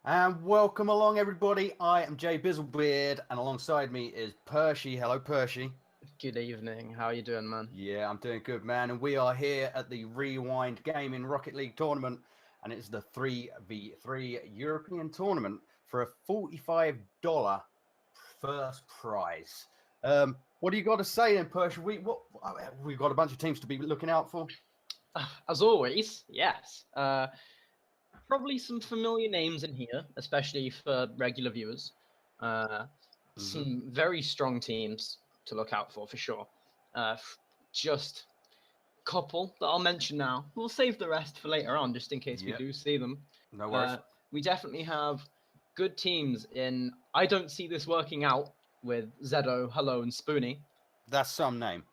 And welcome along, everybody. I am Jay Bizzlebeard, and alongside me is Percy. Hello, Percy. Good evening. How are you doing, man? Yeah, I'm doing good, man. And we are here at the Rewind Gaming Rocket League tournament, and it's the 3v3 European tournament for a $45 first prize. What do you got to say then, Percy? We've got a bunch of teams to be looking out for. As always, yes. Probably some familiar names in here, especially for regular viewers. Some very strong teams to look out for sure. Just a couple that I'll mention now. We'll save the rest for later on, just in case we Yep. do see them. No worries. We definitely have good teams in. I don't see this working out with Zedo, Hello, and Spoonie. That's some name.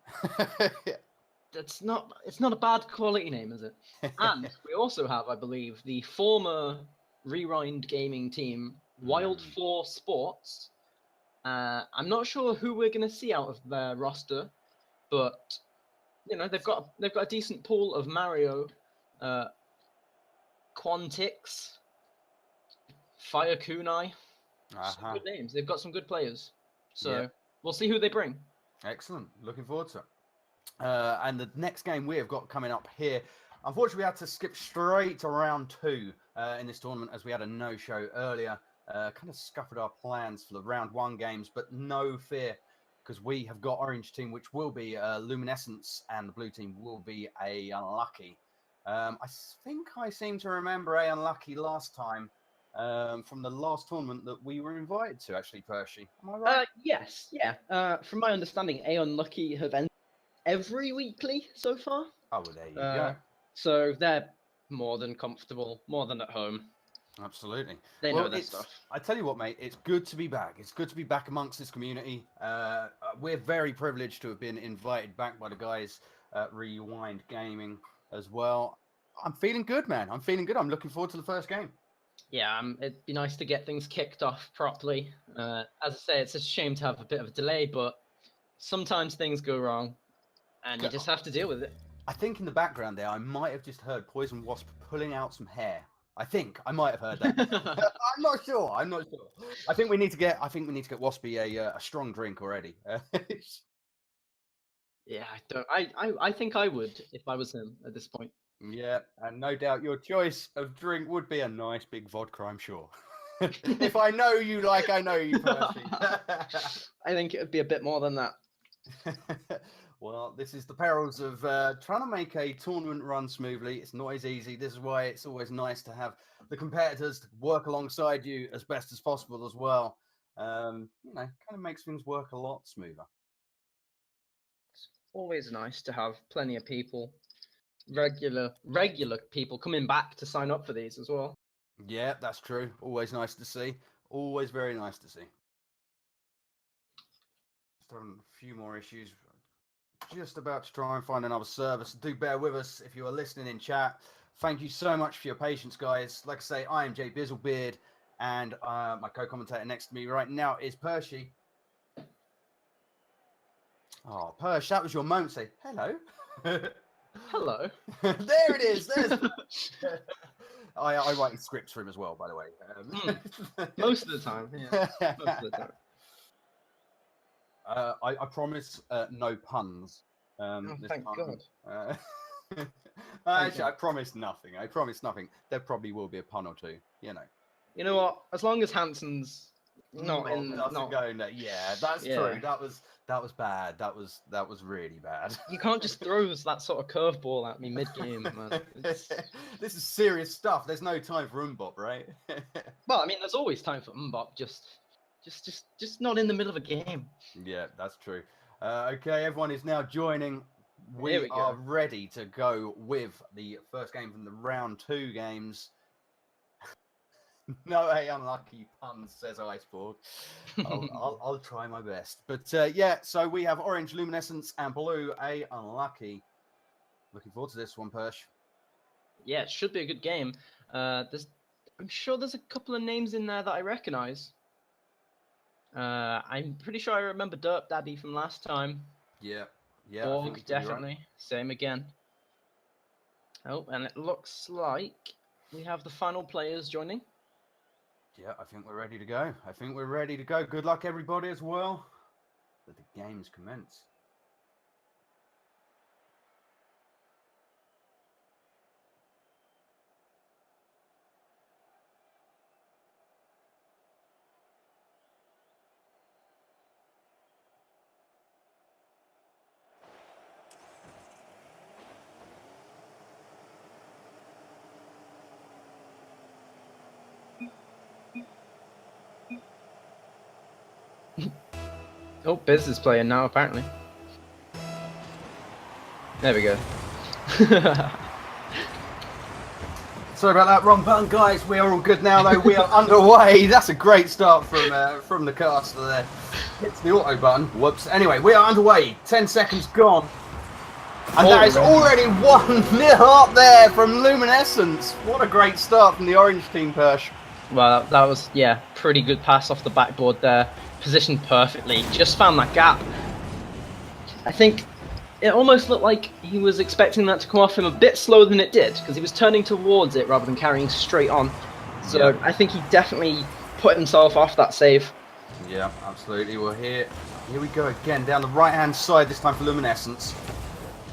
It's not a bad quality name, is it? And we also have, I believe, the former Rewind Gaming team, Wild 4 Sports. I'm not sure who we're going to see out of their roster, but you know they've got a decent pool of Mario, Quantix, Fire Kunai. Some good names. They've got some good players. So we'll see who they bring. Excellent. Looking forward to it. And the next game we have got coming up here, unfortunately, we had to skip straight to round 2 in this tournament as we had a no-show earlier. Kind of scuppered our plans for the round 1 games, but no fear, because we have got Orange team, which will be Luminescence, and the blue team will be a Unlucky. I think I seem to remember a Unlucky last time from the last tournament that we were invited to, actually, Percy. Am I right? Yes, yeah. From my understanding, A Unlucky have entered every weekly so far. Oh, well, there you go. So they're more than comfortable, more than at home. Absolutely. They know their stuff. I tell you what, mate, it's good to be back. It's good to be back amongst this community. We're very privileged to have been invited back by the guys at Rewind Gaming as well. I'm feeling good, man. I'm feeling good. I'm looking forward to the first game. Yeah, it'd be nice to get things kicked off properly. As I say, it's a shame to have a bit of a delay, but sometimes things go wrong, and you just have to deal with it. I think in the background there, I might have just heard Poison Wasp pulling out some hair. I think I might have heard that. I'm not sure. I think we need to get Waspy a strong drink already. Yeah, I think I would if I was him at this point. Yeah, and no doubt your choice of drink would be a nice big vodka, I'm sure. If I know you like I know you, Percy. I think it would be a bit more than that. Well, this is the perils of trying to make a tournament run smoothly. It's not as easy. This is why it's always nice to have the competitors to work alongside you as best as possible as well. Kind of makes things work a lot smoother. It's always nice to have plenty of people, regular people coming back to sign up for these as well. Yeah, that's true. Always nice to see. Always very nice to see. Just having a few more issues. Just about to try and find another service. Do bear with us if you are listening in chat. Thank you so much for your patience, guys. Like I say, I am Jay Bizzlebeard, and my co-commentator next to me right now is Percy. Oh, Persh, that was your moment. Say hello. Hello. There it is. There's. I write scripts for him as well, by the way. Most of the time. Yeah. Most of the time. I promise no puns. Thank God. Actually, I promise nothing. There probably will be a pun or two. You know. You know what? As long as Hansen's not in, going there. Yeah, that's true. That was bad. That was really bad. You can't just throw that sort of curveball at me mid-game, man. This is serious stuff. There's no time for Mbop, right? Well, I mean, there's always time for Mbop. Just not in the middle of a game. Yeah, that's true. Okay, everyone is now joining. We are ready to go with the first game from the round 2 games. No, unlucky puns, says Iceborg. I'll try my best. But yeah, so we have Orange, Luminescence, and Blue, a unlucky. Looking forward to this one, Persh. Yeah, it should be a good game. I'm sure there's a couple of names in there that I recognize. I'm pretty sure I remember Derp Daddy from last time. Yeah. Borg, definitely. Right. Same again. Oh, and it looks like we have the final players joining. Yeah, I think we're ready to go. I think we're ready to go. Good luck, everybody, as well. Let the games commence. Oh, Biz is playing now, apparently. There we go. Sorry about that, wrong button, guys. We are all good now, though. We are underway. That's a great start from the caster there. Hits the auto button. Whoops. Anyway, we are underway. 10 seconds gone. And that is already 1-0 up there from Luminescence. What a great start from the orange team, Persh. Well, that was, yeah, pretty good pass off the backboard there. Positioned perfectly. Just found that gap. I think it almost looked like he was expecting that to come off him a bit slower than it did, because he was turning towards it rather than carrying straight on. So yeah. I think he definitely put himself off that save. Yeah, absolutely. Well, here we go again, down the right-hand side, this time for Luminescence.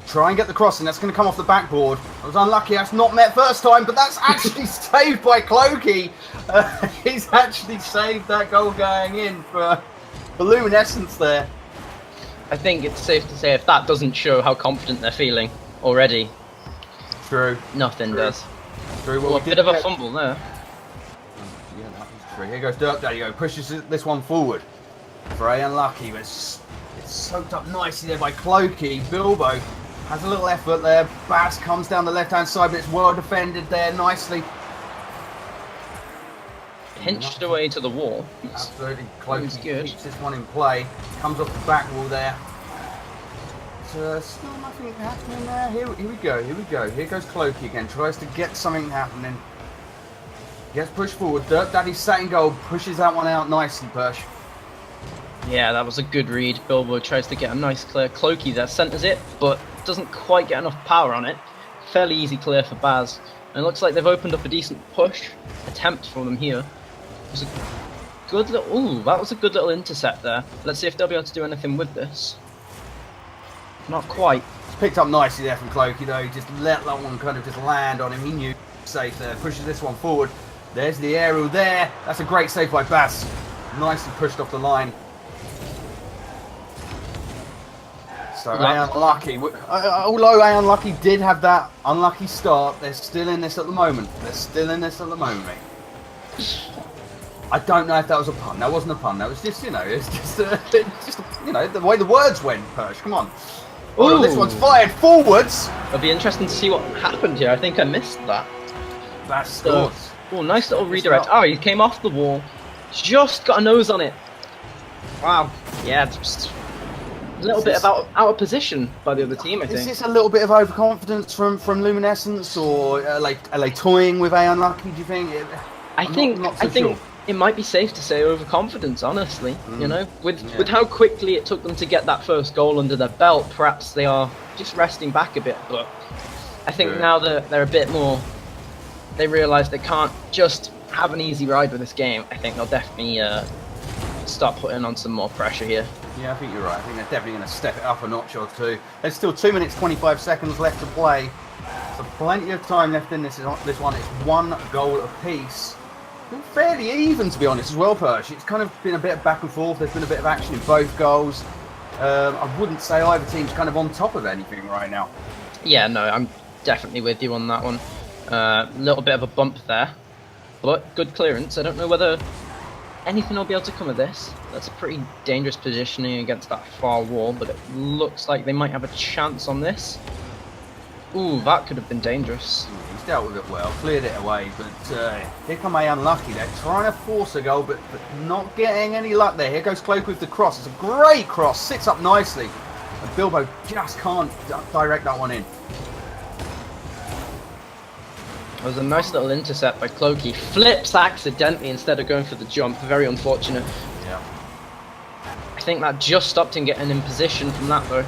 Try and get the crossing. That's going to come off the backboard. I was unlucky. That's not met first time, but that's actually saved by Clokey. He's actually saved that goal going in for Luminescence there. I think it's safe to say if that doesn't show how confident they're feeling already, true, nothing does. True. Well, a bit of a fumble there. Yeah, that is true. Here goes Dirk. There you go. Pushes this one forward. Very unlucky, but it's soaked up nicely there by Clokey. Bilbo has a little effort there. Bass comes down the left-hand side, but it's well defended there nicely. Pinched away to the wall. Absolutely. Clokey keeps this one in play. Comes off the back wall there. Still nothing happening there. Here we go. Here we go. Here goes Clokey again. Tries to get something happening. Gets pushed forward. Dirk Daddy sat in goal. Pushes that one out nicely, Persh. Yeah, that was a good read. Bilbo tries to get a nice clear. Clokey that centres it, but doesn't quite get enough power on it. Fairly easy clear for Baz. And it looks like they've opened up a decent push attempt for them here. It was a good little. Ooh, that was a good little intercept there. Let's see if they'll be able to do anything with this. Not quite. It's picked up nicely there from Clokey though. He just let that one kind of just land on him. He knew safe there. Pushes this one forward. There's the aerial there. That's a great save by Baz. Nicely pushed off the line. So unlucky. Although Unlucky did have that unlucky start, they're still in this at the moment. Mate. I don't know if that was a pun. That wasn't a pun. That was just, it's just the way the words went, Persh. Come on. Oh, this one's fired forwards. It'll be interesting to see what happened here. I think I missed that. That's good. Oh, nice little redirect. Oh, he came off the wall. Just got a nose on it. Wow. Yeah, just a little bit out of position by the other team, I think. Is this a little bit of overconfidence from Luminescence, or are they toying with Unlucky, do you think? I think it might be safe to say overconfidence, honestly. You know, with how quickly it took them to get that first goal under their belt, perhaps they are just resting back a bit. But I think now that they're a bit more, they realise they can't just have an easy ride with this game. I think they'll definitely start putting on some more pressure here. Yeah, I think you're right. I think they're definitely going to step it up a notch or two. There's still 2 minutes 25 seconds left to play, so plenty of time left in this one. It's 1 goal apiece. Fairly even, to be honest, as well, Persh. It's kind of been a bit of back and forth. There's been a bit of action in both goals. I wouldn't say either team's kind of on top of anything right now. Yeah, no, I'm definitely with you on that one. A little bit of a bump there, but good clearance. I don't know whether anything will be able to come of this. That's a pretty dangerous positioning against that far wall, but it looks like they might have a chance on this. Ooh, that could have been dangerous. He's dealt with it well, cleared it away, but here come Unlucky. They're trying to force a goal, but not getting any luck there. Here goes Cloak with the cross. It's a great cross, sits up nicely, and Bilbo just can't direct that one in. It was a nice little intercept by Clokey. Flips accidentally instead of going for the jump. Very unfortunate. Yeah. I think that just stopped him getting in position from that though.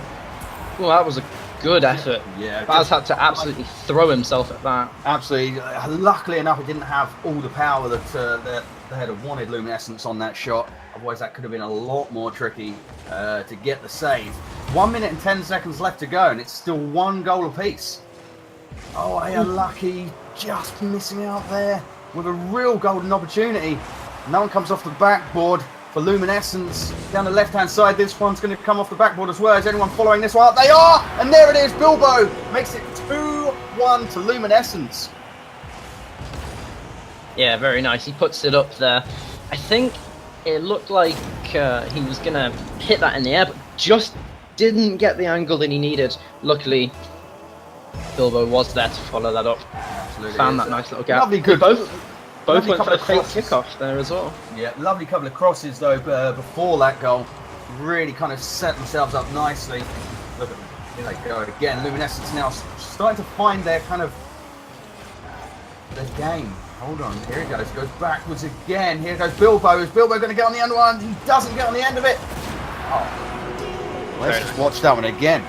Oh, that was a good effort. Yeah. Baz had to absolutely throw himself at that. Absolutely. Luckily enough, it didn't have all the power that they'd have wanted Luminescence on that shot. Otherwise, that could have been a lot more tricky to get the save. 1 minute and 10 seconds left to go, and it's still 1 goal apiece. Oh, Unlucky, just missing out there with a real golden opportunity. No one comes off the backboard for Luminescence. Down the left-hand side, this one's going to come off the backboard as well. Is anyone following this one up? They are! And there it is, Bilbo makes it 2-1 to Luminescence. Yeah, very nice. He puts it up there. I think it looked like he was going to hit that in the air, but just didn't get the angle that he needed. Luckily, Bilbo was there to follow that up. Absolutely. Found that nice little gap. Lovely good. Both lovely went for a couple of fake crosses. kickoff there as well. Yeah, lovely couple of crosses though before that goal. Really kind of set themselves up nicely. Look at them. Here they go again. Luminescence now starting to find their kind of their game. Hold on, here he goes. Goes backwards again. Here goes Bilbo. Is Bilbo going to get on the end one? He doesn't get on the end of it. Oh. Let's just watch that one again.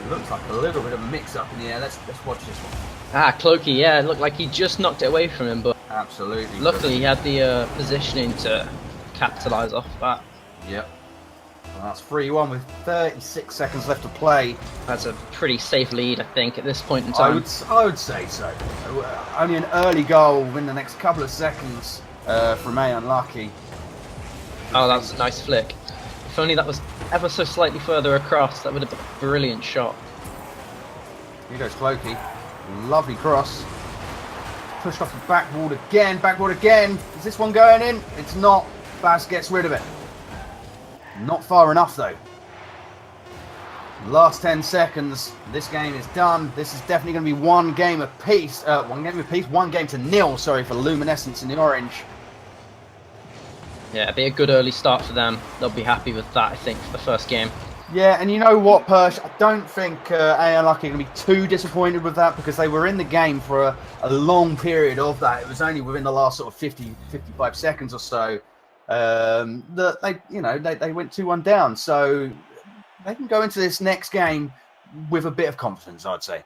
It looks like a little bit of a mix-up in the air. Let's watch this one. Ah, Clokey, yeah, it looked like he just knocked it away from him, but Absolutely. luckily he had the positioning to capitalise off that. Yep. Well, that's 3-1 with 36 seconds left to play. That's a pretty safe lead, I think, at this point in I time. would say so. Only an early goal in the next couple of seconds from Unlucky. Oh, that was a nice flick. If only that was ever so slightly further across, that would have been a brilliant shot. Here goes Clokey. Lovely cross. Pushed off the backboard again. Backboard again. Is this one going in? It's not. Baz gets rid of it. Not far enough though. Last 10 seconds. This game is done. This is definitely going to be one game apiece. One game to nil. Sorry, for Luminescence in the orange. Yeah, it'd be a good early start for them. They'll be happy with that, I think, for the first game. Yeah, and you know what, Persh? I don't think Unlucky are going to be too disappointed with that because they were in the game for a long period of that. It was only within the last sort of 55 seconds or so that they went 2-1 down. So they can go into this next game with a bit of confidence, I'd say.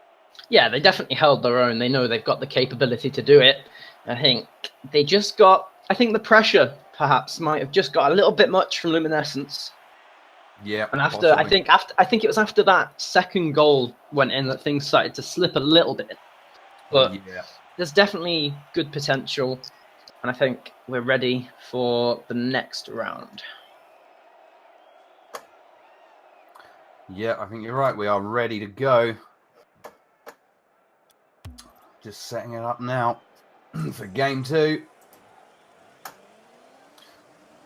Yeah, they definitely held their own. They know they've got the capability to do it. I think they just got... I think the pressure, perhaps, might have just got a little bit much from Luminescence. Yeah, and I think it was after that second goal went in that things started to slip a little bit. But yeah. There's definitely good potential, and I think we're ready for the next round. Yeah, I think you're right. We are ready to go. Just setting it up now for game 2.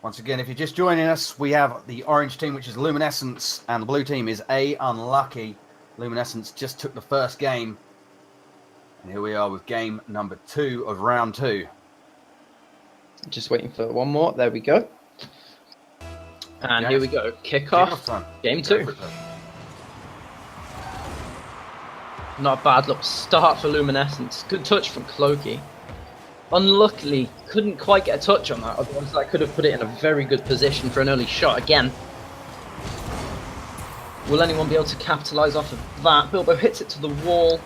Once again, if you're just joining us, we have the orange team, which is Luminescence, and the blue team is Unlucky. Luminescence just took the first game. And here we are with game number 2 of round 2. Just waiting for one more. There we go. And here we go. Kickoff. Time. Game 2. Not a bad little start for Luminescence. Good touch from Clokey. Unluckily, couldn't quite get a touch on that, otherwise that could have put it in a very good position for an early shot again. Will anyone be able to capitalise off of that? Bilbo hits it to the wall.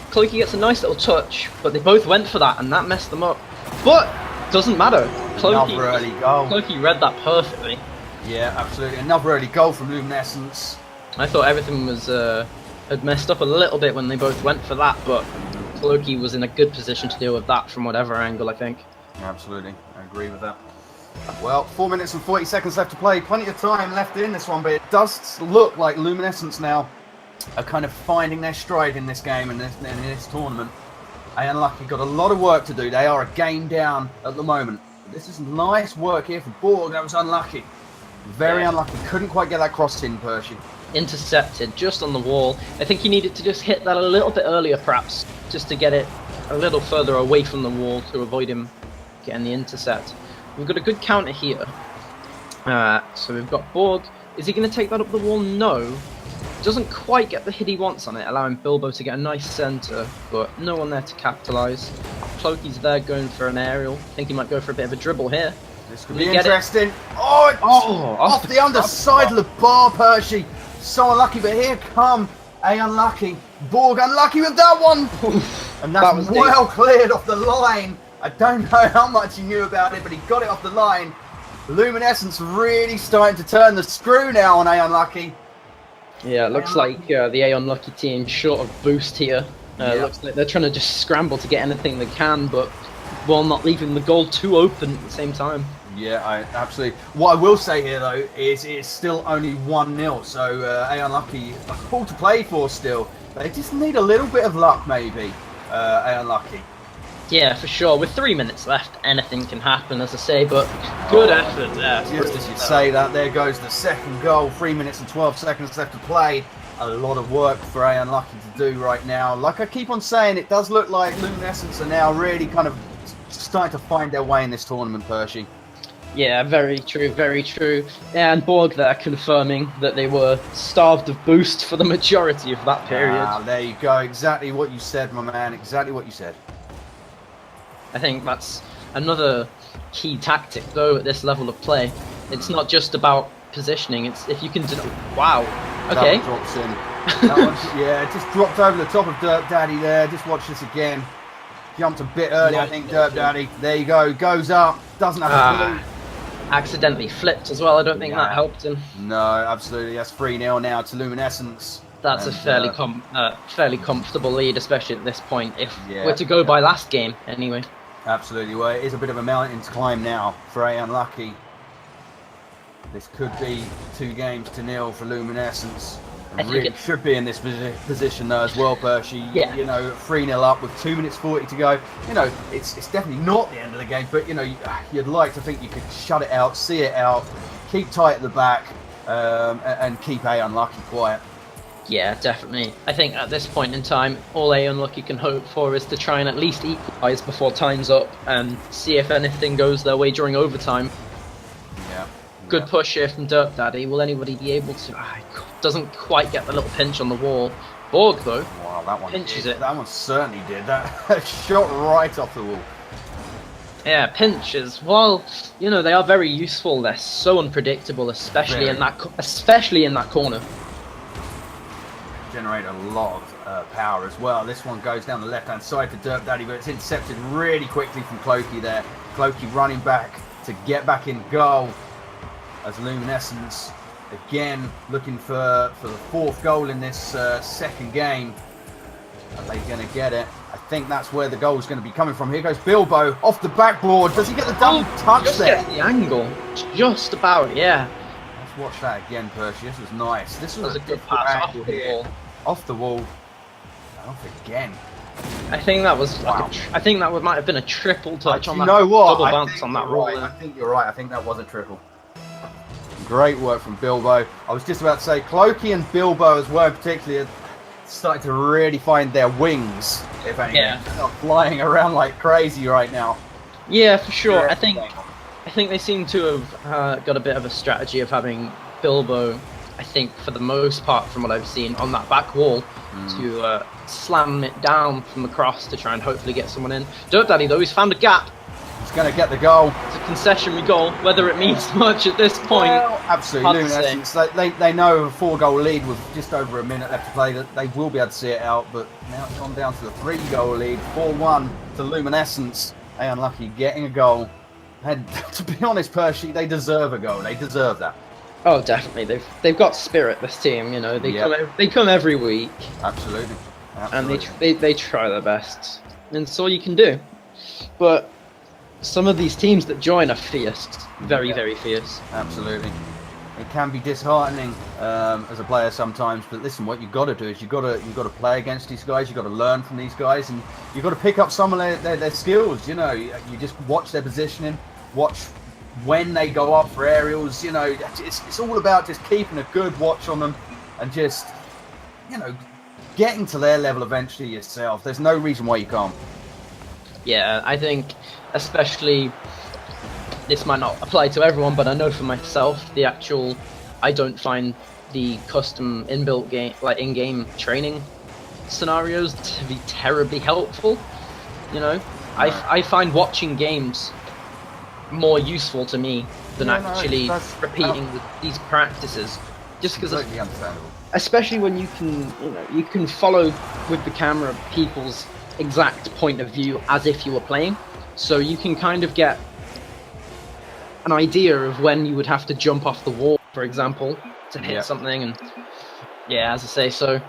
Clokey gets a nice little touch, but they both went for that, and that messed them up. But, doesn't matter. Another early goal. Clokey read that perfectly. Yeah, absolutely. Another early goal from Luminescence. I thought everything was had messed up a little bit when they both went for that, but Clokey was in a good position to deal with that from whatever angle, I think. Absolutely, I agree with that. Well, 4 minutes and 40 seconds left to play. Plenty of time left in this one, but it does look like Luminescence now are kind of finding their stride in this game and in this tournament. Unlucky got a lot of work to do. They are a game down at the moment. This is nice work here for Borg. That was unlucky. Very unlucky. Couldn't quite get that cross in, Percy. Intercepted just on the wall. I think he needed to just hit that a little bit earlier, perhaps, just to get it a little further away from the wall to avoid him getting the intercept. We've got a good counter here. So we've got Borg. Is he going to take that up the wall? No. Doesn't quite get the hit he wants on it, allowing Bilbo to get a nice centre, but no one there to capitalise. Clokey's there going for an aerial. I think he might go for a bit of a dribble here. This could be interesting. Oh, it's off the underside of the bar, Percy. So unlucky, but here come Unlucky. Borg unlucky with that one. And that's well cleared off the line. I don't know how much he knew about it, but he got it off the line. Luminescence really starting to turn the screw now on Unlucky. Yeah, it looks like the Unlucky team short of boost here. Looks like they're trying to just scramble to get anything they can, but while not leaving the goal too open at the same time. Yeah, absolutely. What I will say here, though, is it's still only 1-0, so Unlucky all to play for still. They just need a little bit of luck, maybe, Unlucky. Yeah, for sure. With 3 minutes left, anything can happen, as I say, but good effort there. Just as you say that, there goes the second goal. 3 minutes and 12 seconds left to play. A lot of work for Unlucky to do right now. Like I keep on saying, it does look like Luminescence are now really kind of starting to find their way in this tournament, Percy. Yeah, very true, very true. And Borg there confirming that they were starved of boost for the majority of that period. Ah, there you go. Exactly what you said, my man. Exactly what you said. I think that's another key tactic, though, at this level of play. It's not just about positioning. It's if you can. Wow. Okay. That one drops in. That one's, yeah, it just dropped over the top of Derp Daddy there. Just watch this again. Jumped a bit early, I think, Derp Daddy. There you go. Goes up. Doesn't have a clue. Accidentally flipped as well. I don't think that helped him. No, absolutely. That's 3-0 now to Luminescence. That's a fairly comfortable lead, especially at this point. If we're to go by last game, anyway. Absolutely. Well, it is a bit of a mountain to climb now for Unlucky. This could be 2-0 for Luminescence. And really should be in this position though as well, Percy. Yeah. You know, 3-0 up with 2 minutes 40 to go. You know, it's definitely not the end of the game, but you know, you'd like to think you could shut it out, see it out, keep tight at the back, and keep Unlucky quiet. Yeah, definitely. I think at this point in time, all Unlucky can hope for is to try and at least equalise before time's up and see if anything goes their way during overtime. Yeah. Good push here from Derp Daddy. Will anybody be able to... doesn't quite get the little pinch on the wall. Borg, though, wow, that one pinches it. That one certainly did. That shot right off the wall. Yeah, pinches. While, you know, they are very useful, they're so unpredictable, especially in that corner. Generate a lot of power as well. This one goes down the left-hand side to Derp Daddy, but it's intercepted really quickly from Clokey there. Clokey running back to get back in goal as Luminescence again looking for the 4th goal in this second game. Are they going to get it? I think that's where the goal is going to be coming from. Here goes Bilbo off the backboard. Does he get the double touch just there? Get the angle. Just about, yeah. Let's watch that again, Percy. This was nice. This was a good pass off the wall. Off the wall. Off again. I think that was I think that might have been a triple touch on that double bounce on that roll. I think you're right. I think that was a triple. Great work from Bilbo. I was just about to say, Clokey and Bilbo as well, particularly, are starting to really find their wings, if anything. Yeah. They're flying around like crazy right now. Yeah, for sure. I think they seem to have got a bit of a strategy of having Bilbo, I think, for the most part, from what I've seen, on that back wall to slam it down from the cross to try and hopefully get someone in. Derp Daddy, though, he's found a gap. He's going to get the goal. It's a concessionary goal. Whether it means much at this point, well, absolutely. They know a 4-goal lead with just over a minute left to play, that they will be able to see it out, but now it's gone down to the 3-goal lead. 4-1 to Luminescence. Unlucky getting a goal. And to be honest, Percy, they deserve a goal. They deserve that. Oh, definitely. They've got spirit, this team. You know, they come every week. Absolutely. And they try their best. And it's all you can do. But some of these teams that join are fierce, very fierce. Absolutely. It can be disheartening as a player sometimes, but listen, what you've got to do is you've got to play against these guys. You've got to learn from these guys, and you've got to pick up some of their skills. You know, you just watch their positioning, watch when they go up for aerials. You know, it's all about just keeping a good watch on them, and just, you know, getting to their level eventually yourself. There's no reason why you can't. Yeah, I think especially, this might not apply to everyone, but I know for myself, I don't find the custom inbuilt game, like in-game training scenarios to be terribly helpful. You know, I find watching games more useful to me than actually repeating these practices, just because, especially when you can follow with the camera people's exact point of view as if you were playing. so you can kind of get an idea of when you would have to jump off the wall, for example, to hit something. And yeah, as I say, so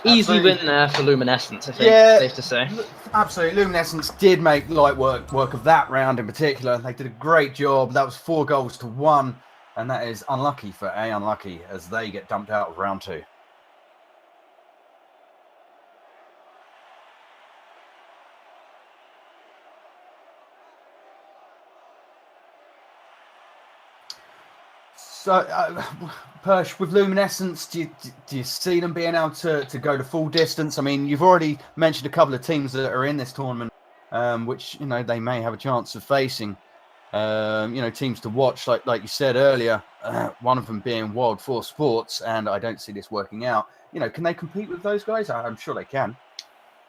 easy win there for Luminescence, I think, safe to say. Absolutely. Luminescence did make light work of that round in particular. They did a great job. That was 4 goals to 1, and that is unlucky for Unlucky as they get dumped out of round 2. So, Persh, with Luminescence, do you see them being able to go the full distance? I mean, you've already mentioned a couple of teams that are in this tournament, which, you know, they may have a chance of facing. You know, teams to watch, like you said earlier, one of them being Wild 4 Sports, and I don't see this working out. You know, can they compete with those guys? I'm sure they can.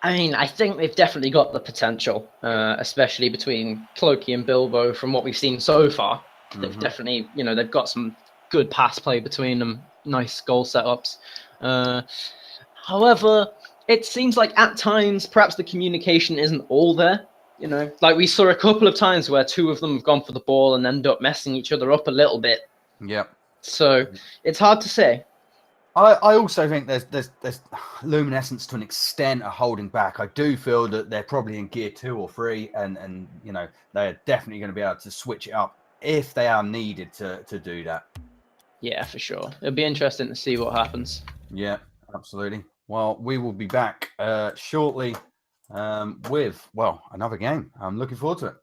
I mean, I think they've definitely got the potential, especially between Cloaky and Bilbo from what we've seen so far. They've definitely, you know, they've got some good pass play between them, nice goal setups. However, it seems like at times perhaps the communication isn't all there. You know, like we saw a couple of times where 2 of them have gone for the ball and end up messing each other up a little bit. Yeah. So it's hard to say. I also think there's Luminescence to an extent are holding back. I do feel that they're probably in gear 2 or 3, and you know, they're definitely going to be able to switch it up if they are needed to do that. Yeah, for sure. It'll be interesting to see what happens. Yeah, absolutely. Well, we will be back shortly with, well, another game. I'm looking forward to it.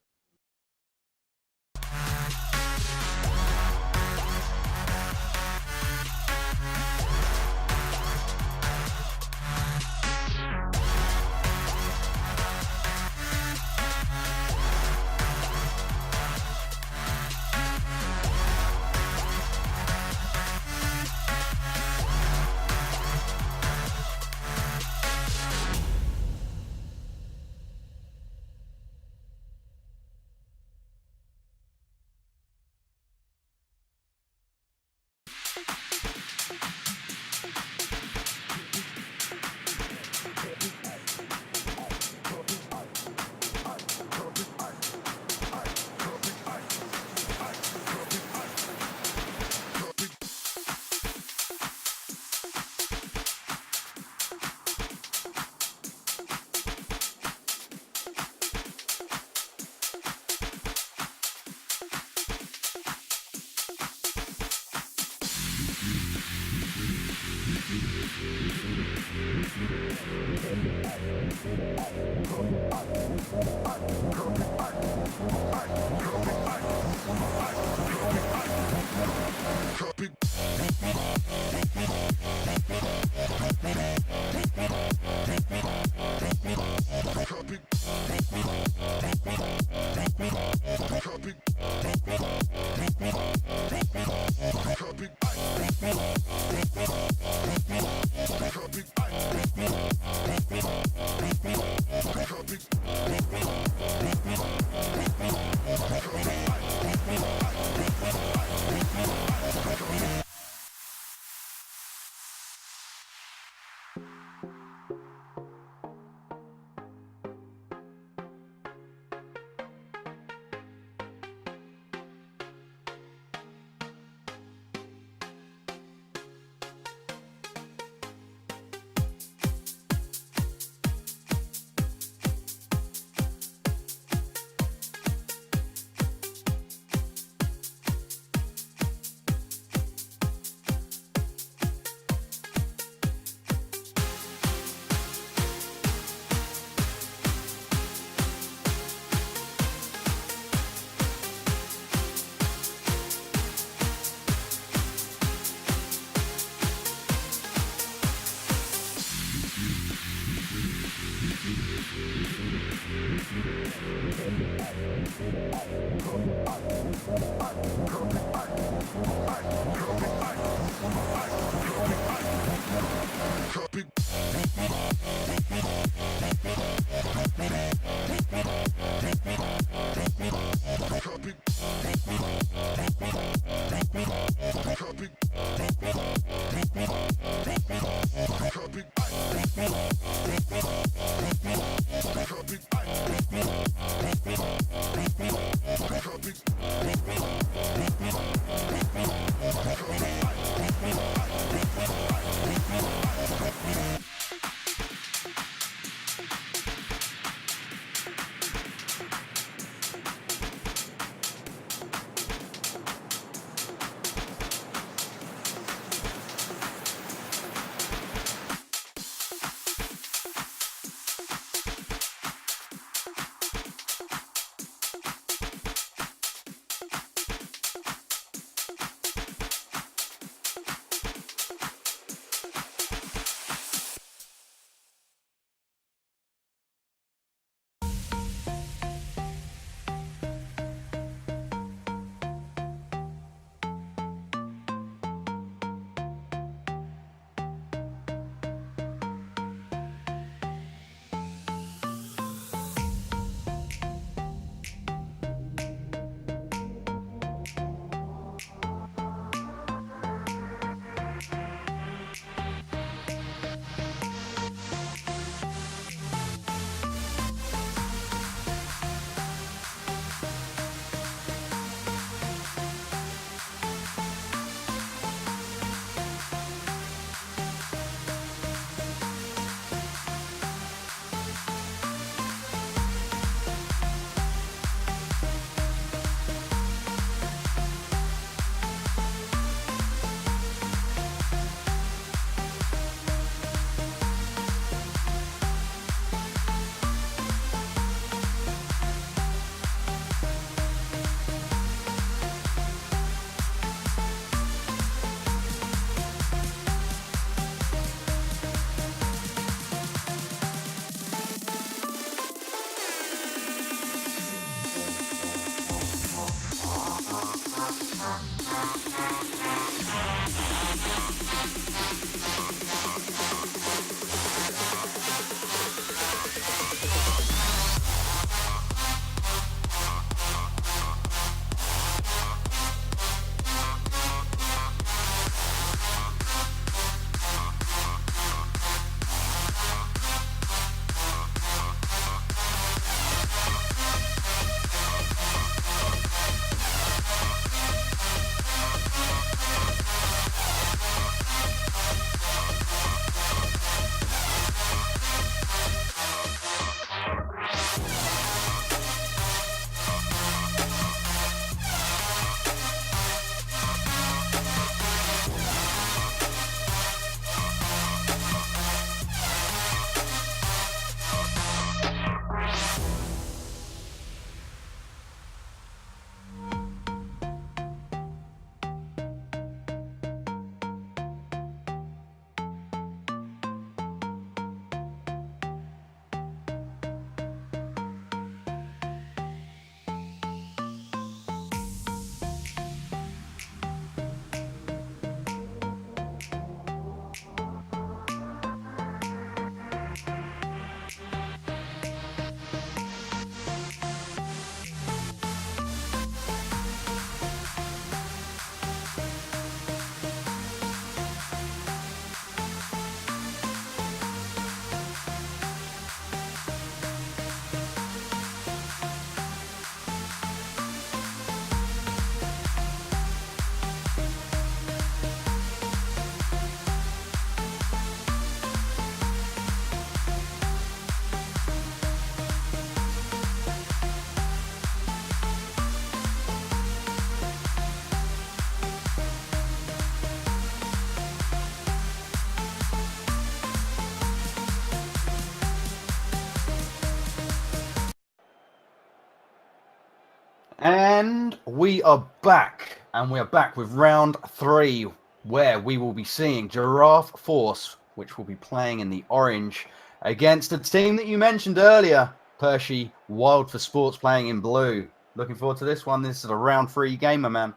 And we are back. And we are back with round 3, where we will be seeing Giraffe Force, which will be playing in the orange, against a team that you mentioned earlier, Percy, Wild for Sports, playing in blue. Looking forward to this one. This is a round 3 game, my man.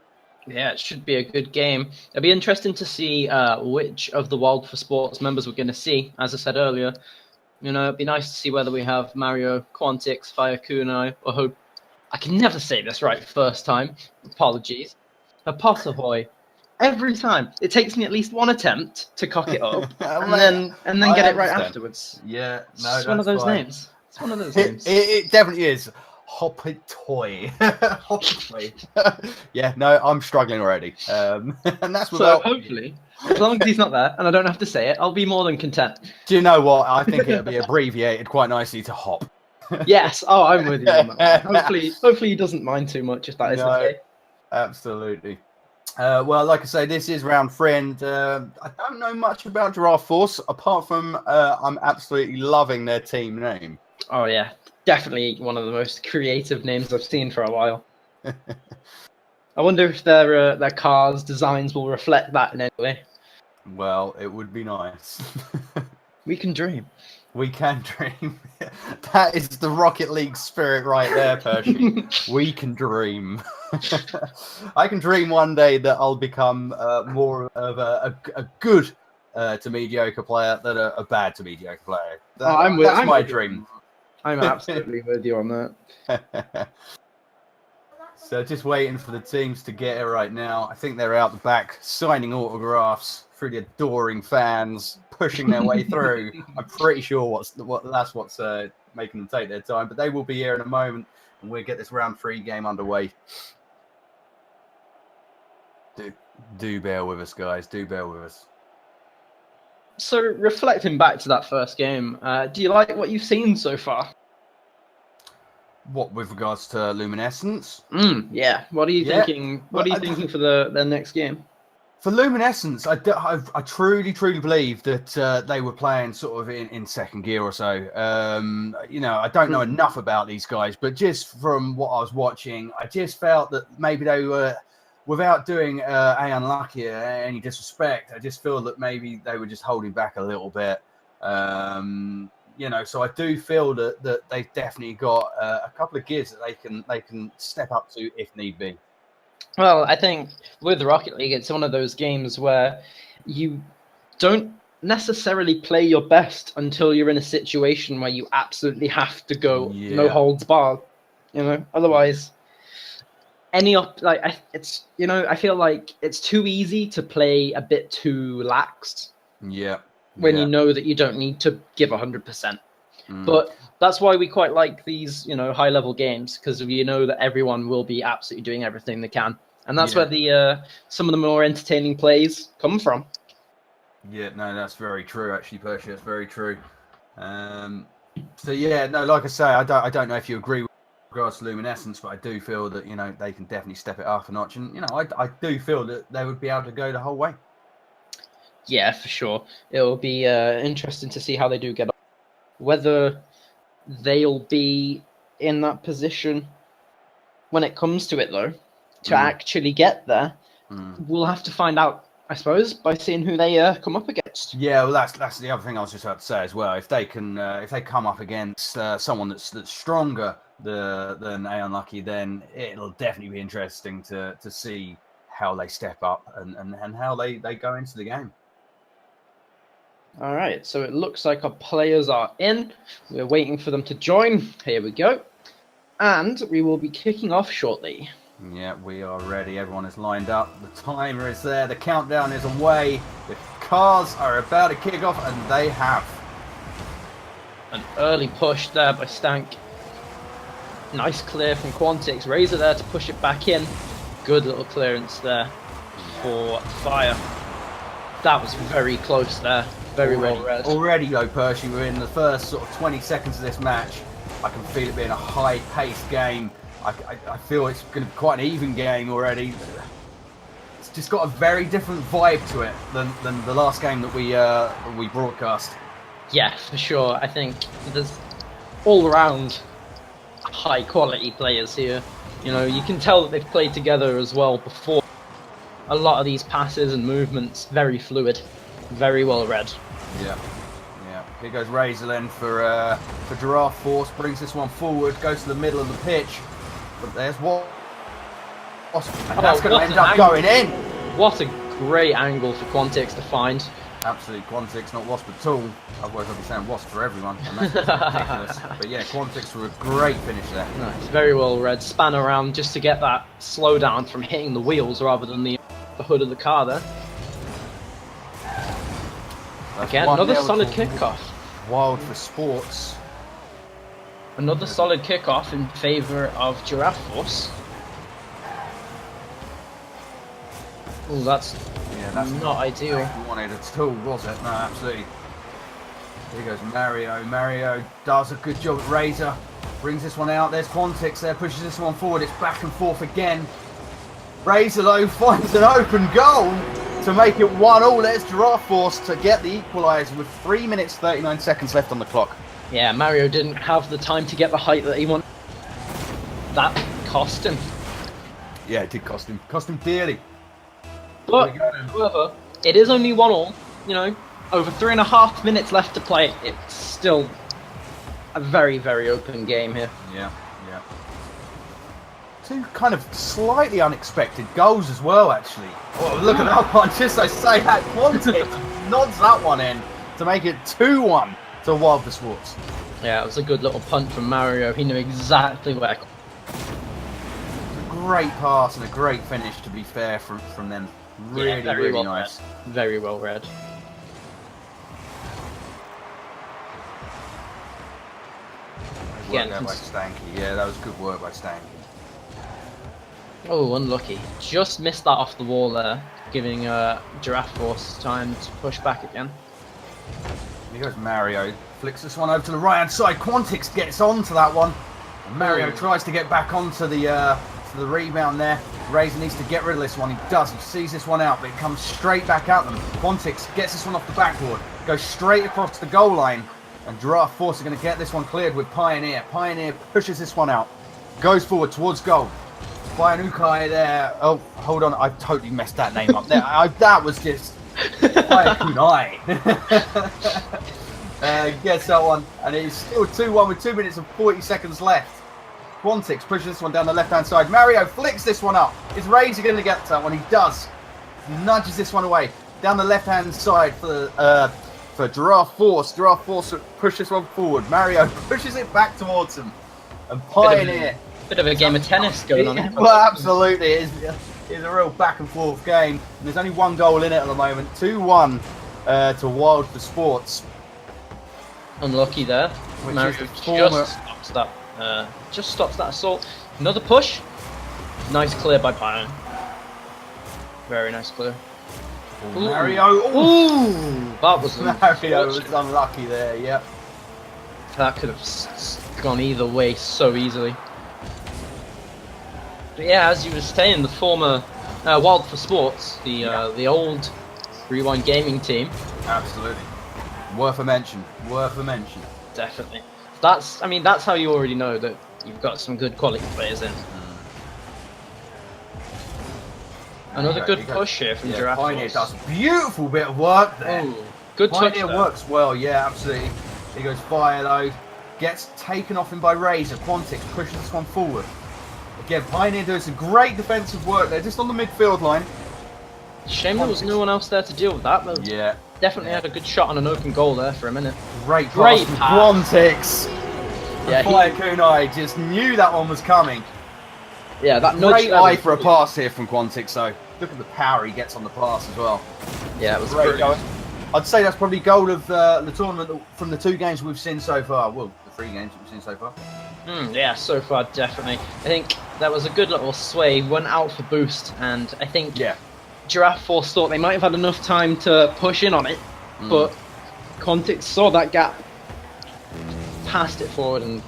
Yeah, it should be a good game. It'll be interesting to see which of the Wild for Sports members we're going to see. As I said earlier, it'd be nice to see whether we have Mario, Quantix, Fire Kunai, or Hope. I can never say this right first time. Apologies. Apotahoy. Every time. It takes me at least one attempt to cock it up and then get it right afterwards. Yeah, no, it's one of those names. It's one of those names. It definitely is. Hoppitoy. Hoppitoy. Yeah, no, I'm struggling already. And that's without... So hopefully, as long as he's not there and I don't have to say it, I'll be more than content. Do you know what? I think it'll be abbreviated quite nicely to hop. Yes. Oh, I'm with you on that one. Hopefully he doesn't mind too much if that is the case. Absolutely. Well, like I say, this is round 3, and I don't know much about Giraffe Force, apart from I'm absolutely loving their team name. Oh, yeah. Definitely one of the most creative names I've seen for a while. I wonder if their cars' designs will reflect that in any way. Well, it would be nice. We can dream. We can dream. That is the Rocket League spirit right there, Percy. We can dream. I can dream one day that I'll become more of a good to mediocre player than a bad to mediocre player. That's my dream. I'm absolutely with you on that. So just waiting for the teams to get it right now. I think they're out the back signing autographs through the adoring fans, pushing their way through. I'm pretty sure that's what's making them take their time. But they will be here in a moment, and we'll get this round 3 game underway. Do bear with us, guys. Do bear with us. So, reflecting back to that first game, do you like what you've seen so far? What, with regards to Luminescence? Yeah. What are you thinking? What are you thinking for their next game? For Luminescence, I truly believe that they were playing sort of in second gear or so. I don't know enough about these guys, but just from what I was watching, I just felt that maybe they were, without doing unlucky any disrespect, I just feel that maybe they were just holding back a little bit. So I do feel that they've definitely got a couple of gears that they can step up to if need be. Well, I think with Rocket League, it's one of those games where you don't necessarily play your best until you're in a situation where you absolutely have to go no holds barred. Otherwise, I feel like it's too easy to play a bit too lax. Yeah. When you know that you don't need to give 100%. But that's why we quite like these, high-level games, because you know that everyone will be absolutely doing everything they can. And that's where the some of the more entertaining plays come from. Yeah, no, that's very true, actually, Percy. That's very true. Like I say, I don't know if you agree with regards to Luminescence, but I do feel that, they can definitely step it up a notch. And, I do feel that they would be able to go the whole way. Yeah, for sure. It'll be interesting to see how they do get on. Whether they'll be in that position when it comes to it, though, to actually get there, we'll have to find out, I suppose, by seeing who they come up against. Yeah, well, that's the other thing I was just about to say as well. If they come up against someone that's stronger than Unlucky, then it'll definitely be interesting to see how they step up and how they go into the game. All right, so it looks like our players are in. We're waiting for them to join. Here we go. And we will be kicking off shortly. Yeah, we are ready. Everyone is lined up. The timer is there. The countdown is away. The cars are about to kick off, and they have. An early push there by Stank. Nice clear from Quantix. Razor there to push it back in. Good little clearance there for Fire. That was very close there. Very well read. Already, though, Percy, we're in the first sort of 20 seconds of this match. I can feel it being a high-paced game. I feel it's going to be quite an even game already. It's just got a very different vibe to it than the last game that we broadcast. Yeah, for sure. I think there's all around high quality players here. You know, you can tell that they've played together as well before. A lot of these passes and movements, very fluid, very well read. Yeah. Here goes Razor then for Giraffe Force, brings this one forward, goes to the middle of the pitch, but there's Wasp, and that's going to end up going in. What a great angle for Quantix to find. Absolutely, Quantix, not Wasp at all. Otherwise I'd be saying Wasp for everyone, and that's ridiculous. But yeah, Quantix were a great finish there. Nice, very well read. Span around just to get that slowdown from hitting the wheels rather than the hood of the car there. Again, another solid kickoff. Wild for Sports. Another solid kickoff in favour of Giraffe Force. Oh, that's not ideal. You wanted at all, was it? No, absolutely. Here goes Mario. Mario does a good job at Razor. Brings this one out. There's Quantix there, pushes this one forward. It's back and forth again. Razor though finds an open goal to make it 1-1. There's Giraffe Force to get the equaliser with 3 minutes 39 seconds left on the clock. Yeah, Mario didn't have the time to get the height that he wanted. That cost him. Yeah, it did cost him. Cost him dearly. But, however, it is only 1-1. You know, over 3.5 minutes left to play. It's still a very, very open game here. Yeah. Two kind of slightly unexpected goals as well, actually. Oh, look at that one. Just I say that Quantix nods that one in to make it 2-1 to Wild for Sports. Yeah, it was a good little punt from Mario. He knew exactly where. A great pass and a great finish, to be fair, from them. Really, really well nice. Read. Very well read. Again, by Stanky. Yeah, that was good work by Stanky. Oh, unlucky. Just missed that off the wall there, giving Giraffe Force time to push back again. Here goes Mario. Flicks this one over to the right-hand side. Quantix gets onto that one. And Mario tries to get back onto the rebound there. Razor needs to get rid of this one. He does. He sees this one out, but it comes straight back at them. Quantix gets this one off the backboard. Goes straight across the goal line. And Giraffe Force are going to get this one cleared with Pioneer. Pioneer pushes this one out. Goes forward towards goal. Bayanukai there. Oh, hold on. I totally messed that name up there. That was just Bayakunai. Gets that one. And it's still 2-1 with 2 minutes and 40 seconds left. Quantix pushes this one down the left-hand side. Mario flicks this one up. Is Razor going to get that one? He does. He nudges this one away. Down the left-hand side for Giraffe Force. Giraffe Force push this one forward. Mario pushes it back towards him. And Pioneer... Bit of a game of tennis going on here. Well, absolutely. It's a real back and forth game. And there's only one goal in it at the moment. 2-1 to Wild for Sports. Unlucky there. Mario just stops that assault. Another push. Nice clear by Pioneer. Very nice clear. Ooh. Mario. Ooh. That was Mario was unlucky there. Yep. That could have gone either way so easily. But yeah, as you were saying, the former Wild for Sports, the old Rewind Gaming team. Absolutely. Worth a mention. Worth a mention. Definitely. That's how you already know that you've got some good quality players in. Another good push here from Giraffe Force. Pioneer does a beautiful bit of work there. Ooh, good touch. Pioneer works well, yeah, absolutely. He goes fire though. Gets taken off him by Razor. Quantix pushes this one forward. Again, Pioneer doing some great defensive work there, just on the midfield line. Shame there was no one else there to deal with that, but definitely had a good shot on an open goal there for a minute. Great pass from Quantix. Yeah, Kunai just knew that one was coming. Yeah, that great eye for a pass here from Quantix, though. Look at the power he gets on the pass as well. Yeah, it was great goal. I'd say that's probably goal of the tournament from the 2 games we've seen so far. Well, the 3 games we've seen so far. Yeah, so far, definitely. I think that was a good little sway, went out for boost, and I think Giraffe Force thought they might have had enough time to push in on it, but Quantix saw that gap, passed it forward, and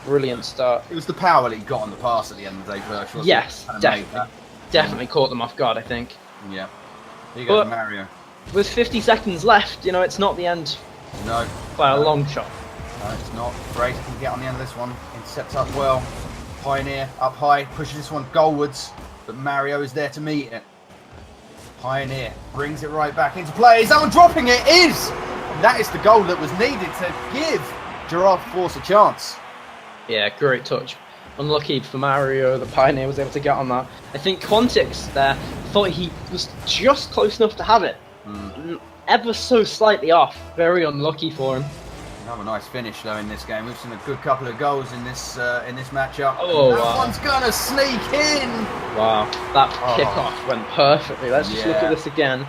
brilliant start. It was the power that he got on the pass at the end of the day, Virtual. Yes, definitely. Definitely caught them off guard, I think. Yeah. Here you go, Mario. With 50 seconds left, it's not the end. No. By a long shot. No, it's not. Grace can get on the end of this one. Intercepts up well. Pioneer up high, pushes this one goalwards, but Mario is there to meet it. Pioneer brings it right back into play. Is that one dropping? It is! That is the goal that was needed to give Giraffe Force a chance. Yeah, great touch. Unlucky for Mario, the Pioneer was able to get on that. I think Quantix there thought he was just close enough to have it. Ever so slightly off. Very unlucky for him. Another nice finish though in this game. We've seen a good couple of goals in this matchup. Oh, that wow. one's gonna sneak in. Wow, that kickoff went perfectly. Let's just look at this again.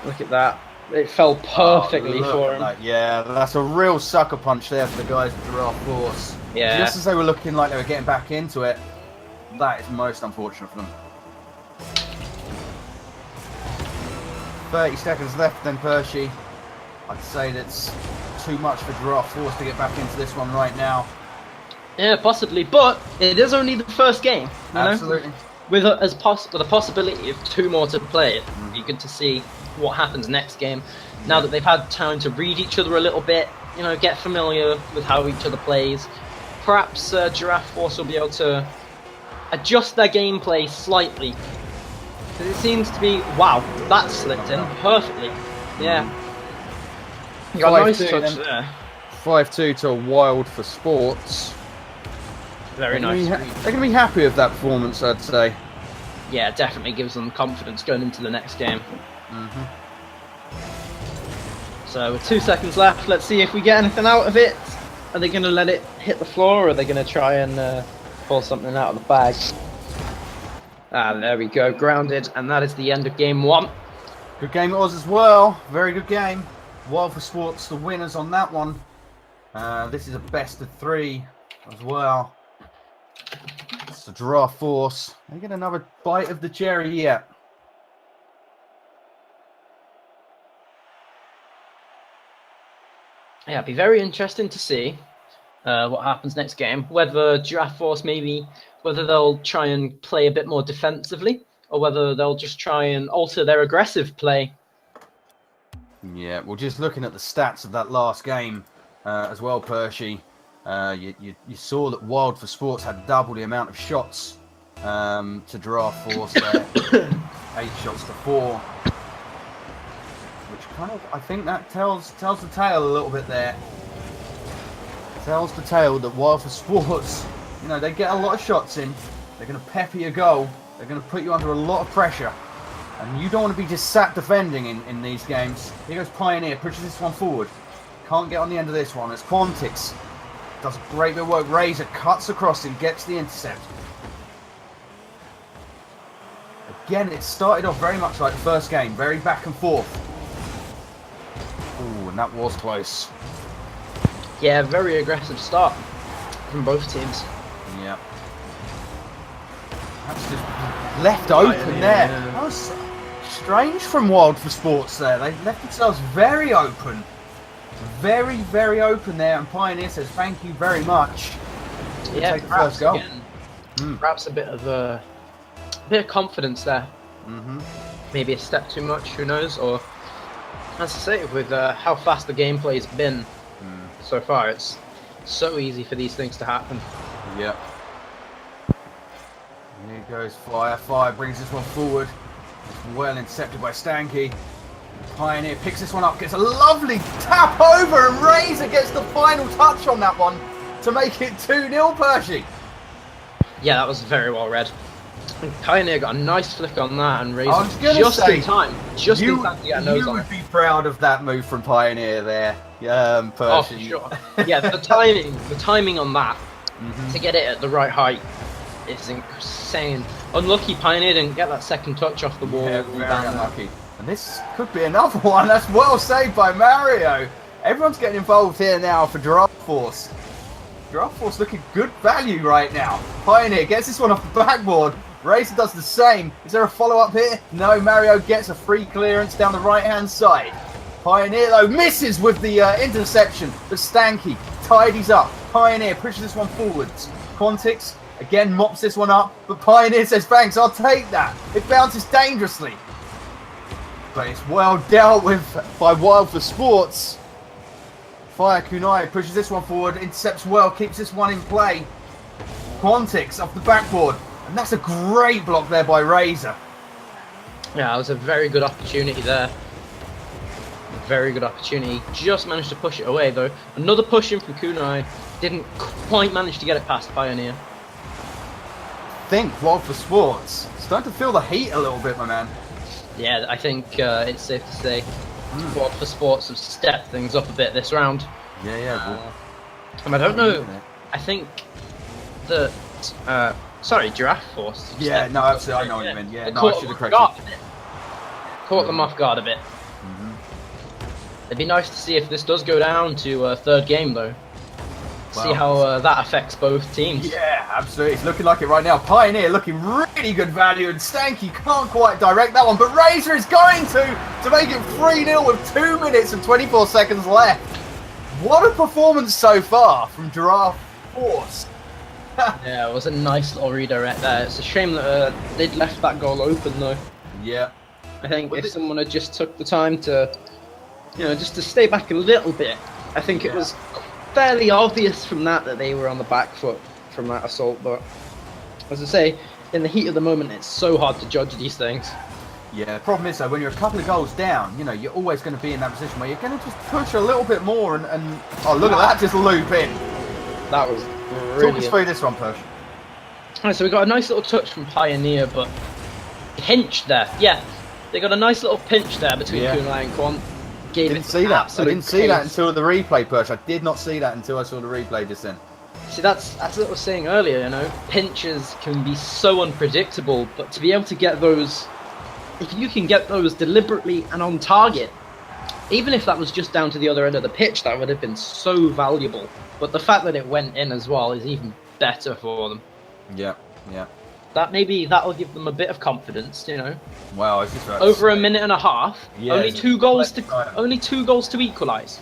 Look at that. It fell perfectly for him. Yeah, that's a real sucker punch there for the guys at Giraffe Force. Yeah. Just as they were looking like they were getting back into it, that is most unfortunate for them. 30 seconds left then, Percy. I'd say that's too much for Giraffe Force to get back into this one right now. Yeah, possibly, but it is only the first game. You know? Absolutely. With a possibility of 2 more to play, it'd be good to see what happens next game. Now that they've had time to read each other a little bit, you know, get familiar with how each other plays. Perhaps Giraffe Force will be able to adjust their gameplay slightly. Because it seems to be, wow, that slipped in perfectly. Yeah. You got a nice touch there. 5-2 to Wild for Sports. Very nice. They're going to be happy with that performance, I'd say. Yeah, it definitely gives them confidence going into the next game. So with 2 seconds left, let's see if we get anything out of it. Are they going to let it hit the floor, or are they going to try and pull something out of the bag? Ah, there we go, grounded, and that is the end of game 1. Good game it was as well. Very good game. Wild for Sports, the winners on that one. This is a best of 3 as well. It's the Giraffe Force. They get another bite of the cherry yet. Yeah, it'd be very interesting to see what happens next game. Whether Giraffe Force whether they'll try and play a bit more defensively, or whether they'll just try and alter their aggressive play. Yeah, well, just looking at the stats of that last game as well, Percy, you saw that Wild for Sports had double the amount of shots to Giraffe Force there. 8 shots to 4. Which kind of, I think that tells the tale a little bit there. Tells the tale that Wild for Sports, you know, they get a lot of shots in. They're going to pepper your goal. They're going to put you under a lot of pressure. And you don't want to be just sat defending in these games. Here goes Pioneer, pushes this one forward. Can't get on the end of this one. It's Quantix. Does a great bit of work. Razor cuts across and gets the intercept. Again, it started off very much like the first game. Very back and forth. Ooh, and that was close. Yeah, very aggressive start from both teams. Yeah. That's just left open there. That was strange from Wild for Sports there. They left themselves very open. Very, very open there. And Pioneer says thank you very much. Yeah, take the first goal. Again, perhaps a bit of confidence there. Maybe a step too much, who knows? Or, as I say, with how fast the gameplay's been so far, it's so easy for these things to happen. Yeah. Here goes Fire. Fire brings this one forward. It's well intercepted by Stanky. Pioneer picks this one up, gets a lovely tap over, and Razor gets the final touch on that one to make it 2-0, Percy. Yeah, that was very well read. And Pioneer got a nice flick on that, and Razor just in time. Just in time to get a nose You on would it. be proud of that move from Pioneer there, Percy. Oh, for sure. Yeah, the timing on that to get it at the right height is insane. Unlucky Pioneer didn't get that second touch off the wall. Yeah, very unlucky. And this could be another one. That's well saved by Mario. Everyone's getting involved here now for Giraffe Force. Giraffe Force looking good value right now. Pioneer gets this one off the backboard. Razor does the same. Is there a follow-up here? No, Mario gets a free clearance down the right-hand side. Pioneer, though, misses with the interception, but Stanky tidies up. Pioneer pushes this one forwards. Quantix, again, mops this one up, but Pioneer says, thanks, I'll take that. It bounces dangerously. But it's well dealt with by Wild for Sports. Fire Kunai pushes this one forward, intercepts well, keeps this one in play. Quantix off the backboard, and that's a great block there by Razor. Yeah, it was a very good opportunity there. Very good opportunity. Just managed to push it away though. Another push in from Kunai. Didn't quite manage to get it past Pioneer. Think Wild for Sports. Starting to feel the heat a little bit, my man. Yeah, I think it's safe to say Wild for Sports have stepped things up a bit this round. Yeah. And I don't know. I think that sorry, Giraffe Force. Yeah, no, absolutely. I know what you mean. Yeah, no, I should have corrected. Caught them off guard a bit. It'd be nice to see if this does go down to a third game, though. See how that affects both teams. Yeah, absolutely. It's looking like it right now. Pioneer looking really good value, and Stanky can't quite direct that one, but Razor is going to make it 3-0 with 2 minutes and 24 seconds left. What a performance so far from Giraffe Force. Yeah, it was a nice little redirect there. It's a shame that they'd left that goal open, though. Yeah. I think if someone had just took the time to, just to stay back a little bit, I think it was fairly obvious from that they were on the back foot from that assault. But as I say, in the heat of the moment, it's so hard to judge these things. Yeah, the problem is though, when you're a couple of goals down, you're always going to be in that position where you're going to just push a little bit more and oh, look at that, just loop in. That was brilliant. Talk us through this one, Push. Alright, so we got a nice little touch from Pioneer, but pinch there. Yeah, they got a nice little pinch there between Kunai and Quant. I didn't see that until the replay, Push. I did not see that until I saw the replay just then. See, that's what I was saying earlier, pinches can be so unpredictable, but to be able to get those, if you can get those deliberately and on target, even if that was just down to the other end of the pitch, that would have been so valuable. But the fact that it went in as well is even better for them. Yeah. That'll give them a bit of confidence, Wow, it's just over a minute and a half. Yeah, only two goals to equalise.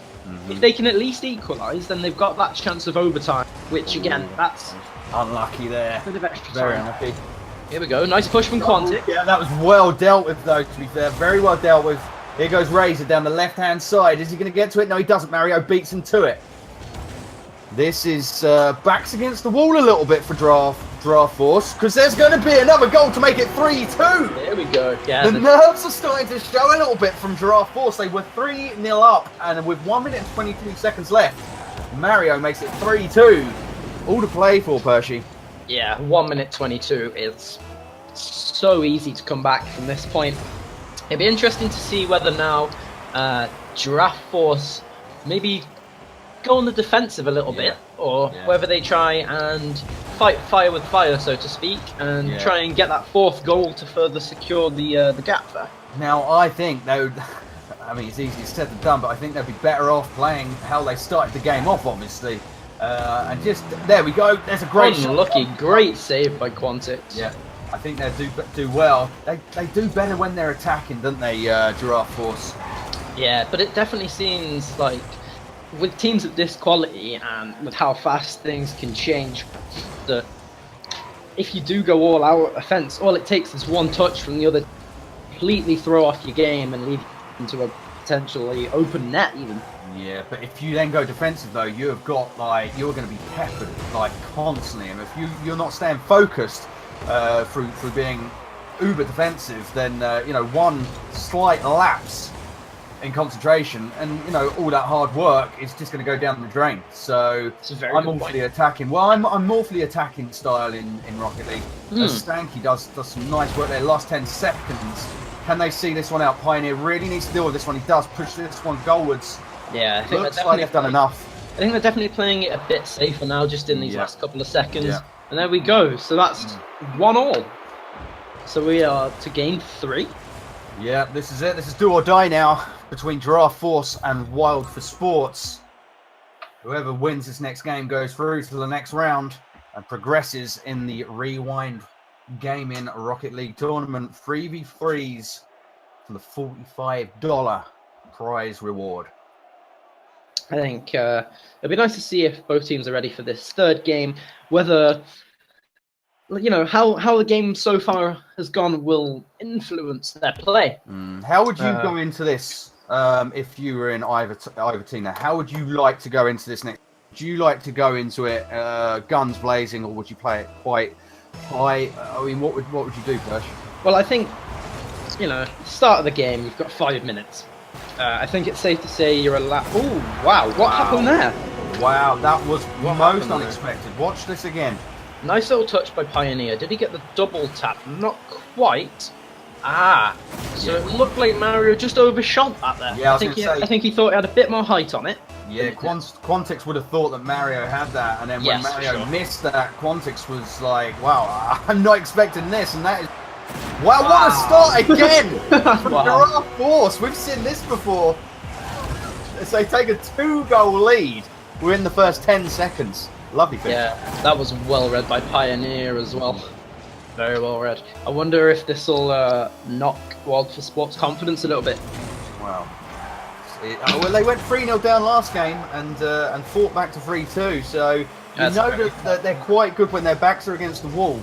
If they can at least equalise, then they've got that chance of overtime. Which again, that's unlucky there. A bit of extra Very time. unlucky. Here we go. Nice push from Quantic. Yeah, that was well dealt with, though. To be fair, very well dealt with. Here goes Razor down the left-hand side. Is he going to get to it? No, he doesn't. Mario beats him to it. This is backs against the wall a little bit for Giraffe Force, because there's going to be another goal to make it 3-2. There we go. Yeah, the nerves are starting to show a little bit from Giraffe Force. They were 3-0 up, and with 1 minute and 22 seconds left, Mario makes it 3-2. All to play for, Percy. Yeah, 1 minute 22 is so easy to come back from this point. It'd be interesting to see whether now Giraffe Force maybe go on the defensive a little bit, or whether they try and fight fire with fire, so to speak, and try and get that fourth goal to further secure the gap there. Now, I think they would, I mean, it's easier said than done, but I think they'd be better off playing how they started the game off, obviously. And just, there we go, there's a great unlucky, great save by Quantix. Yeah, I think they do well. They do better when they're attacking, don't they, Giraffe Force? Yeah, but it definitely seems like, with teams of this quality and with how fast things can change, that if you do go all out offense, all it takes is one touch from the other, completely throw off your game and lead you into a potentially open net even. Yeah, but if you then go defensive though, you have got you're going to be peppered constantly, and if you're not staying focused through being uber defensive, then one slight lapse in concentration, and all that hard work is just going to go down the drain. So I'm awfully attacking. Well, I'm awfully attacking style in Rocket League. Stanky does some nice work there. Last 10 seconds. Can they see this one out? Pioneer really needs to deal with this one. He does push this one goalwards. Yeah, I think looks like they've done enough. I think they're definitely playing it a bit safer now, just in these last couple of seconds. Yeah. And there we go. So that's 1-1. So we are to game 3. Yeah, this is it. This is do or die now between Giraffe Force and Wild for Sports. Whoever wins this next game goes through to the next round and progresses in the Rewind Gaming Rocket League Tournament 3v3s for the $45 prize reward. I think it'd be nice to see if both teams are ready for this third game, whether how the game so far has gone will influence their play. How would you go into this if you were in either team now? How would you like to go into this next? Do you like to go into it guns blazing, or would you play it quite high? I mean, what would you do, Persh? Well, I think, start of the game, you've got 5 minutes. I think it's safe to say you're allowed. Oh, wow! What happened there? Wow, that was What most happened there? unexpected. Watch this again. Nice little touch by Pioneer. Did he get the double tap? Not quite. Ah, so Yeah. it looked like Mario just overshot that there. Yeah, I I was think gonna say- I think he thought it had a bit more height on it. Yeah, Quantix would have thought that Mario had that, and then when Yes, for Mario sure. missed that, Quantix was like, "Wow, I'm not expecting this," and that is, wow, what a start again from Wow. Giraffe Force. We've seen this before. So they take a 2-goal lead within the first 10 seconds. Lovely thing. Yeah, that was well read by Pioneer as well. Very well read. I wonder if this will knock Wild for Sports confidence a little bit. Wow. Well, they went 3-0 down last game and fought back to 3-2. So you That's know very that they're quite good when their backs are against the wall.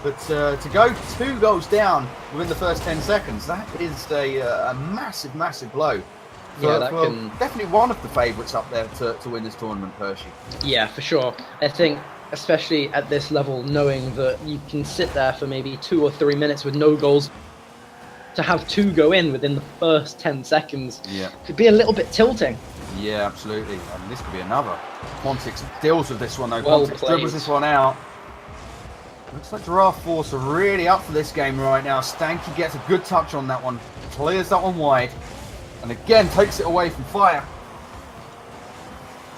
But to go 2 goals down within the first 10 seconds, that is a massive, massive blow. Yeah, that can. Definitely one of the favourites up there to win this tournament, Percy. Yeah, for sure. I think, especially at this level, knowing that you can sit there for maybe 2 or 3 minutes with no goals, to have 2 go in within the first 10 seconds Yeah. could be a little bit tilting. Yeah, absolutely. And this could be another. Quantix deals with this one though. Well Quantix played. dribbles this one out. Looks like Giraffe Force are really up for this game right now. Stanky gets a good touch on that one. Clears that one wide. And again takes it away from Fire.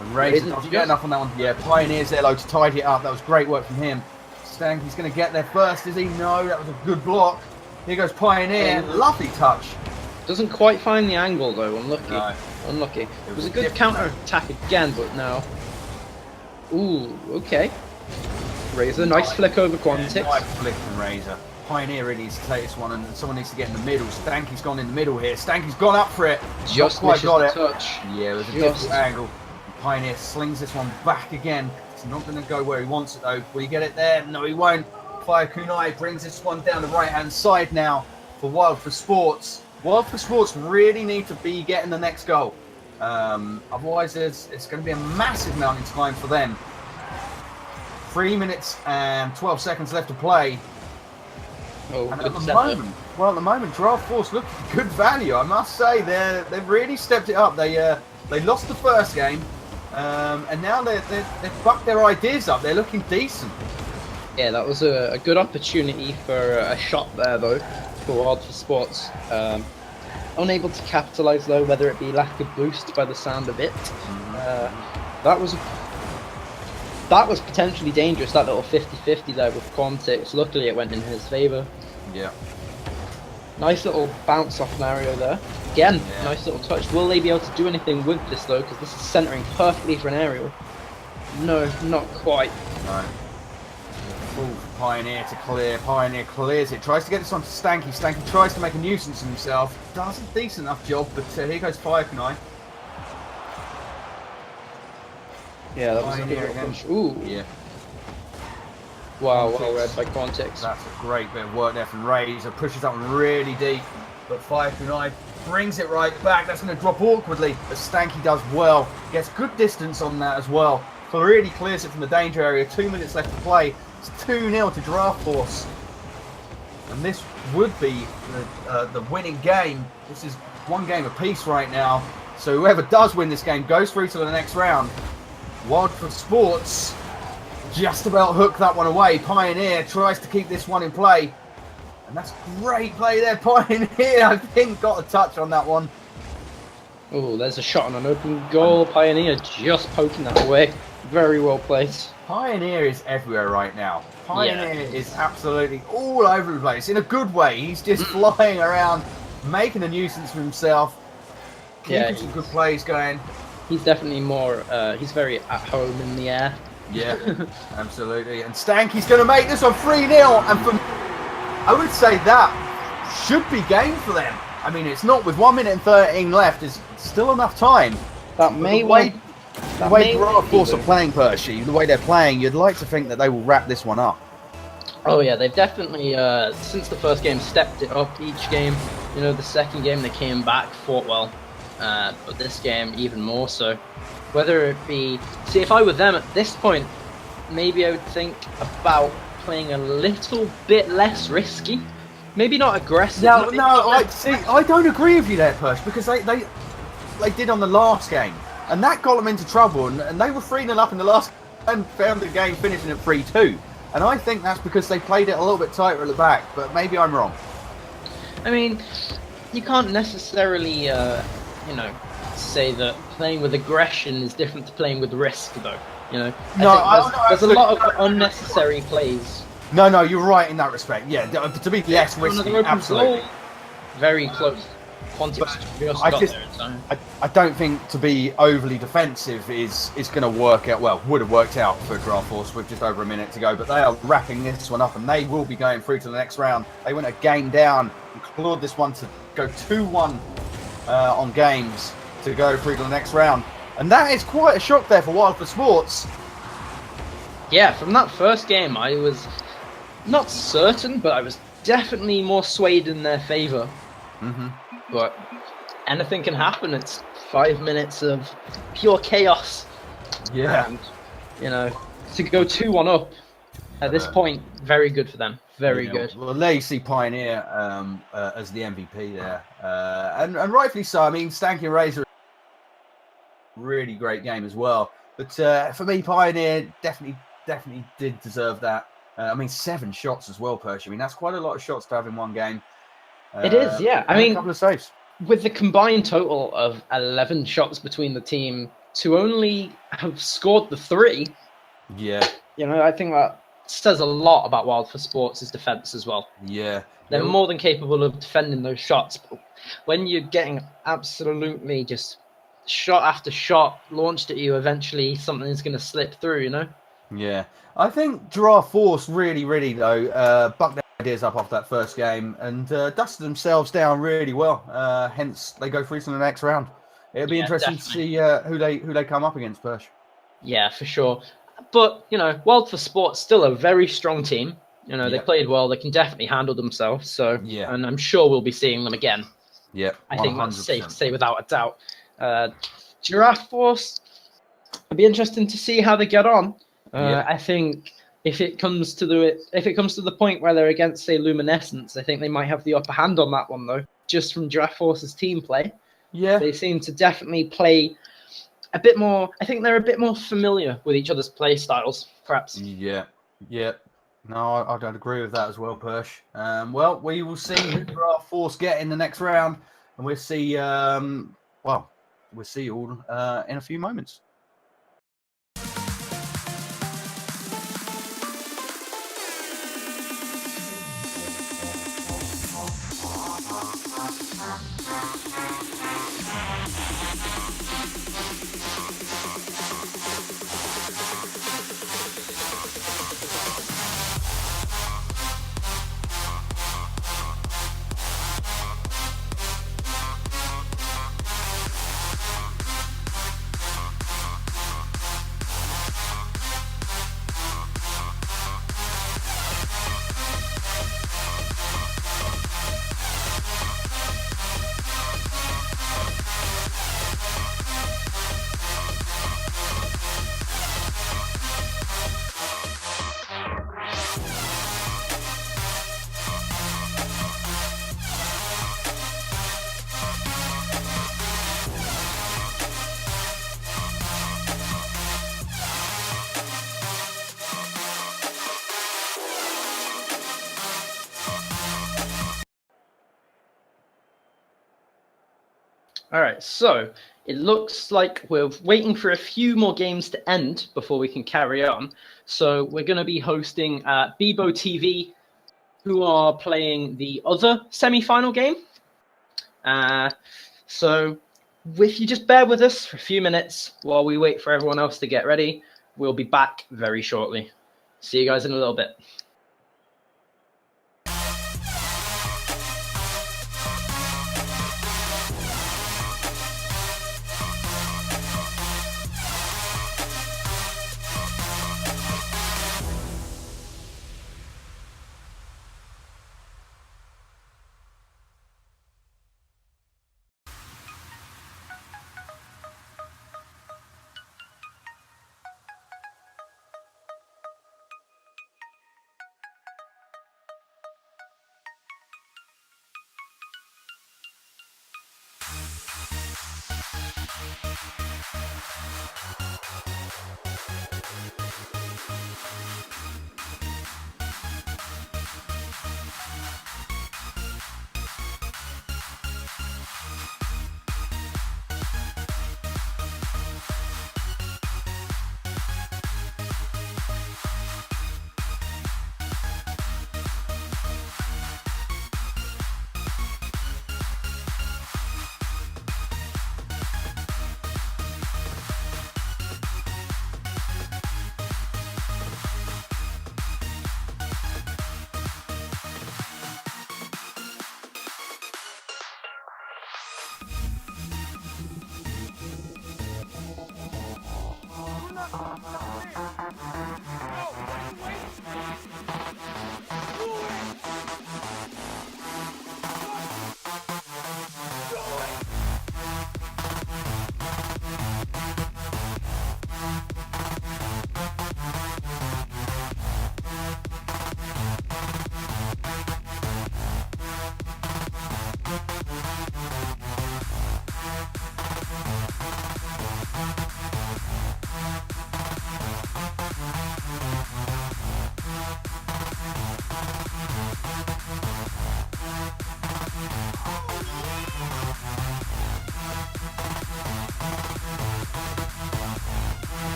And Razor doesn't get enough on that one. Yeah, Pioneer's there though to tidy it up. That was great work from him. Stanky's going to get there first, is he? No, that was a good block. Here goes Pioneer. Lovely touch. Doesn't quite find the angle though, unlucky. No. Unlucky. It was was a a good different counter attack again, but no. Ooh, okay. Razor, nice flick over Quantix. Yeah, nice flick from Razor. Pioneer really needs to take this one, and someone needs to get in the middle. Stanky's gone in the middle here. Stanky's gone up for it. Just Not quite misses got the it. touch. Yeah, it was a Just. difficult angle. Pioneer slings this one back again. It's not going to go where he wants it though. Will he get it there? No, he won't. Fire Kunai brings this one down the right-hand side now for Wild for Sports. Wild for Sports really need to be getting the next goal. Otherwise, it's going to be a massive mountain time for them. 3 minutes and 12 seconds left to play. Oh, And good at the setup. moment, Giraffe Force look good value. I must say, they've really stepped it up. They lost the first game, and now they've bucked their ideas up. They're looking decent. Yeah, that was a good opportunity for a shot there, though, for Wild for Sports. Unable to capitalise, though, whether it be lack of boost by the sound of it. That was potentially dangerous, that little 50-50 there with Quantix. Luckily, it went in his favour. Yeah. Nice little bounce off Mario there. Again, Yeah. nice little touch. Will they be able to do anything with this, though? Because this is centering perfectly for an aerial. No, not quite. No. Full for Pioneer to clear. Pioneer clears it. Tries to get this one to Stanky. Stanky tries to make a nuisance of himself. Does a decent enough job, but here goes Fire Kunai. Yeah, that was a Pioneer good again. punch. Ooh, Yeah. wow, well Quantix. read by Quantix. That's a great bit of work there from Razor. Pushes that one really deep. But Fire Kunai brings it right back. That's going to drop awkwardly. But Stanky does well. Gets good distance on that as well. Really clears it from the danger area. 2 minutes left to play. It's 2-0 to Giraffe Force. And this would be the winning game. This is one game apiece right now. So whoever does win this game goes through to the next round. Wild for Sports just about hooked that one away. Pioneer tries to keep this one in play. And that's great play there. Pioneer, I think, got a touch on that one. Oh, there's a shot on an open goal. Pioneer just poking that away. Very well placed. Pioneer is everywhere right now. Pioneer is absolutely all over the place in a good way. He's just flying around, making a nuisance for himself, keeping Yeah, some good plays going. He's definitely more, he's very at home in the air. Yeah, absolutely. And Stanky's going to make this one 3-0. And for I would say that should be game for them. I mean, it's not with 1 minute and 13 left. It's still enough time. That may the way, that the way may Giraffe Force be are playing, Percy, the way they're playing, you'd like to think that they will wrap this one up. Oh yeah, they've definitely, since the first game, stepped it up each game. You know, the second game they came back, fought well. but this game even more so. Whether it be, see, if I were them at this point, maybe I would think about playing a little bit less risky. Maybe not aggressive. No, I don't agree with you there, Persh, because they did on the last game, and that got them into trouble, and they were 3-0 up in the last and found the game finishing at 3-2. And I think that's because they played it a little bit tighter at the back, but maybe I'm wrong. I mean, you can't necessarily, say that playing with aggression is different to playing with risk, though. There's a lot of unnecessary plays. No, you're right in that respect. Yeah, to be less risky, absolutely. Very close. I don't think to be overly defensive is going to work out. Well, would have worked out for Draft Force with just over a minute to go, but they are wrapping this one up, and they will be going through to the next round. They went a game down and clawed this one to go 2-1 on games to go through to the next round, and that is quite a shock there for Wild for Sports. Yeah, from that first game, I was not certain, but I was definitely more swayed in their favour. Mm-hmm. But anything can happen. It's 5 minutes of pure chaos. Yeah. And, to go 2-1 up at this point, very good for them. Very good. Well, there you see Pioneer as the MVP there. And rightfully so. I mean, Stanky and Razor, really great game as well. But for me, Pioneer definitely did deserve that. 7 shots as well, Persh. I mean, that's quite a lot of shots to have in one game. It is, yeah. I mean, a couple of saves. With the combined total of 11 shots between the team, to only have scored the 3, yeah, I think that says a lot about Wild for Sports' defense as well. Yeah, they're more than capable of defending those shots. But when you're getting absolutely just shot after shot launched at you, eventually something's going to slip through. Yeah, I think Giraffe Force really though bucked their ideas up after that first game and dusted themselves down really well. Hence, they go through to the next round. It'll be interesting definitely. to see who they come up against, Persh. Yeah, for sure. But Wild for Sports still a very strong team. They played well. They can definitely handle themselves. So yeah, and I'm sure we'll be seeing them again. Yeah, 100%. I think that's safe to say without a doubt. Giraffe Force. It'll be interesting to see how they get on. I think if it comes to the point where they're against, say, Luminescence, I think they might have the upper hand on that one, though, just from Giraffe Force's team play. Yeah. They seem to definitely play a bit more. I think they're a bit more familiar with each other's play styles, perhaps. Yeah. No, I'd agree with that as well, Persh. Well, we will see who Giraffe Force get in the next round, and we'll see. We'll see you all in a few moments. All right, so it looks like we're waiting for a few more games to end before we can carry on. So we're going to be hosting Bebo TV, who are playing the other semi-final game. So if you just bear with us for a few minutes while we wait for everyone else to get ready, we'll be back very shortly. See you guys in a little bit.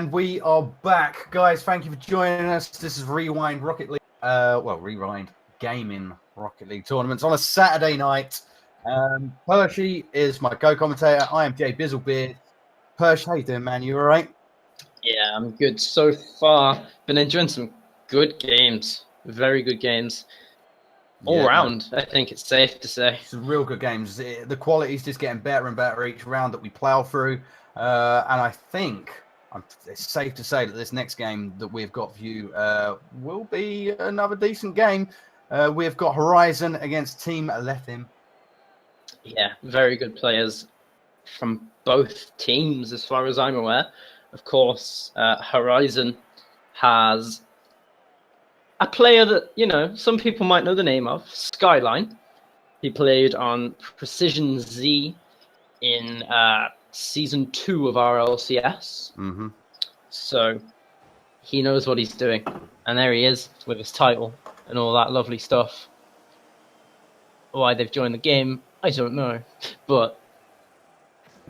And we are back, guys. Thank you for joining us. This is Rewind Rocket League. Rewind Gaming Rocket League tournaments on a Saturday night. Percy is my co-commentator. I am Jay Bizzlebeard. Persh, how you doing, man? You all right? Yeah, I'm good so far. Been enjoying some good games, very good games. All round, I think it's safe to say. Some real good games. The quality's just getting better and better each round that we plough through. And I think it's safe to say that this next game that we've got for you will be another decent game. We've got Horizon against Team Lethem. Yeah, very good players from both teams, as far as I'm aware. Of course, Horizon has a player that, you know, some people might know the name of, Skyline. He played on Precision Z in Season 2 of our LCS. Mm-hmm. So he knows what he's doing. And there he is with his title and all that lovely stuff. Why they've joined the game, I don't know. But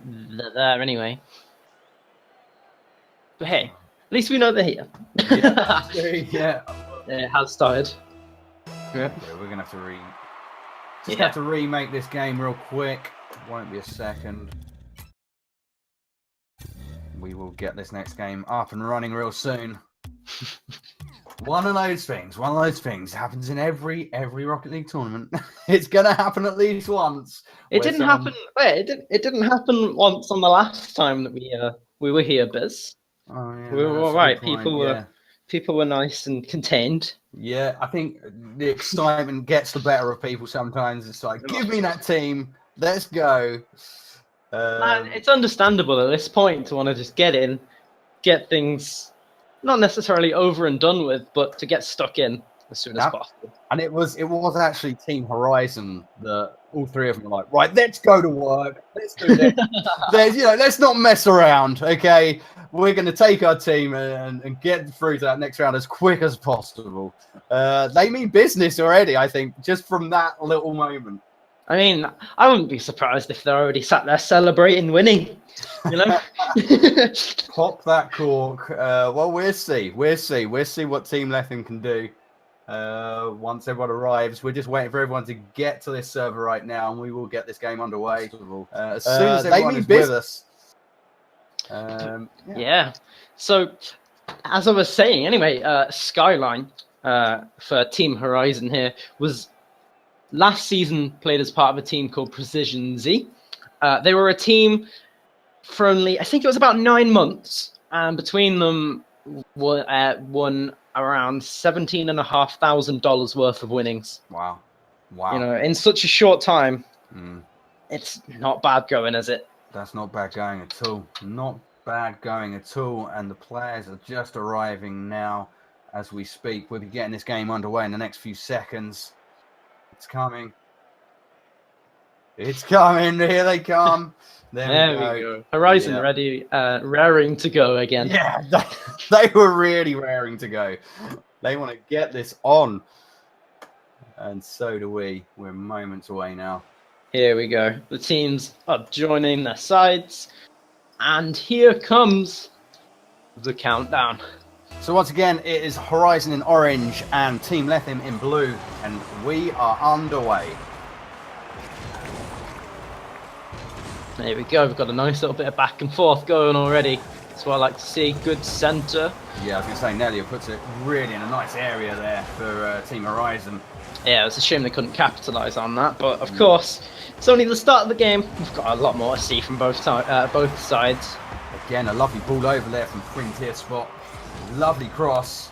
they're there anyway. But hey, at least we know they're here. Yeah. It has started. Yeah. We're gonna have to have to remake this game real quick. Won't be a second. We will get this next game up and running real soon. One of those things happens in every Rocket League tournament. It's gonna happen at least once. It didn't happen. Wait, it didn't happen once on the last time that we were here, Biz. Oh, yeah, we were all right. Point. People were nice and contained. Yeah, I think the excitement gets the better of people sometimes. It's like, give me that team. Let's go. It's understandable at this point to want to just get in, get things not necessarily over and done with, but to get stuck in as soon as possible. And it was actually Team Horizon that all three of them were like, right, let's go to work. Let's do this. Let's not mess around. Okay, we're going to take our team and get through to that next round as quick as possible. They mean business already, I think, just from that little moment. I mean, I wouldn't be surprised if they're already sat there celebrating winning, you know? Pop that cork. Well, we'll see. We'll see what Team Lethem can do once everyone arrives. We're just waiting for everyone to get to this server right now, and we will get this game underway. As soon as everyone is with us. Yeah. So, as I was saying, anyway, Skyline for Team Horizon here was last season played as part of a team called Precision Z. They were a team for only, I think it was about 9 months, and between them won around $17,500 worth of winnings. Wow. You know, in such a short time, it's not bad going, is it? That's not bad going at all. Not bad going at all. And the players are just arriving now as we speak. We'll be getting this game underway in the next few seconds. It's coming. It's coming. Here they come. There we go. Horizon ready, raring to go again. Yeah, they were really raring to go. They want to get this on. And so do we. We're moments away now. Here we go. The teams are joining their sides. And here comes the countdown. So once again, it is Horizon in orange and Team Lethem in blue, and we are underway. There we go. We've got a nice little bit of back and forth going already. That's what I like to see. Good centre. Yeah, I was going to say, Nelia puts it really in a nice area there for Team Horizon. Yeah, it was a shame they couldn't capitalise on that, but of course, it's only the start of the game. We've got a lot more to see from both sides. Again, a lovely ball over there from Frontier spot. Lovely cross.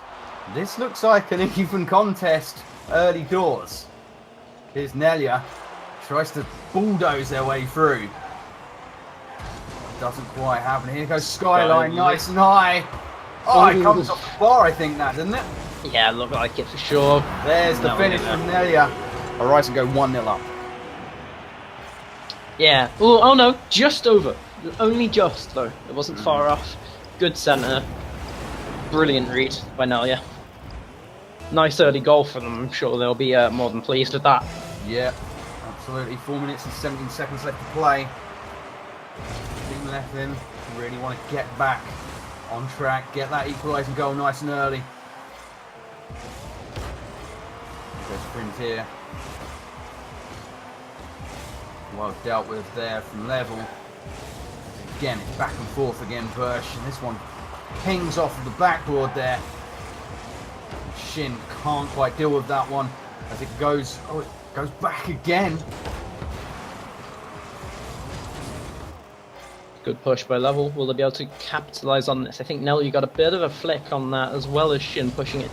This looks like an even contest early doors. Here's Nelia. Tries to bulldoze their way through. Doesn't quite happen. Here goes Skyline, nice and high. Oh, it comes off the bar, I think that, doesn't it? Yeah, look like it for sure. There's the finish from Nelia. Horizon go 1-0 up. Yeah. Oh no, just over. Only just, though. It wasn't far off. Good centre. Brilliant read by Nelia. Nice early goal for them. I'm sure they'll be more than pleased with that. Yeah, absolutely. 4 minutes and 17 seconds left to play. Team Lethem really want to get back on track, get that equalising goal nice and early. There's sprint here. Well dealt with there from Level. Again, it's back and forth again, Bursch, and this one pings off of the backboard there. Shin can't quite deal with that one as it goes back again. Good push by Level. Will they be able to capitalise on this? I think Nelly got a bit of a flick on that, as well as Shin pushing it.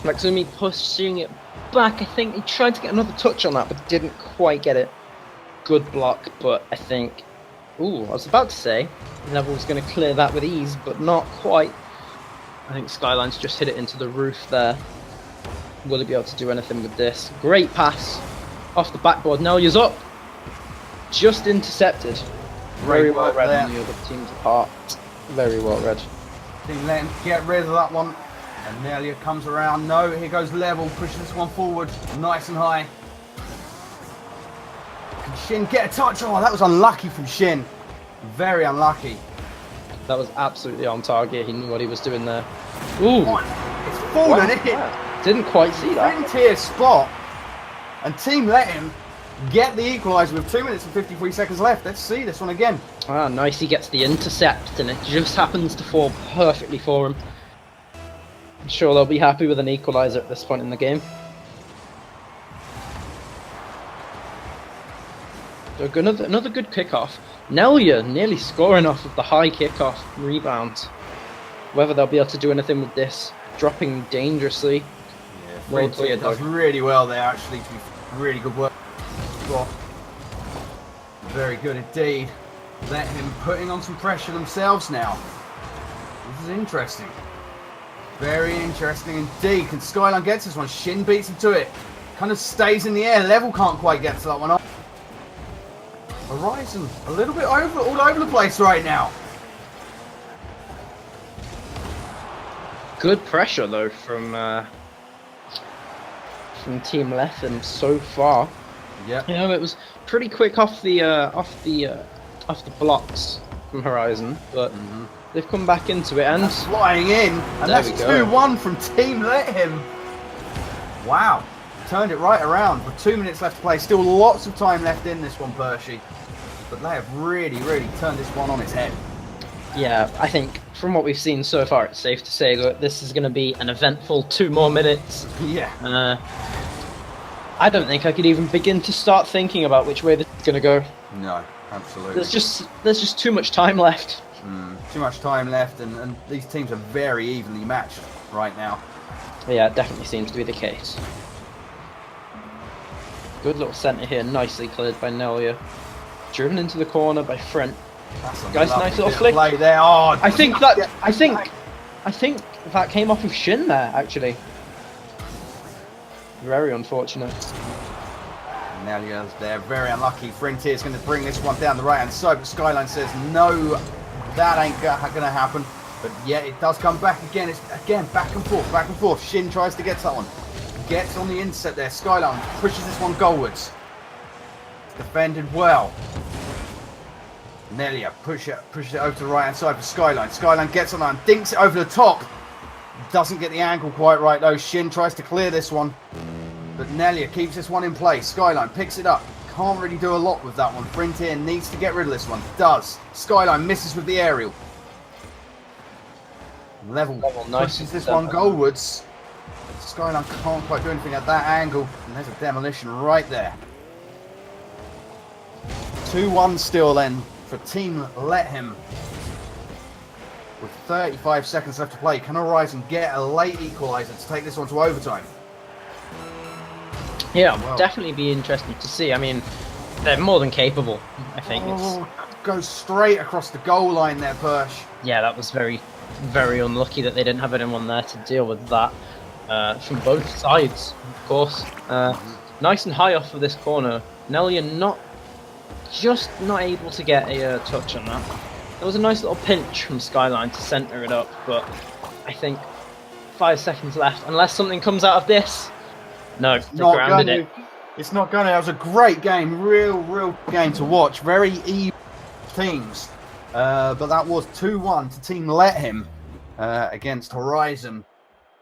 Matsumi pushing it back. I think he tried to get another touch on that, but didn't quite get it. Good block, but I think... Ooh, I was about to say Level's going to clear that with ease, but not quite. I think Skyline's just hit it into the roof there. Will he be able to do anything with this? Great pass off the backboard. Nelly's up. Just intercepted. Very well read on the other team's part. Very well read. Team letting get rid of that one. And Nelia comes around. No, here goes Level. Pushing this one forward. Nice and high. Can Shin get a touch? Oh, that was unlucky from Shin. Very unlucky. That was absolutely on target. He knew what he was doing there. Ooh. It's fallen in. Didn't quite see that. Frontier spot. And team let him get the equaliser with 2 minutes and 53 seconds left. Let's see this one again. Ah, nice. He gets the intercept, and it just happens to fall perfectly for him. I'm sure they'll be happy with an equaliser at this point in the game. So another good kickoff. Nelia nearly scoring off of the high kickoff rebound. Whether they'll be able to do anything with this, dropping dangerously. Yeah, Frontier does really well there, actually. Really good work. Very good indeed. Let him putting on some pressure themselves now. This is interesting. Very interesting indeed. Can Skyline get this one? Shin beats him to it. Kind of stays in the air. Level can't quite get to that one. Horizon a little bit all over the place right now. Good pressure though from Team Lethem so far. Yeah. You know, it was pretty quick off the blocks from Horizon, but they've come back into it and that's flying in, and that's 2-1 from Team Lethem. Wow, turned it right around with 2 minutes left to play. Still lots of time left in this one, Percy, but they have really turned this one on its head. Yeah, I think from what we've seen so far, it's safe to say that this is going to be an eventful 2 more minutes. Yeah. I don't think I could even begin to start thinking about which way this is going to go. No, absolutely. There's just too much time left. Too much time left, and these teams are very evenly matched right now. Yeah, it definitely seems to be the case. Good little centre here, nicely cleared by Nelia. Driven into the corner by Frent. Guys, nice little flick. Play there. Oh, I think that came off of Shin there, actually. Very unfortunate. Nelia's there, very unlucky. Frontier's going to bring this one down the right-hand side, but Skyline says, no, that ain't going to happen. But yeah, it does come back again. It's again back and forth. Shin tries to get to that one. Gets on the inset there. Skyline pushes this one goalwards. Defended well. Nelia pushes it over to the right-hand side for Skyline. Skyline gets on that and dinks it over the top. Doesn't get the angle quite right though. Shin tries to clear this one. But Nelia keeps this one in place. Skyline picks it up. Can't really do a lot with that one. Frontier needs to get rid of this one. Does. Skyline misses with the aerial. Level pushes this one goalwards. Skyline can't quite do anything at that angle. And there's a demolition right there. 2-1 still then for Team Lethem. With 35 seconds left to play, can Horizon get a late equaliser to take this one to overtime? Yeah, well, definitely be interesting to see. I mean, they're more than capable, I think. Goes straight across the goal line there, Persh. Yeah, that was very unlucky that they didn't have anyone there to deal with that from both sides, of course. Nice and high off of this corner. Nelia not able to get a touch on that. There was a nice little pinch from Skyline to centre it up, but I think 5 seconds left. Unless something comes out of this. No, they grounded it. It's not going to. That was a great game. Real game to watch. Very even teams. But that was 2-1 to Team Let Him against Horizon.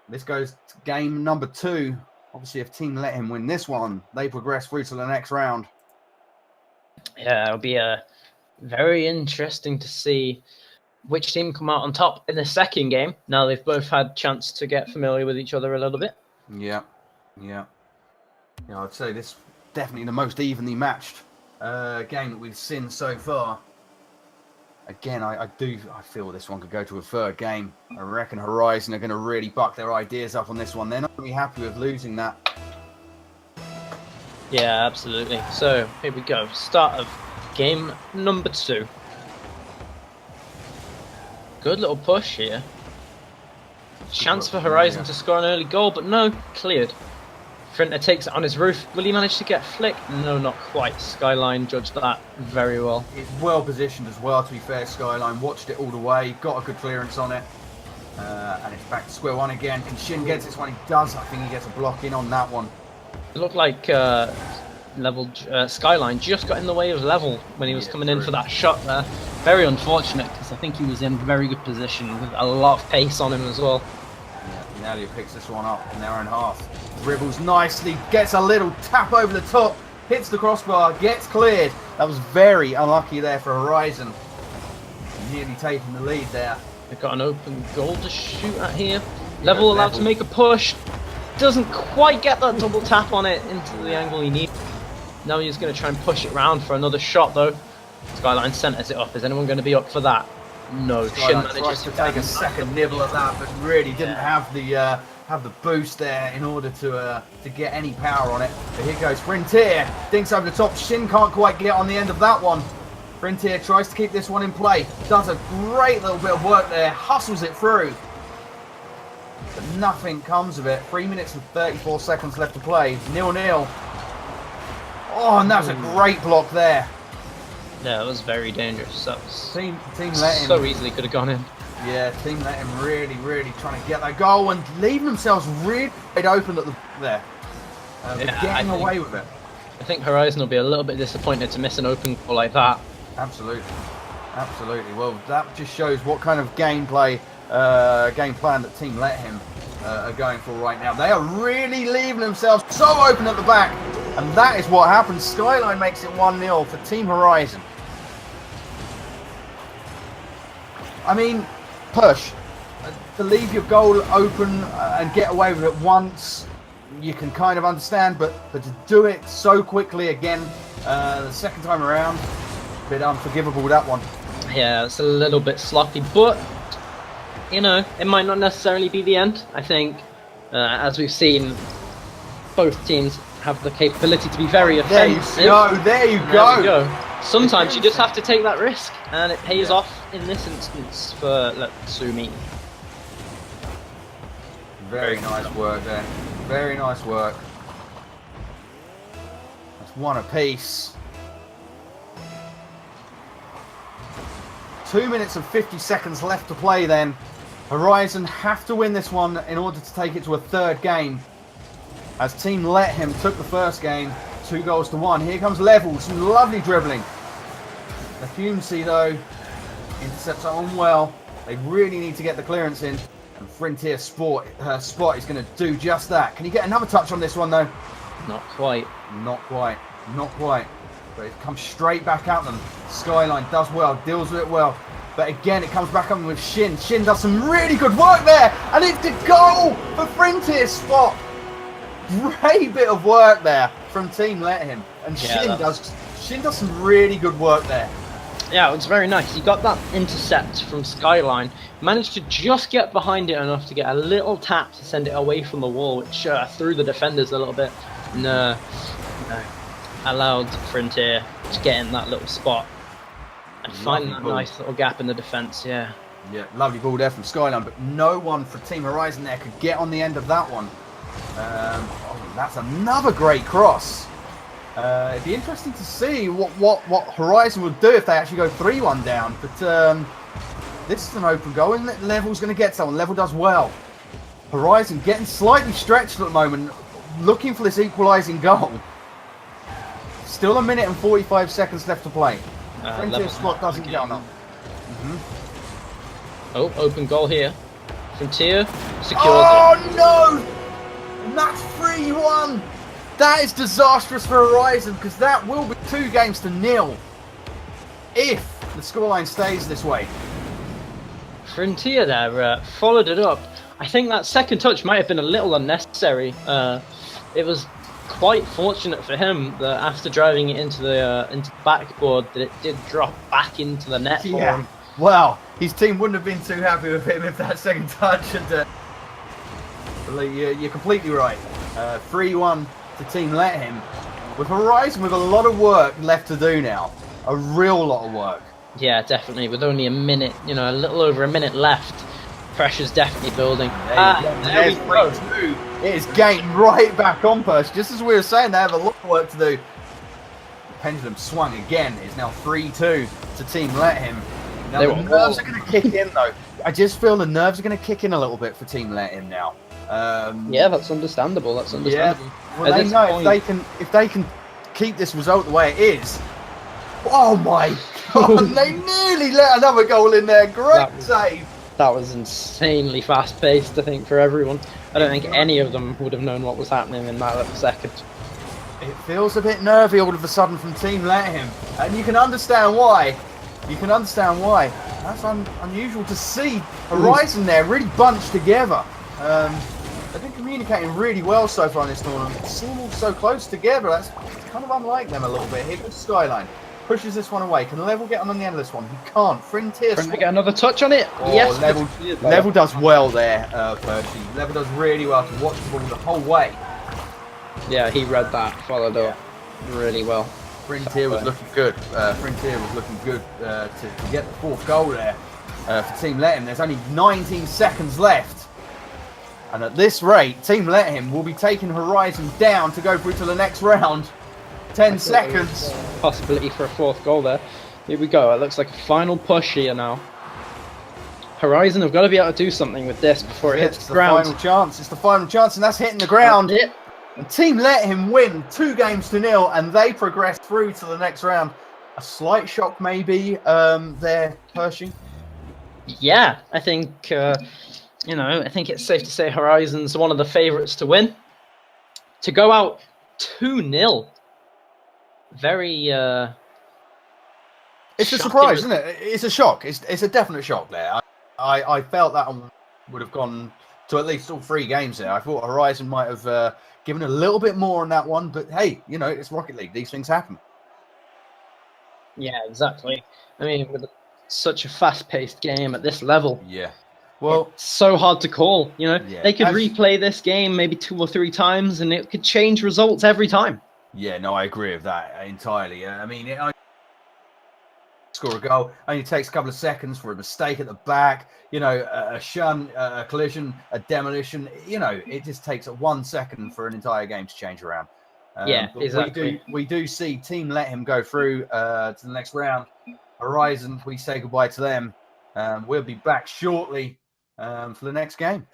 This goes to game number 2. Obviously, if Team Let Him win this one, they progress through to the next round. Yeah, it'll be very interesting to see which team come out on top in the second game. Now they've both had chance to get familiar with each other a little bit. Yeah. I'd say this definitely the most evenly matched game that we've seen so far. Again, I feel this one could go to a third game. I reckon Horizon are going to really buck their ideas up on this one. They're not going to be happy with losing that. Yeah, absolutely. So here we go. Start of game number 2. Good little push here. Chance for Horizon to score an early goal, but no, cleared. Frinter takes it on his roof. Will he manage to get flick? No, not quite. Skyline judged that very well. It's well positioned as well, to be fair. Skyline watched it all the way, got a good clearance on it. And it's back to square one again. Can Shin get this one? He does. I think he gets a block in on that one. It looked like Skyline just got in the way of Level when he was coming in for that shot there. Very unfortunate, because I think he was in very good position with a lot of pace on him as well. Yeah, Nalia picks this one up in their own half. Dribbles nicely, gets a little tap over the top, hits the crossbar, gets cleared. That was very unlucky there for Horizon. Nearly taking the lead there. They've got an open goal to shoot at here. Level allowed to make a push. Doesn't quite get that double tap on it into the angle he needs. Now he's going to try and push it round for another shot though. Skyline centres it up. Is anyone going to be up for that? No. Shin tries to take a second nibble at that, but really didn't have the boost there in order to get any power on it. But here goes Frontier, dinks over the top. Shin can't quite get on the end of that one. Frontier tries to keep this one in play. Does a great little bit of work there. Hustles it through. But nothing comes of it. 3 minutes and 34 seconds left to play. 0-0. Oh, and that was a great block there. Yeah, it was very dangerous. That was team Let Him so easily could have gone in. Yeah, Team Let Him really trying to get that goal and leaving themselves really wide open at there. Getting away with it. I think Horizon will be a little bit disappointed to miss an open goal like that. Absolutely. Well, that just shows what kind of game plan that Team Let Him are going for right now. They are really leaving themselves so open at the back, and that is what happens. Skyline makes it 1-0 for Team Horizon. I mean, push. To leave your goal open and get away with it once, you can kind of understand, but to do it so quickly again, the second time around, a bit unforgivable, that one. Yeah, it's a little bit sloppy, but, you know, it might not necessarily be the end. I think, as we've seen, both teams have the capability to be very offensive. There you go. Sometimes you just have to take that risk, and it pays off in this instance for Letsumi. Very nice work there. Very nice work. That's one apiece. 2 minutes and 50 seconds left to play then. Horizon have to win this one in order to take it to a third game. As Team Let Him took the first game, 2-1. Here comes Level, some lovely dribbling. The Humsey though, intercepts that one well. They really need to get the clearance in. And Frontier Spot is going to do just that. Can you get another touch on this one though? Not quite. Not quite. But it comes straight back at them. Skyline does well, deals with it well. But again, it comes back on with Shin. Shin does some really good work there. And it's the goal for Frontier Spot. Great bit of work there from Team Let Him. And Shin does some really good work there. Yeah, it was very nice. He got that intercept from Skyline, managed to just get behind it enough to get a little tap to send it away from the wall, which threw the defenders a little bit. No. Allowed Frontier to get in that little spot and find that nice little gap in the defence, yeah. Yeah, lovely ball there from Skyline, but no one for Team Horizon there could get on the end of that one. That's another great cross. It'd be interesting to see what Horizon would do if they actually go 3-1 down. But this is an open goal, and Level's going to get someone. Level does well. Horizon getting slightly stretched at the moment, looking for this equalising goal. Still 1 minute and 45 seconds left to play. Frontier Spot doesn't get on. Oh, open goal here. Frontier secures Oh no! And that's 3-1. That is disastrous for Horizon because that will be 2-0 if the scoreline stays this way. it. Frontier there followed it up. I think that second touch might have been a little unnecessary. It was quite fortunate for him that after driving it into the backboard, that it did drop back into the net for him. Wow, his team wouldn't have been too happy with him if that second touch had. You're completely right. 3-1 to Team Let Him. With Horizon, with a lot of work left to do now. A real lot of work. Yeah, definitely. With only a minute, a little over a minute left, pressure's definitely building. There we go. It is getting right back on Persh. Just as we were saying, they have a lot of work to do. The pendulum swung again. It's now 3-2 to Team Let Him. Now the nerves are going to kick in though. I just feel the nerves are going to kick in a little bit for Team Let Him now. Yeah, that's understandable. That's understandable. Yeah. Well, they know if they can keep this result the way it is. Oh my God! They nearly let another goal in there. Great save. That was insanely fast-paced, I think, for everyone. I don't think any of them would have known what was happening in that little second. It feels a bit nervy all of a sudden from Team Let Him, and you can understand why. That's unusual to see Horizon there really bunched together. They've been communicating really well so far in this tournament. Seem all so close together. That's kind of unlike them a little bit. Here goes Skyline. Pushes this one away. Can Level get on the end of this one? He can't. Frontier get another touch on it. Oh, yes. Level does well there, Percy. Level does really well to watch the ball the whole way. Yeah, he read that, followed up really well. Frontier was looking good. To get the fourth goal there for Team Let Him. There's only 19 seconds left. And at this rate, Team Let Him will be taking Horizon down to go through to the next round. 10 seconds. Possibility for a fourth goal there. Here we go. It looks like a final push here now. Horizon have got to be able to do something with this before it hits the ground. Final chance. It's the final chance, and that's hitting the ground. And Team Let Him win 2-0, and they progress through to the next round. A slight shock, maybe, there, Pershing. Yeah, I think I think it's safe to say Horizon's one of the favourites to win. To go out 2-0. Very it's a surprise, isn't it? It's a shock. It's a definite shock there. I felt that one would have gone to at least all 3 games there. I thought Horizon might have given a little bit more on that one, but hey, it's Rocket League. These things happen. Yeah, exactly. I mean, with such a fast-paced game at this level. Yeah. Well, it's so hard to call. Yeah, they could replay this game maybe 2 or 3 times, and it could change results every time. Yeah, no, I agree with that entirely. I mean, score a goal only takes a couple of seconds for a mistake at the back. A shun, a collision, a demolition. It just takes 1 second for an entire game to change around. Yeah, exactly. We do see Team Let Him go through to the next round. Horizon, we say goodbye to them. We'll be back shortly for the next game.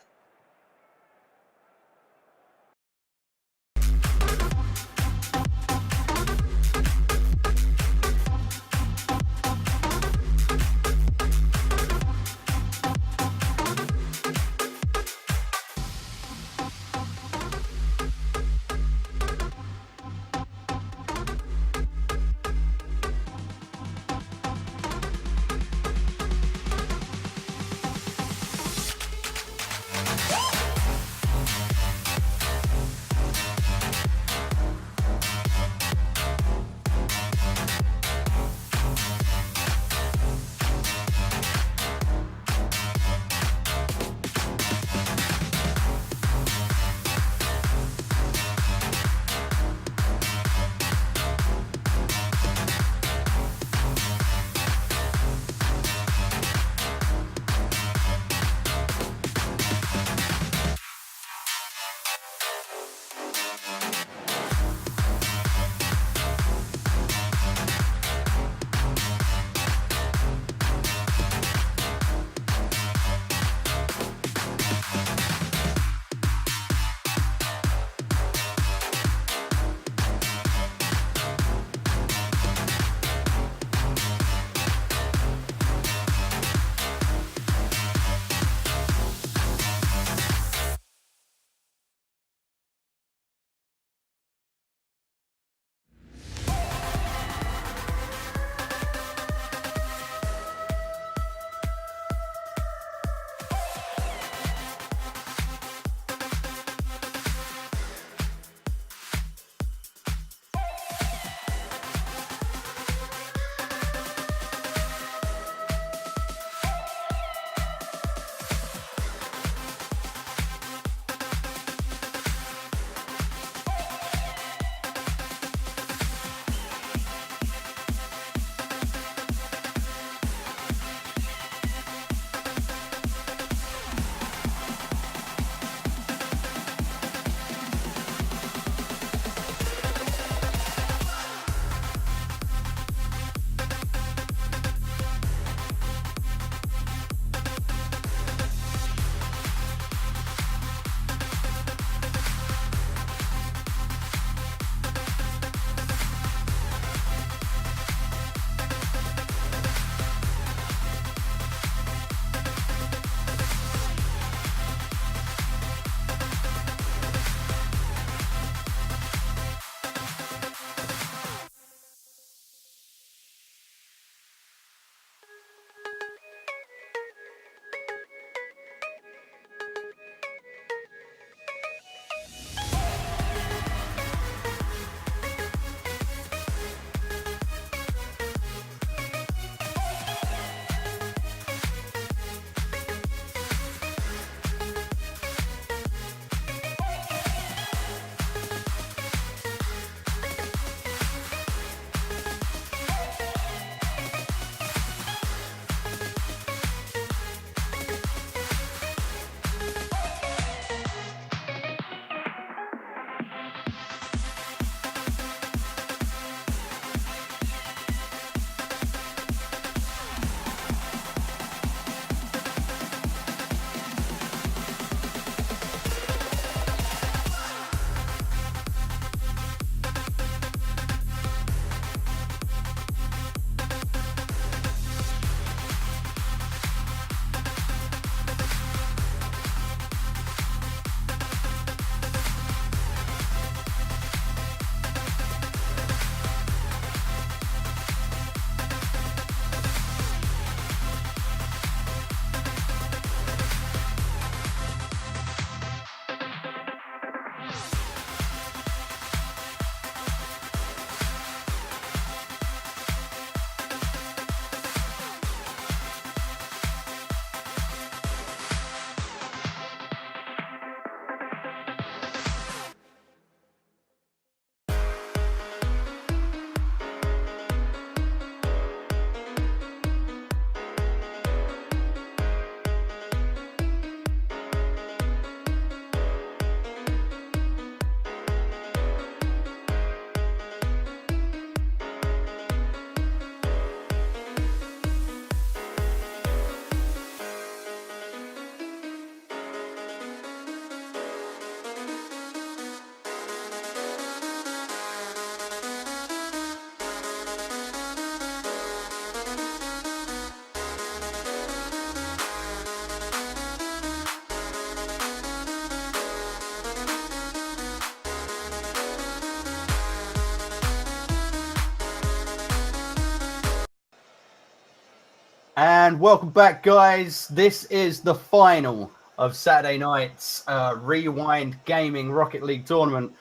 And welcome back, guys. This is the final of Saturday night's Rewind Gaming Rocket League tournament.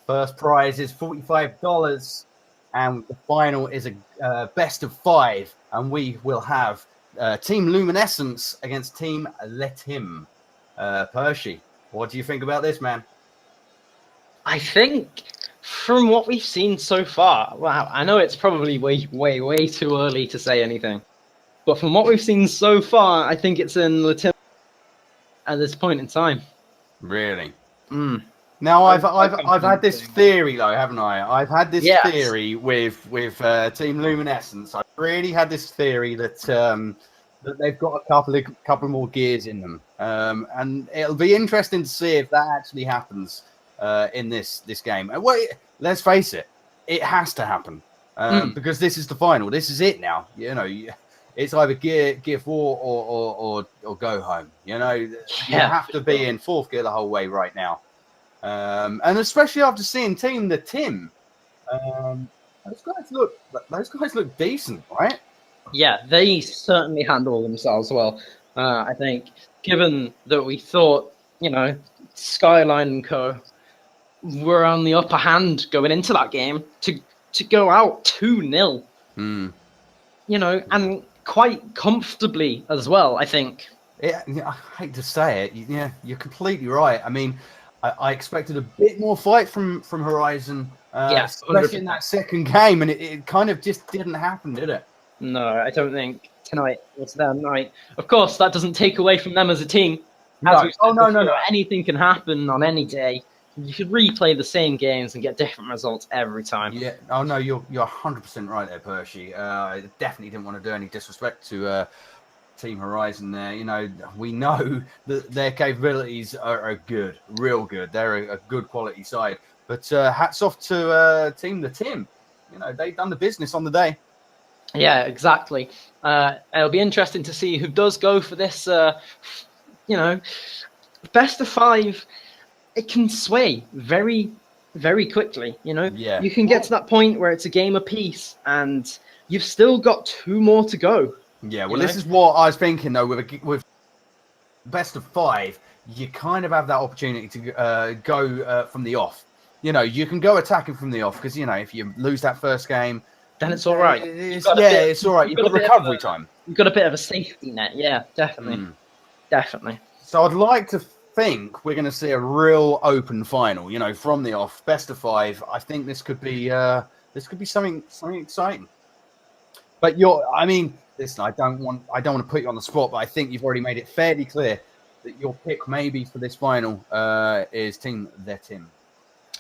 First prize is $45, and the final is a best of 5. And we will have Team Luminescence against Team Let Him. Percy, what do you think about this, man? I think from what we've seen so far, wow, I know it's probably way too early to say anything, but from what we've seen so far, I think it's in Let Him at this point in time. Really? Now I've had this theory though, haven't I? I've had this theory with Team Luminescence. I've really had this theory that that they've got a couple more gears in them, and it'll be interesting to see if that actually happens in this game. And well, let's face it, it has to happen because this is the final. This is it now. You know, it's either gear 4 or go home. You know, you have to be in 4th gear the whole way right now. And especially after seeing Team the Tim, those guys look decent, right? Yeah, they certainly handle themselves well. I think, given that we thought, you know, Skyline and Co. were on the upper hand going into that game, to go out 2-0, you know, and quite comfortably as well, I think. Yeah, I hate to say it. Yeah, you're completely right. I mean, I expected a bit more fight from Horizon, especially in that second game, and it kind of just didn't happen, did it? No, I don't think tonight was their night. Of course, that doesn't take away from them as a team. No. Anything can happen on any day. You could replay the same games and get different results every time. Yeah. Oh no, you're 100% right there, Percy. I definitely didn't want to do any disrespect to Team Horizon there. You know, we know that their capabilities are good, real good. They're a good quality side. But hats off to Team the Tim. You know, they've done the business on the day. Yeah, exactly. It'll be interesting to see who does go for this, you know, best of 5. It can sway very, very quickly, you know? Yeah. You can get to that point where it's a game apiece and you've still got 2 more to go. Yeah, well, this is what I was thinking, though, with best of 5, you kind of have that opportunity to go from the off. You know, you can go attacking from the off because, you know, if you lose that first game, then it's all right. It's all right. You've got recovery time. You've got a bit of a safety net. Yeah, definitely. Definitely. So I'd like to think we're going to see a real open final, you know, from the off, best of 5. I think this could be something exciting. But I mean, listen, I don't want to put you on the spot, but I think you've already made it fairly clear that your pick maybe for this final is Team Let Him.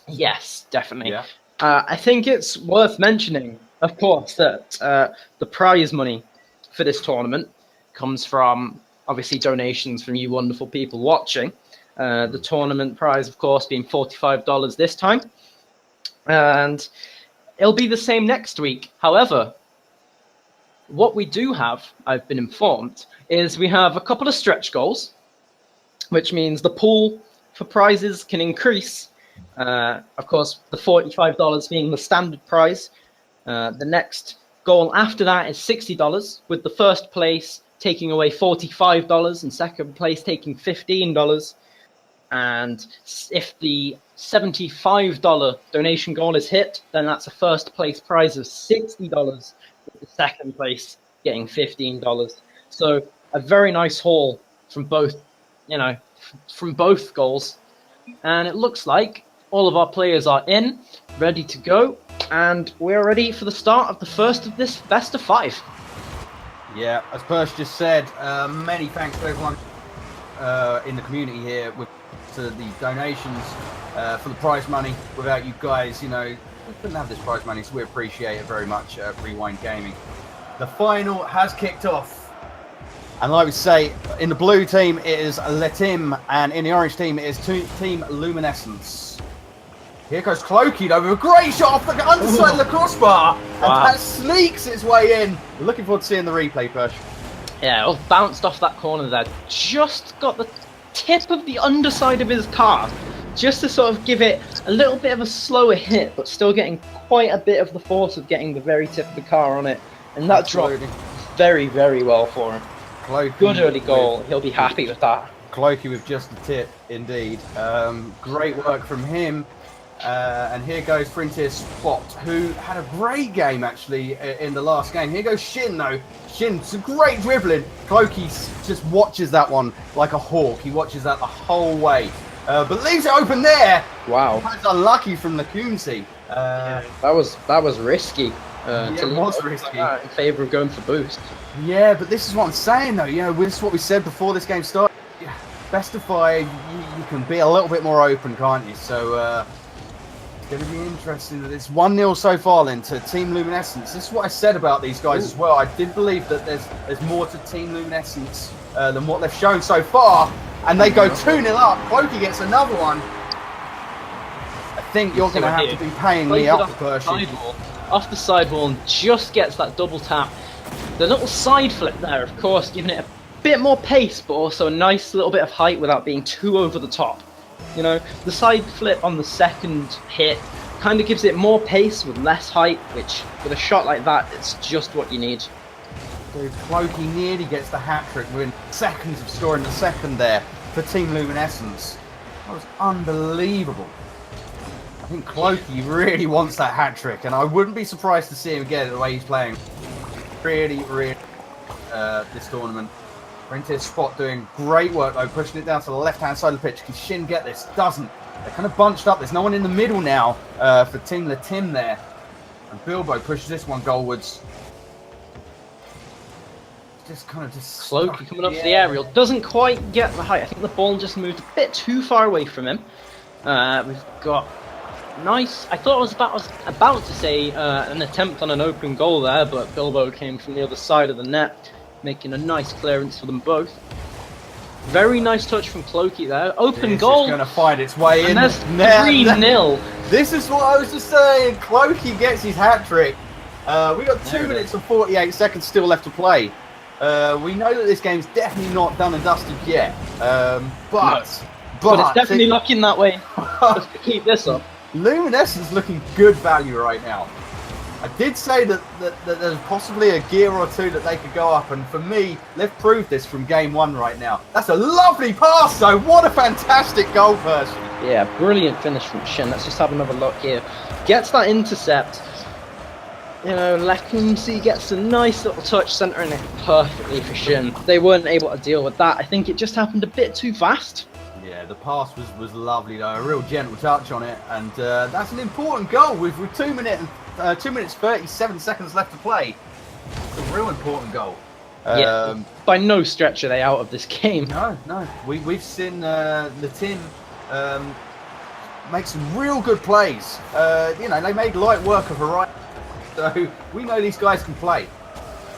Yes, definitely. Yeah. I think it's worth mentioning, of course, that the prize money for this tournament comes from, obviously, donations from you wonderful people watching. The tournament prize, of course, being $45 this time. And it'll be the same next week. However, what we do have, I've been informed, is we have a couple of stretch goals, which means the pool for prizes can increase. Of course, the $45 being the standard prize. The next goal after that is $60, with the first place taking away $45 and second place taking $15. And if the $75 donation goal is hit, then that's a first place prize of $60, with the second place getting $15. So a very nice haul from both, you know, from both goals. And it looks like all of our players are in, ready to go, and we're ready for the start of the first of this best of 5. Yeah, as Persh just said, many thanks to everyone in the community here to the donations for the prize money. Without you guys, you know, we couldn't have this prize money, so we appreciate it very much, Rewind Gaming. The final has kicked off. And like we say, in the blue team it is Let Him, and in the orange team it is Team Luminescence. Here goes Clokey though with a great shot off the underside of the crossbar, and that sneaks its way in. We're looking forward to seeing the replay, Persh. Yeah, it bounced off that corner there. Just got the tip of the underside of his car, just to sort of give it a little bit of a slower hit, but still getting quite a bit of the force of getting the very tip of the car on it. And that drop very, very well for him. Clokey Good early with- goal. He'll be happy with that. Clokey with just the tip, indeed. Great work from him. And here goes Frontier Spot, who had a great game actually in the last game. Here goes Shin though. Shin, some great dribbling. Clokey just watches that one like a hawk. He watches that the whole way. But leaves it open there. Wow. That's unlucky from Lakunzi. Yeah, that was risky. Yeah, To it leave was open like risky. that in favour of going for boost. Yeah, but this is what I'm saying though. You know, this is what we said before this game started. Yeah, best of 5, you can be a little bit more open, can't you? So it's going to be interesting. That it's 1-0 so far then to Team Luminescence. This is what I said about these guys as well. I did believe that there's more to Team Luminescence than what they've shown so far, and they go 2-0 up. Clokey gets another one. I think you're going to have to be paying me up for Pershing. Off the sidewall and just gets that double tap. The little side flip there, of course, giving it a bit more pace, but also a nice little bit of height without being too over the top. You know, the side flip on the second hit kind of gives it more pace with less height, which with a shot like that, it's just what you need. Dude, Clokey nearly gets the hat-trick within seconds of scoring the second there for Team Luminescence. That was unbelievable. I think Clokey really wants that hat-trick, and I wouldn't be surprised to see him get it the way he's playing. Really, this tournament. Frontier Spot doing great work though, pushing it down to the left-hand side of the pitch. Can Shin get this? Doesn't. They're kind of bunched up. There's no one in the middle now for Team Latim there. And Bilbo pushes this one goalwards. Just kind of Clokey coming up for the aerial. Doesn't quite get the height. I think the ball just moved a bit too far away from him. We've got nice. I thought I was about to say an attempt on an open goal there, but Bilbo came from the other side of the net, making a nice clearance for them both. Very nice touch from Clokey there. Open goal. It's going to find its way in. And that's 3-0. This is what I was just saying. Clokey gets his hat-trick. We got 2 minutes and 48 seconds still left to play. We know that this game's definitely not done and dusted yet. But it's definitely looking that way. Let's keep this up. Luminescence looking good value right now. I did say that there's possibly a gear or two that they could go up, and for me, they've proved this from game 1 right now. That's a lovely pass though. What a fantastic goal, Percy. Yeah, brilliant finish from Shin. Let's just have another look here. Gets that intercept. You know, Lakunzi gets a nice little touch, centering it perfectly for Shin. They weren't able to deal with that. I think it just happened a bit too fast. Yeah, the pass was lovely though, a real gentle touch on it, and that's an important goal with 2 minutes 37 seconds left to play. It's a real important goal. Yeah, by no stretch are they out of this game. No, we've seen the team make some real good plays. You know, they made light work of Horizon, so we know these guys can play.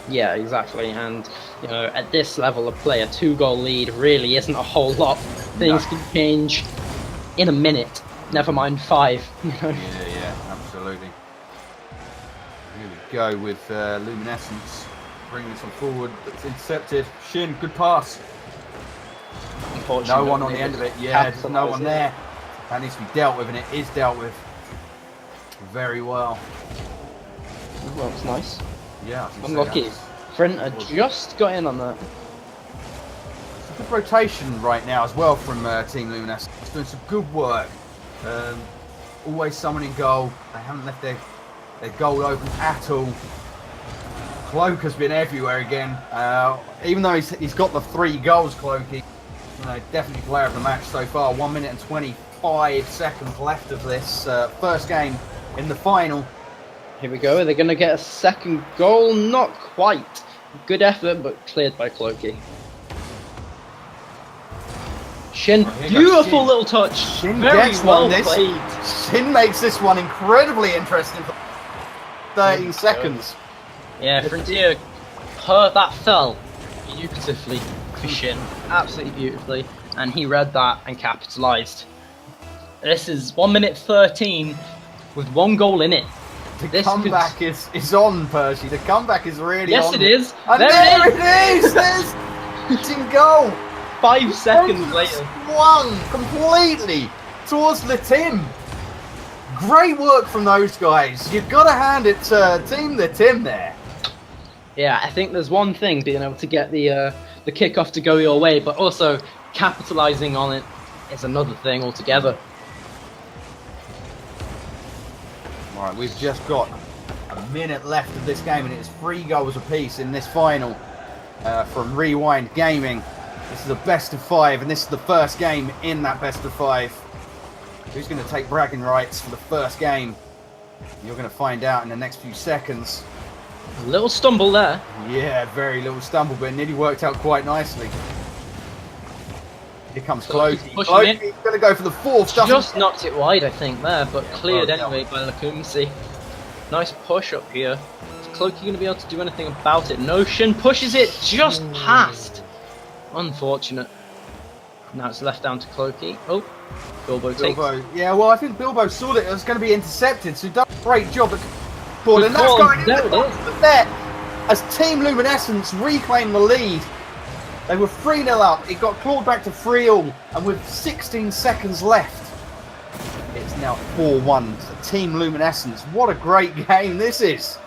Yeah, exactly, and you know, at this level of play, a 2-goal lead really isn't a whole lot. Things can change in a minute, never mind 5. You know? Yeah, absolutely. Here we go with Luminescence, bringing this one forward. It's intercepted. Shin, good pass. Unfortunately, No one on the end of it. Yeah, there's no one there. That needs to be dealt with, and it is dealt with very well. Well, it's nice. Yeah, I can say Unlucky. that's- Frinter just got in on that. It's a good rotation right now as well from Team Luminescence. It's doing some good work. Always someone in goal. They haven't left their goal open at all. Cloak has been everywhere again. Even though he's got the 3 goals, Clokey, you know, definitely player of the match so far. 1 minute and 25 seconds left of this first game in the final. Here we go. They're going to get a second goal. Not quite. Good effort, but cleared by Clokey. Shin, Here goes beautiful Shin. little touch. Shin Very gets well one. played. Shin makes this one incredibly interesting for 13 seconds. Yeah, Frontier, that fell beautifully for Shin. Absolutely beautifully. And he read that and capitalised. This is 1 minute 13 with 1 goal in it. The comeback is on, Percy. The comeback is really on. Yes, it is. And there it is! There's it's in goal! 5 seconds later. Swung completely towards Latim. Great work from those guys. You've got to hand it to Team Latim there. Yeah, I think there's one thing, being able to get the kickoff to go your way, but also capitalizing on it is another thing altogether. All right, we've just got a minute left of this game, and it's 3 goals apiece in this final from Rewind Gaming. This is a best of 5, and this is the first game in that best of 5. Who's going to take bragging rights for the first game? You're going to find out in the next few seconds. A little stumble there. Yeah, very little stumble, but it nearly worked out quite nicely. Here comes Cloaky. Cloaky's going to go for the 4th. Just knocked it wide, I think, there, but cleared anyway by Lakumsi. Nice push up here. Is Cloaky going to be able to do anything about it? No, Shin pushes it just past. Unfortunate. Now it's left down to Cloaky. Oh, Bilbo takes. Yeah, well, I think Bilbo saw that it was going to be intercepted, so he done a great job at ball, and that's going into the net as Team Luminescence reclaim the lead. They were 3-0 up. It got clawed back to 3-all, and with 16 seconds left, it's now 4-1 to Team Luminescence. What a great game this is.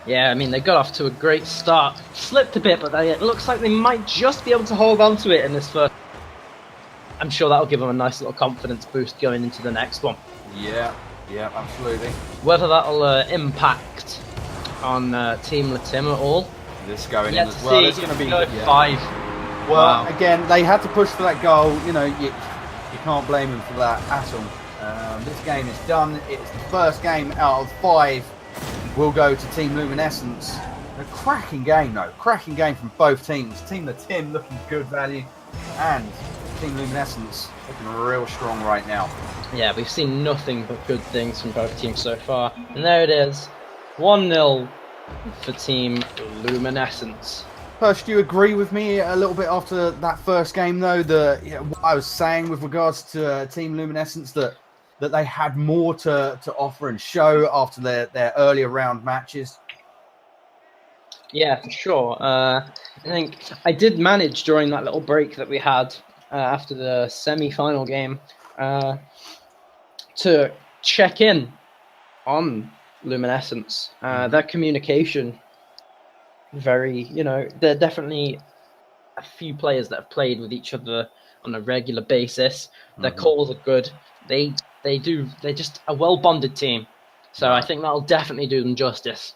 Yeah, I mean, they got off to a great start. Slipped a bit, but it looks like they might just be able to hold on to it in this first. I'm sure that'll give them a nice little confidence boost going into the next one. Yeah, absolutely. Whether that'll impact on Team Latim at all. This going in as well. It's going to be 5. Well, again, they had to push for that goal. You know, you can't blame them for that at all. This game is done. It's the first game out of 5. Will go to Team Luminescence. A cracking game, though. Cracking game from both teams. Team Latim looking good value, and Team Luminescence looking real strong right now. Yeah, we've seen nothing but good things from both teams so far. And there it is. 1-0 for Team Luminescence. First, do you agree with me a little bit after that first game, though, what I was saying with regards to Team Luminescence, that they had more to offer and show after their earlier round matches? Yeah, for sure. I think I did manage during that little break that we had after the semi-final game to check in on Luminescence. Their communication, very, there are definitely a few players that have played with each other on a regular basis. Their calls are good. They're just a well-bonded team. So I think that'll definitely do them justice.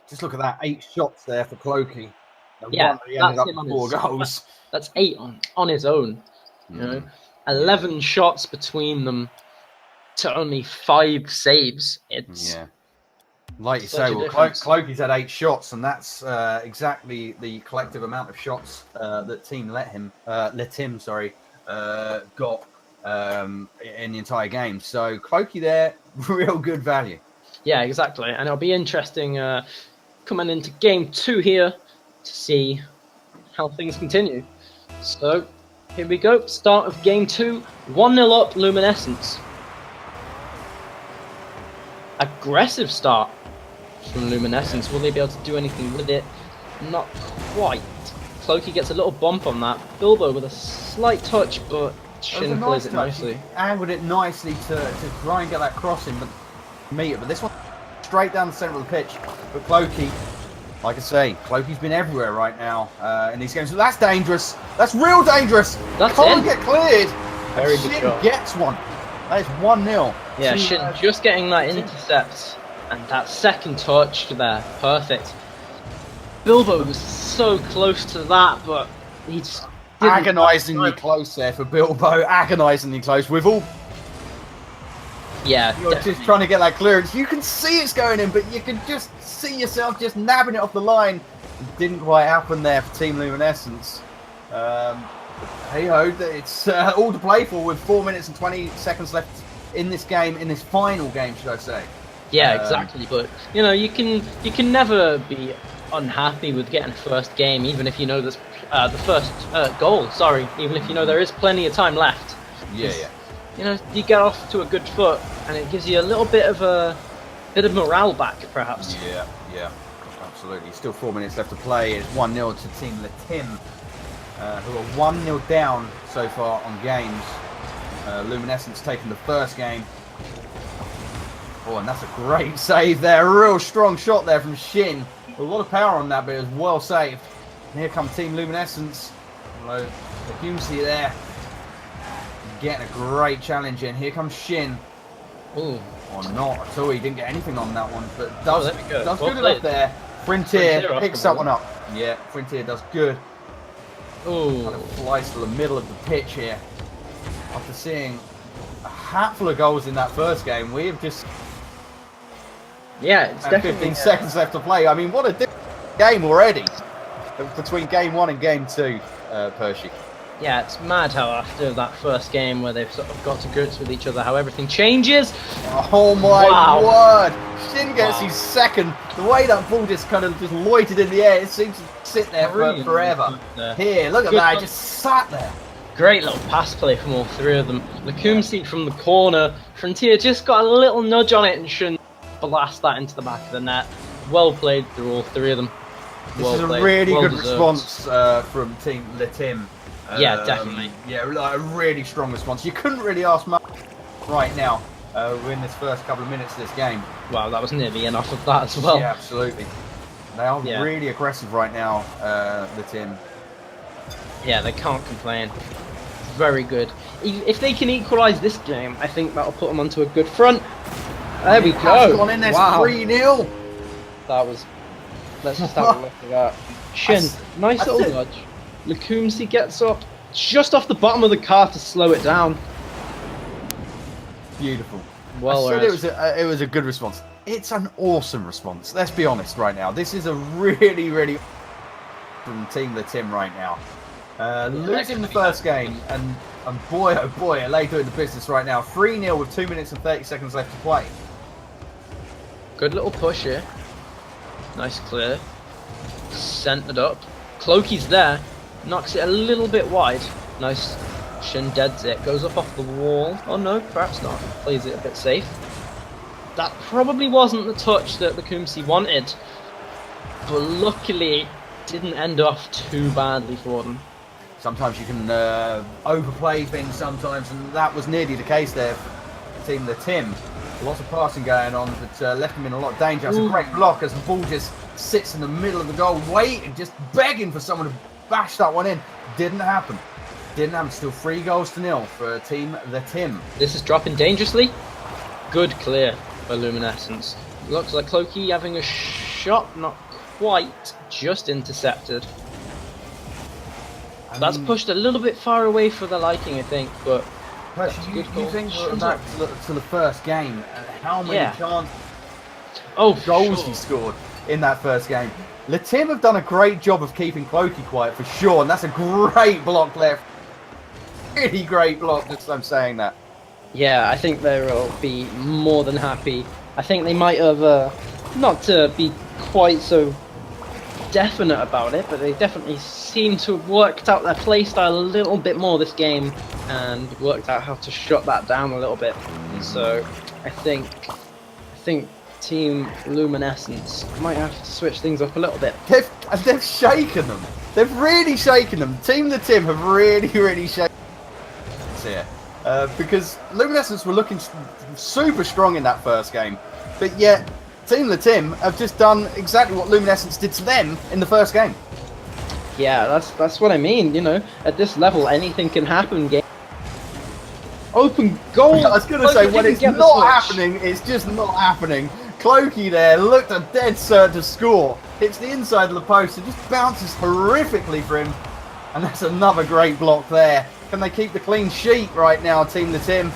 Just look at that, 8 shots there for Cloaky. Yeah, he ended up with 4 goals. That's 8 on his own. 11 shots between them to only 5 saves. It's like you say, well, Cloaky's had 8 shots, and that's exactly the collective amount of shots that Team Latim got in the entire game. So Cloaky there, real good value. Yeah, exactly. And it'll be interesting coming into game 2 here to see how things continue. So here we go. Start of game 2. 1-0 up Luminescence. Aggressive start from Luminescence. Will they be able to do anything with it? Not quite. Cloaky gets a little bump on that. Bilbo with a slight touch, but Shin plays it nicely. He angled it nicely to try and get that crossing, but this one straight down the centre of the pitch. But Cloaky, like I say, Cloaky's been everywhere right now in these games. So that's dangerous. That's real dangerous. Can't get cleared. Very good Shin shot. Gets one. That is 1-0. Yeah, Shin just getting that intercept and that second touch there. Perfect. Bilbo was so close to that, but he just agonisingly close there for Bilbo. Agonisingly close. We've all. Yeah, you're definitely just trying to get that clearance. You can see it's going in, but you can just see yourself just nabbing it off the line. It didn't quite happen there for Team Luminescence. Hey ho, it's all to play for with 4 minutes and 20 seconds left in this game, in this final game, should I say? Yeah, exactly. But you can never be unhappy with getting a first game, even if you know this the first goal. Sorry, even if you know there is plenty of time left. Yeah. You get off to a good foot, and it gives you a little bit of morale back, perhaps. Yeah, absolutely. Still 4 minutes left to play. It's 1-0 to Team Latim, who are 1-0 down so far on games. Luminescence taking the first game. Oh, and that's a great save there. A real strong shot there from Shin. A lot of power on that, but it was well saved. And here come Team Luminescence. Hello, Hughesy there. Getting a great challenge in. Here comes Shin. Ooh. Or not at all. He didn't get anything on that one, but does Well good enough there. Frontier Frontier picks that one up. Yeah, Frontier does good. Kind Ooh. of flies to the middle of the pitch here. After seeing a hatful of goals in that first game, we have just Yeah, it's had definitely 15 seconds left to play. I mean, what a different game already between game 1 and game 2, Percy. Yeah, it's mad how after that first game where they've sort of got to grips with each other, how everything changes. Oh my Wow. word! Shin gets Wow. his second. The way that ball just kind of just loitered in the air, it seems to sit there Brilliant. forever. Here, look at Good that, one. it just sat there. Great little pass play from all three of them. Lacumsey from the corner. Frontier just got a little nudge on it and shouldn't blast that into the back of the net. Well played through all three of them. This is a really good response from Team Le Tim. Yeah, definitely. Yeah, like a really strong response. You couldn't really ask much right now in this first couple of minutes of this game. Wow, that was nearly enough of that as well. Yeah, absolutely. They are Yeah. really aggressive right now, Le Tim. Yeah, they can't complain. Very good. If they can equalise this game, I think that'll put them onto a good front. There we Has go. gone in there, Wow. 3-0. That was. Let's just have a look at that. Shin, nice I little said- dodge. Lacumsey gets up just off the bottom of the car to slow it down. Beautiful. Well I said earned. it was a good response. It's an awesome response. Let's be honest right now. This is a really from Team Le Tim right now. Losing the first game, and boy, oh boy, are they doing the business right now. 3-0 with 2 minutes and 30 seconds left to play. Good little push here. Nice clear. Centered up. Cloaky's there. Knocks it a little bit wide. Nice. Shin deads it. Goes up off the wall. Oh no, perhaps not. Plays it a bit safe. That probably wasn't the touch that Lacumsey wanted. But luckily, it didn't end off too badly for them. Sometimes you can overplay things sometimes, and that was nearly the case there for Team Le Tim. Lots of passing going on, but left him in a lot of danger. It's a great block as the ball just sits in the middle of the goal, waiting, just begging for someone to bash that one in. Didn't happen. Didn't happen. Still 3-0 for Team Le Tim. This is dropping dangerously. Good clear for Luminescence. Looks like Cloaky having a shot, not quite, just intercepted. That's pushed a little bit far away for the liking, I think, but Percy, that's a you good goal. think Shins back up. to the first game, and how many Yeah. goals sure. he scored in that first game. Le Tim have done a great job of keeping Cloaky quiet for sure, and that's a great block left. Really great block, just I'm saying that. Yeah, I think they will be more than happy. I think they might have, not to be quite so definite about it, but they definitely seem to have worked out their playstyle a little bit more this game and worked out how to shut that down a little bit. So I think Team Luminescence might have to switch things up a little bit. They've shaken them. They've really shaken them. Team Le Tim have really shaken them here. Because Luminescence were looking super strong in that first game, but yet Team Le Tim have just done exactly what Luminescence did to them in the first game. Yeah, that's what I mean. You know, at this level, anything can happen. Game. Open goal. I was going to say, when it's not happening, it's just not happening. Cloaky there looked a dead cert to score. Hits the inside of the post and just bounces horrifically for him. And that's another great block there. Can they keep the clean sheet right now, Team Le Tim?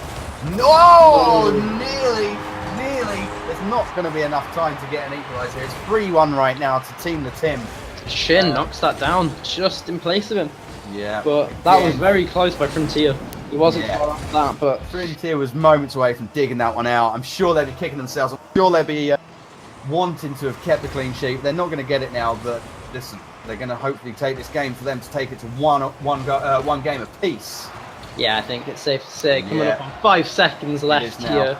No! Nearly. There's not going to be enough time to get an equaliser here. It's 3-1 right now to Team Le Tim. Shin knocks that down just in place of him. Yeah. But that was very close by Frontier. He wasn't far off that, but Frontier was moments away from digging that one out. I'm sure they'd be kicking themselves. I'm sure they'd be wanting to have kept the clean sheet. They're not going to get it now, but listen, they're going to hopefully take this game for them to take it to one game apiece. yeah, I think it's safe to say. Coming Yeah. up on 5 seconds left now. here.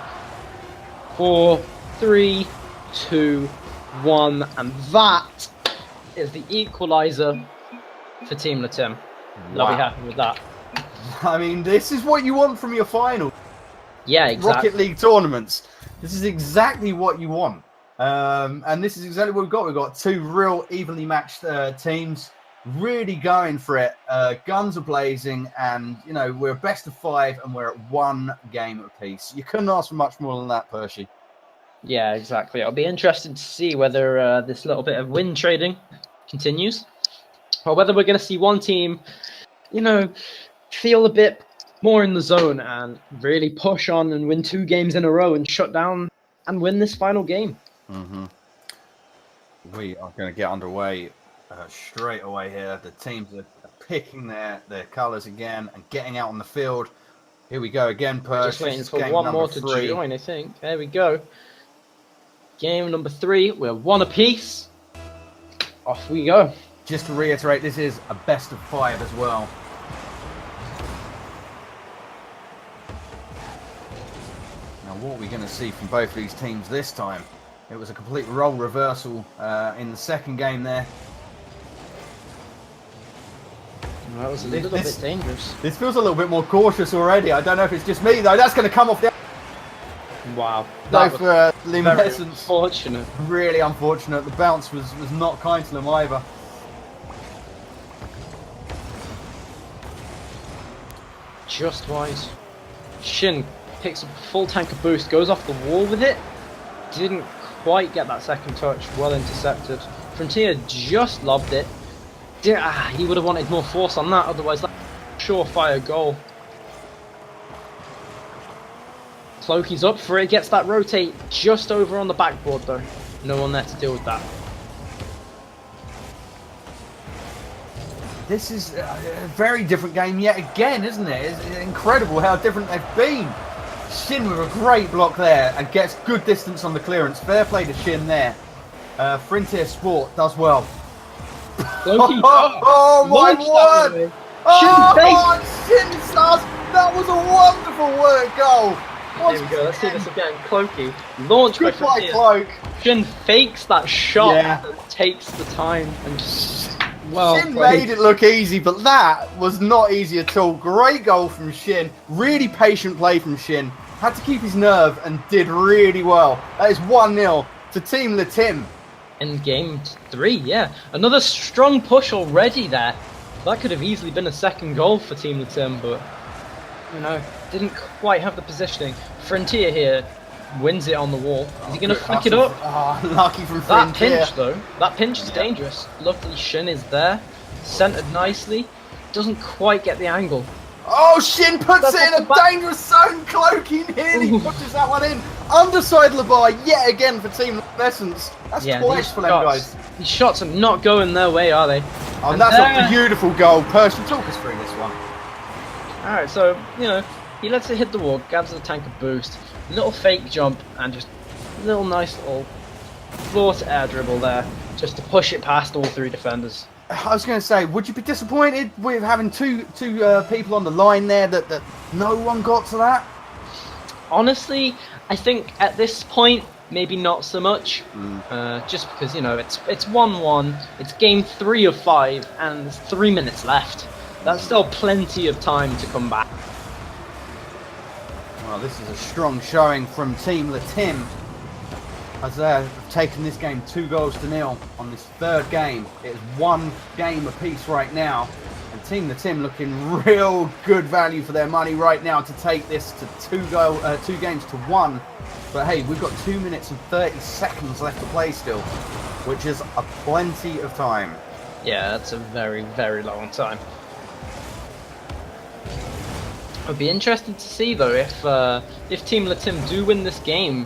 4, 3, 2, 1, and that is the equaliser for Team Le Tim. They'll be happy with that. I mean, this is what you want from your final Yeah, exactly. Rocket League tournaments. This is exactly what you want. And this is exactly what we've got. We've got two real evenly matched teams, really going for it. Guns are blazing, and you know we're best of 5, and we're at 1 game apiece. You couldn't ask for much more than that, Percy. Yeah, exactly. I'll be interested to see whether this little bit of win trading continues, or whether we're going to see one team, you know, feel a bit more in the zone and really push on and win 2 games in a row and shut down and win this final game. We are going to get underway straight away here. The teams are picking their colours again and getting out on the field. Here we go again, Percy. Just waiting for one more to join, I think. There we go. Game number 3. We're 1 apiece. Off we go. Just to reiterate, this is a best of 5 as well. Now, what are we going to see from both of these teams this time? It was a complete role reversal in the second game there. That was a little bit dangerous. This feels a little bit more cautious already. I don't know if it's just me, though. That's going to come off the... Wow. No, for Luminescence. Unfortunate. Really unfortunate. The bounce was not kind to them either. Just wise. Shin picks up a full tank of boost, goes off the wall with it. Didn't quite get that second touch. Well intercepted. Frontier just lobbed it. He would have wanted more force on that, otherwise that's a surefire goal. Clokey's up for it, gets that rotate just over on the backboard though. No one there to deal with that. This is a very different game yet again, isn't it? It's incredible how different they've been. Shin with a great block there and gets good distance on the clearance. Fair play to Shin there. Frontier Sport does well. Oh my word! Shin stars! That was a wonderful work goal. There we go, let's see this again. Clokey, launch by Frontier. Cloak. Shin fakes that shot and takes the time and just... Well, Shin made it look easy, but that was not easy at all. Great goal from Shin. Really patient play from Shin. Had to keep his nerve and did really well. That is 1-0 to Team Le Tim. In game 3, yeah. Another strong push already there. That could have easily been a second goal for Team Le Tim, but, you know, didn't quite have the positioning. Frontier here wins it on the wall. Is he going to flick it up? Oh, lucky from That Frontier. pinch, though. That pinch is dangerous. Luckily, Shin is there. Centered nicely. Doesn't quite get the angle. Oh, Shin puts That's it in a dangerous zone. Cloaking in. He pushes that one in. Underside Labar yet again for Team Luminescence. That's twice for them, guys. These shots are not going their way, are they? Oh, and that's a beautiful goal. Percy, talk us through this one. Alright, so, you know, he lets it hit the wall, grabs the tank of boost, little fake jump, and just a little nice little floor to air dribble there, just to push it past all 3 defenders. I was going to say, would you be disappointed with having two people on the line there that no one got to that? Honestly, I think at this point, maybe not so much. Just because, you know, it's 1-1, it's game 3 of 5, and there's 3 minutes left. That's still plenty of time to come back. Well, this is a strong showing from Team Le Tim, as they've taken this game 2-0 on this 3rd game. It is 1 game apiece right now, and Team Le Tim looking real good value for their money right now to take this to 2 games to 1. But hey, we've got 2 minutes and 30 seconds left to play still, which is a plenty of time. Yeah, that's a very, very long time. I'd be interested to see though if Team Le Tim do win this game,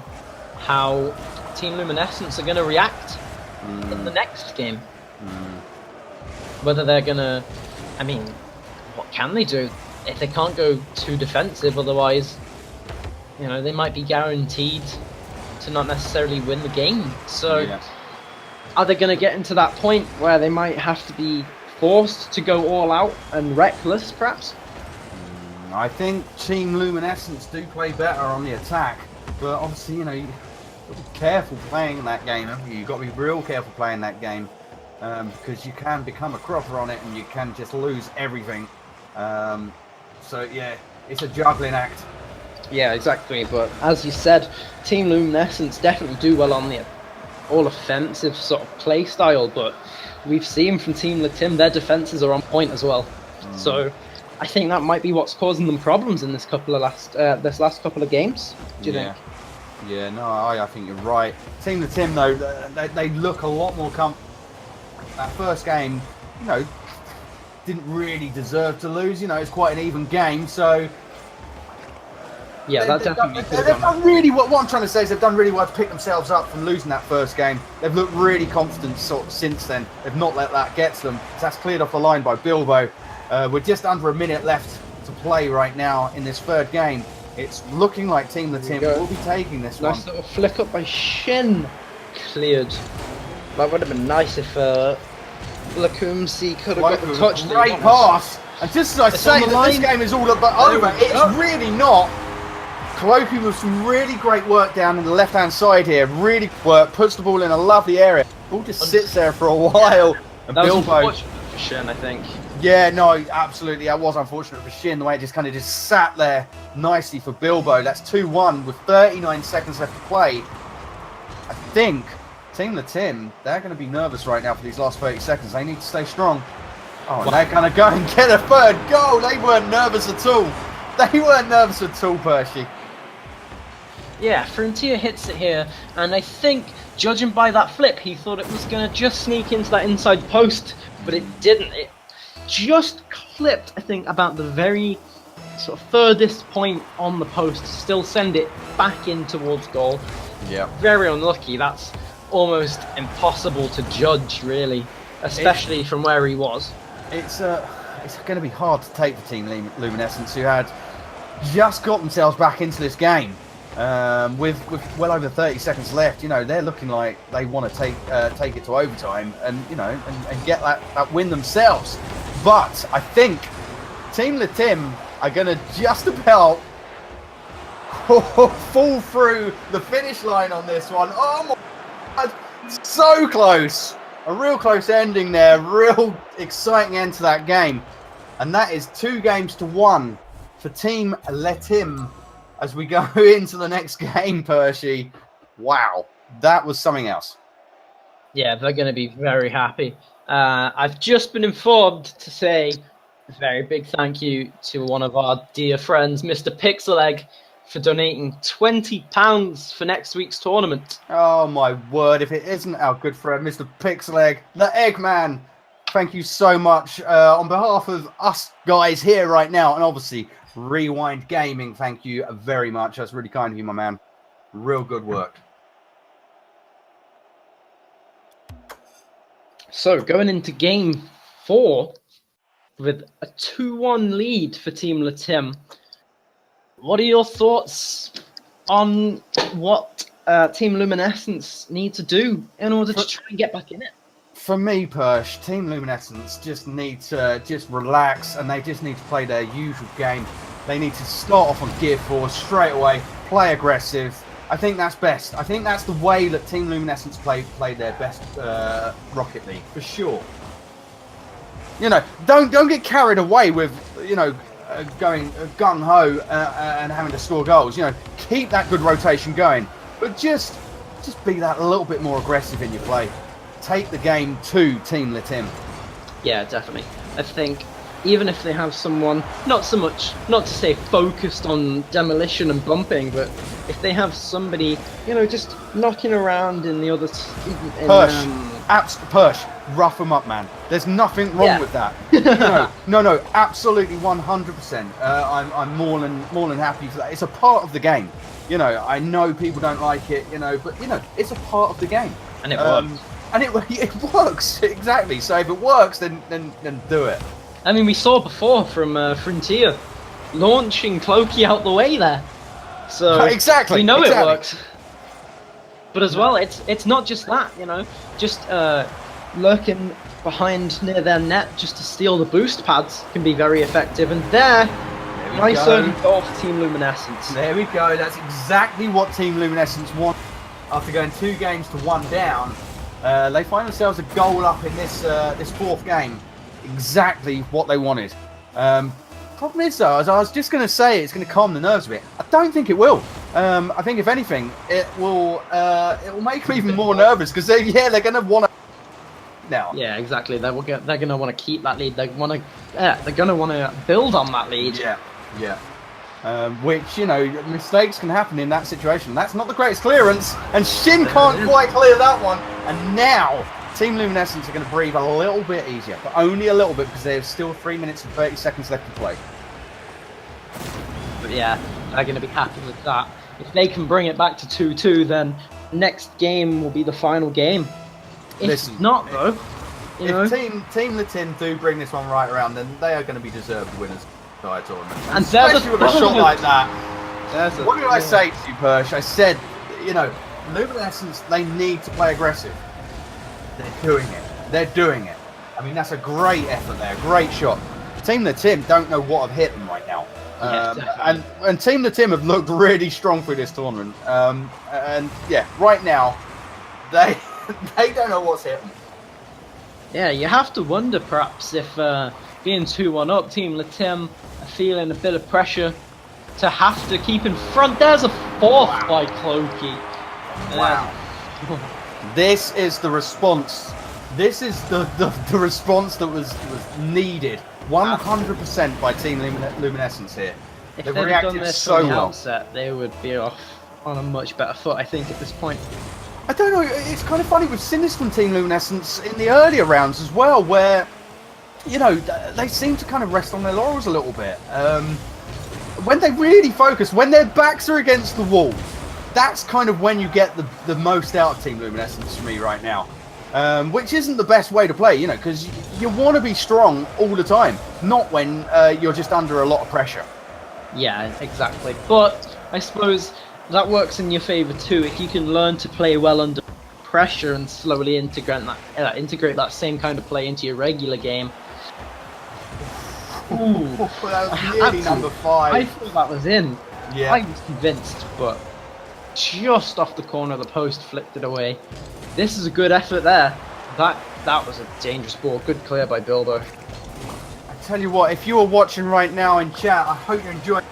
how Team Luminescence are going to react in the next game. Whether they're going to, I mean, what can they do if they can't go too defensive? Otherwise, you know, they might be guaranteed to not necessarily win the game. So, are they going to get into that point where they might have to be forced to go all out and reckless, perhaps? I think Team Luminescence do play better on the attack, but obviously, you know, you've got to be careful playing that game, haven't you? You've got to be real careful playing that game, because you can become a cropper on it and you can just lose everything. So, yeah, it's a juggling act. Yeah, exactly, but as you said, Team Luminescence definitely do well on all offensive sort of play style, but we've seen from Team Latim their defenses are on point as well. So I think that might be what's causing them problems in this last couple of games. Do you think? Yeah, no, I think you're right. Team Latim though, they look a lot more comfortable. That first game, you know, didn't really deserve to lose. You know, it's quite an even game, so. Yeah, that definitely could have they've gone. done really what I'm trying to say is they've done really well to pick themselves up from losing that first game. They've looked really confident sort of since then. They've not let that get to them. So that's cleared off the line by Bilbo. We're just under a minute left to play right now in this third game. It's looking like Team Latim will be taking this one. Nice little flick up by Shin. Cleared. That would have been nice if Lakumsi could have got the touch. that he Great wanted. pass. And just as I It's say on the that this line. game is all but There over, we it's go. really not. Cloaky with some really great work down in the left-hand side here. Really work, puts the ball in a lovely area. Ball just sits there for a while. And That was Bilbo, unfortunate for Shin, I think. yeah, no, absolutely. That was unfortunate for Shin, the way it just kind of just sat there nicely for Bilbo. That's 2-1 with 39 seconds left to play. I think Team Latim, they're going to be nervous right now for these last 30 seconds. They need to stay strong. Oh, and they're going to go and get a third goal. They weren't nervous at all. They weren't nervous at all, Percy. Yeah, Frontier hits it here, and I think, judging by that flip, he thought it was going to just sneak into that inside post, but it didn't. It just clipped, I think, about the very sort of furthest point on the post to still send it back in towards goal. Yeah. Very unlucky. That's almost impossible to judge, really, especially from where he was. It's going to be hard to take for Team Luminescence, who had just got themselves back into this game with well over 30 seconds left. You know, they're looking like they want to take it to overtime and, you know, and get that win themselves. But I think Team Latim are going to just about fall through the finish line on this one. Oh my God, so close. A real close ending there, real exciting end to that game. And that is 2-1 for Team Latim as we go into the next game, Percy. Wow, that was something else. Yeah, they're going to be very happy. I've just been informed to say a very big thank you to one of our dear friends, Mr. Pixelegg, for donating £20 for next week's tournament. Oh my word, if it isn't our good friend, Mr. Pixelegg, the Eggman, thank you so much on behalf of us guys here right now, and obviously Rewind Gaming, thank you very much. That's really kind of you, my man. Real good work. So, going into game 4 with a 2-1 lead for Team Latim. What are your thoughts on what Team Luminescence need to do in order to try and get back in it? For me, Persh, Team Luminescence just need to just relax, and they just need to play their usual game. They need to start off on Gear 4 straight away, play aggressive. I think that's best. I think that's the way that Team Luminescence play their best Rocket League, for sure. You know, don't get carried away with, you know, going gung-ho and having to score goals. You know, keep that good rotation going, but just be that a little bit more aggressive in your play. Take the game to Team Latim. Yeah, definitely. I think even if they have someone, not to say focused on demolition and bumping, but if they have somebody, you know, just knocking around in the other... Persh, rough them up, man. There's nothing wrong with that. No, absolutely 100%. I'm more than happy for that. It's a part of the game. You know, I know people don't like it, you know, but, you know, it's a part of the game. And it works. And it works, exactly. So if it works, then do it. I mean, we saw before from Frontier launching Cloaky out the way there. So exactly, we know exactly. it works. But as well, it's not just that, you know, just lurking behind near their net just to steal the boost pads can be very effective. And nice early goal for Team Luminescence. There we go. That's exactly what Team Luminescence want. After going 2-1 down, they find themselves a goal up in this fourth game. Exactly what they wanted. Problem is, though, as I was just going to say, it's going to calm the nerves a bit. I don't think it will. I think if anything, it will make me even more nervous because they're going to want to now. Yeah, exactly. They're going to want to keep that lead. They're going to want to build on that lead. Yeah. Which, you know, mistakes can happen in that situation. That's not the greatest clearance, and Shin can't quite clear that one. And now, Team Luminescence are going to breathe a little bit easier, but only a little bit because there's still 3 minutes and 30 seconds left to play. But yeah, they're going to be happy with that. If they can bring it back to 2-2, then next game will be the final game. If not, though, if Team Latin do bring this one right around, then they are going to be deserved winners. Tournament. And especially with a shot like that. What did I say to you, Persh? I said, you know, Luminescence, they need to play aggressive. They're doing it. I mean, that's a great effort there, great shot. Team the Tim don't know what have hit them right now. And Team the Tim have looked really strong through this tournament. And yeah, right now, they don't know what's hit them. Yeah, you have to wonder perhaps if being 2-1 up, Team Latim are feeling a bit of pressure to have to keep in front. There's a fourth by Clokey. Wow. This is the response. This is the response that was needed 100% by Team Luminescence here. If they they'd reacted done this so from the well. outset, they would be off on a much better foot, I think, at this point. I don't know, it's kind of funny, we've seen this from Team Luminescence in the earlier rounds as well, where, you know, they seem to kind of rest on their laurels a little bit. When they really focus, when their backs are against the wall, that's kind of when you get the most out of Team Luminescence for me right now. Which isn't the best way to play, you know, because you want to be strong all the time, not when you're just under a lot of pressure. Yeah, exactly. But I suppose that works in your favour too, if you can learn to play well under pressure and slowly integrate that same kind of play into your regular game. Ooh, that was nearly number 5. I thought that was in. Yeah. I was convinced, but just off the corner of the post, flicked it away. This is a good effort there. That was a dangerous ball. Good clear by Bilbo. I tell you what, if you are watching right now in chat, I hope you're enjoying.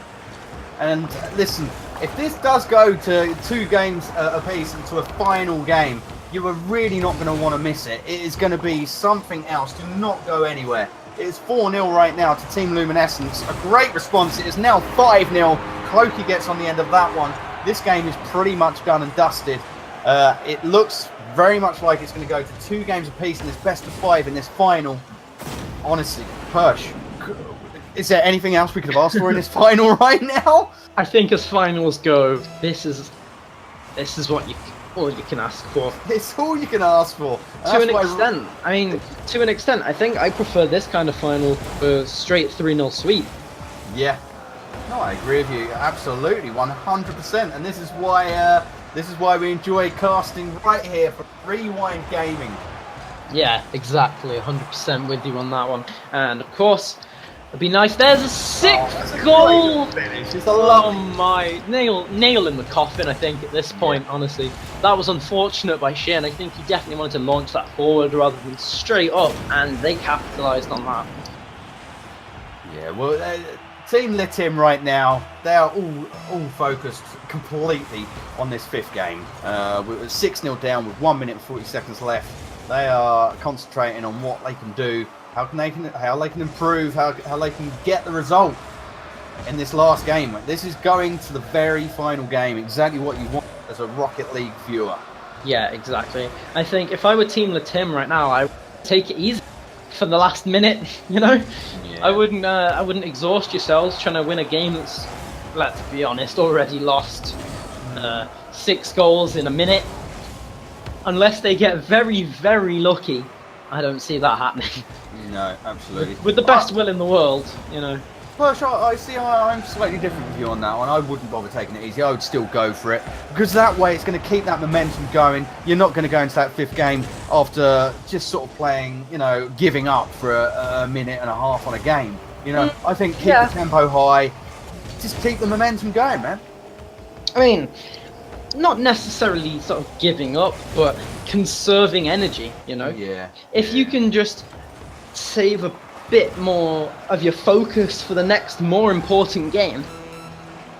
And listen, if this does go to 2 games apiece into a final game, you are really not going to want to miss it. It is going to be something else. Do not go anywhere. It is 4-0 right now to Team Luminescence. A great response. It is now 5-0. Clokey gets on the end of that one. This game is pretty much done and dusted. It looks very much like it's going to go to 2 games apiece in this best of 5 in this final. Honestly, Persh, is there anything else we could have asked for in this final right now? I think as finals go, this is what all you can ask for. It's all you can ask for. To an extent. I mean, to an extent, I think I prefer this kind of final for straight 3-0 sweep. Yeah. No, I agree with you. Absolutely, 100%. And this is why we enjoy casting right here for Rewind Gaming. Yeah, exactly. 100% with you on that one. And of course, it'd be nice. There's a 6th goal. Oh my! Nail in the coffin, I think, at this point. Honestly, that was unfortunate by Shin. I think he definitely wanted to launch that forward rather than straight up, and they capitalised on that. Yeah, well, Team Litim right now, they are all focused completely on this 5th game. We're 6-0 down with 1 minute and 40 seconds left. They are concentrating on what they can do, how they can improve, how they can get the result in this last game. This is going to the very final game, exactly what you want as a Rocket League viewer. Yeah, exactly. I think if I were Team Latim right now, I would take it easy for the last minute. You know, yeah. I wouldn't exhaust yourselves trying to win a game that's, let's be honest, already lost. 6 goals in a minute. Unless they get very, very lucky, I don't see that happening. No, absolutely. With the best will in the world, you know. Well, I see. I'm slightly different with you on that one. I wouldn't bother taking it easy. I would still go for it because that way it's going to keep that momentum going. You're not going to go into that 5th game after just sort of playing, you know, giving up for a minute and a half on a game. You know, I think keep the tempo high. Just keep the momentum going, man. I mean, not necessarily sort of giving up, but conserving energy, you know? Yeah. If you can just save a bit more of your focus for the next more important game,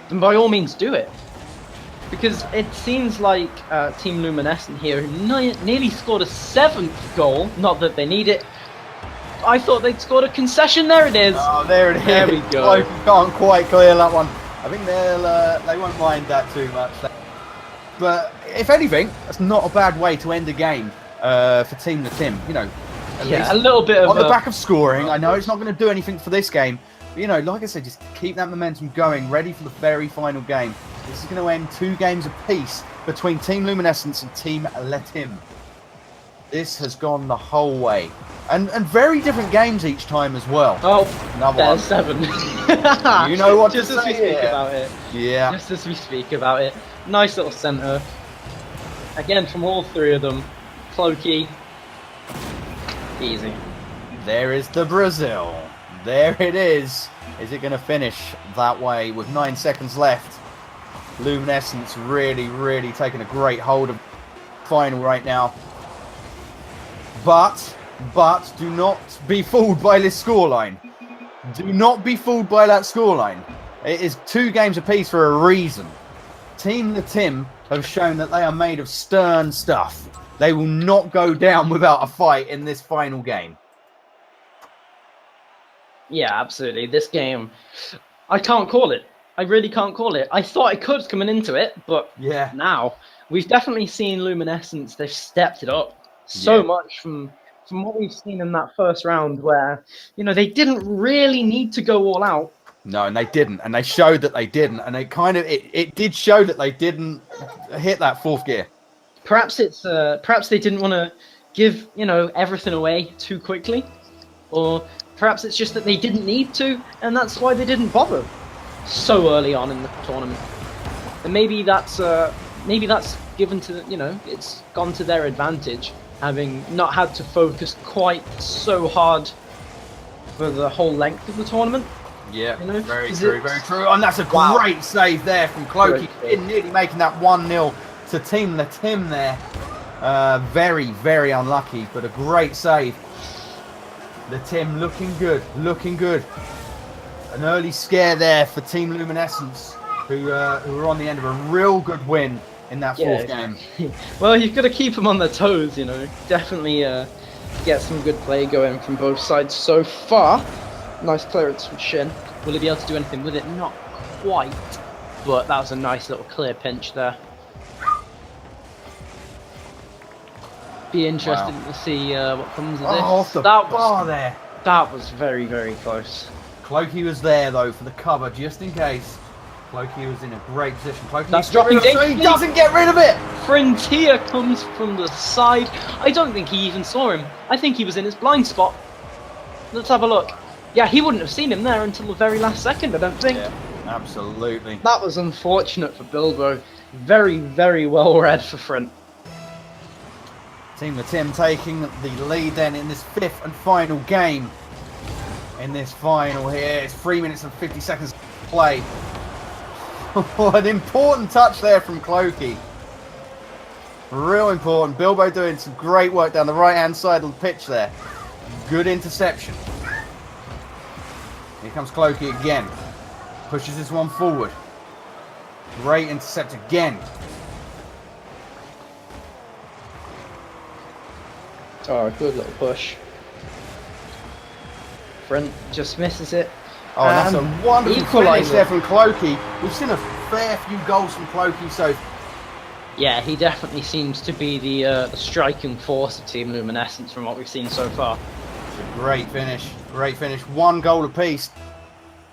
then by all means do it. because it seems like Team Luminescent here nearly scored a 7th goal. Not that they need it. I thought they'd scored a concession. There it is. Oh, there it is. There we go. Cloaky can't quite clear that one. I think they won't mind that too much. But if anything, that's not a bad way to end a game for Team the Tim. You know, at least a little bit of on the back of scoring. I know it's not going to do anything for this game, but you know, like I said, just keep that momentum going, ready for the very final game. This is going to end 2 games apiece between Team Luminescence and Team Le Tim. This has gone the whole way. And very different games each time as well. Oh, another one. 7. You know what Just to as say we speak here. about it. Yeah. Just as we speak about it. Nice little centre. Again, from all 3 of them. Cloaky. Easy. There is the Brazil. There it is. Is it going to finish that way with 9 seconds left? Luminescence really, really taking a great hold of the final right now. But do not be fooled by this scoreline. Do not be fooled by that scoreline. It is 2 games apiece for a reason. Team Le Tim have shown that they are made of stern stuff. They will not go down without a fight in this final game. Yeah, absolutely. This game, I can't call it. I really can't call it. I thought I could coming into it, but Yeah. now we've definitely seen Luminescence. They've stepped it up so much from what we've seen in that first round, where you know they didn't really need to go all out. No, and they didn't, and they showed that they didn't, and it did show that they didn't hit that 4th gear. Perhaps perhaps they didn't want to give everything away too quickly, or perhaps it's just that they didn't need to, and that's why they didn't bother so early on in the tournament. And maybe that's given to it's gone to their advantage, having not had to focus quite so hard for the whole length of the tournament. Yeah, You know, very is true, it- very true. And that's a Wow. great save there from Cloaky, Great save. nearly making that 1-0 to Team Le Tim there. Very, very unlucky, but a great save. Le Tim looking good, looking good. An early scare there for Team Luminescence, who were on the end of a real good win in that 4th game. Well, you've got to keep them on their toes, Definitely get some good play going from both sides so far. Nice clearance from Shin. Will he be able to do anything with it? Not quite, but that was a nice little clear pinch there. Be interesting to see what comes of this. Oh, off the that bar was there. that was very, very close. Cloaky was there though for the cover, just in case. Cloaky was in a great position. Cloaky That's needs to get rid dropping of it, so he deeply. doesn't get rid of it. Frontier comes from the side. I don't think he even saw him. I think he was in his blind spot. Let's have a look. Yeah, he wouldn't have seen him there until the very last second, I don't think. Yeah, absolutely. That was unfortunate for Bilbo. Very, very well read for Front. Team Le Tim taking the lead then in this 5th and final game. In this final here, it's 3 minutes and 50 seconds to play. An important touch there from Cloaky. Real important. Bilbo doing some great work down the right-hand side of the pitch there. Good interception. Here comes Cloaky again. Pushes this one forward. Great intercept again. Oh, good little push. Front just misses it. Oh, and that's a wonderful finish equaliser. there from Cloaky. We've seen a fair few goals from Cloaky, so Yeah, he definitely seems to be the striking force of Team Luminescence from what we've seen so far. it's a great finish. Great finish. 1 goal apiece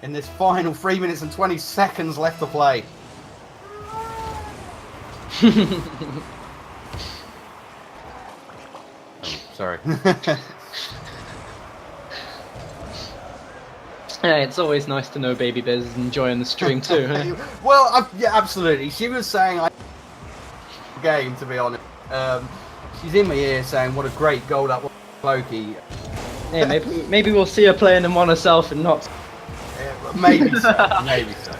in this final 3 minutes and 20 seconds left to play. Sorry. Hey, it's always nice to know Baby Biz is enjoying the stream too. Huh? Well, yeah, absolutely. She was saying game, to be honest. She's in my ear saying what a great goal that was, Cloaky. Yeah, maybe we'll see her playing them on herself and not. Maybe so. Maybe so.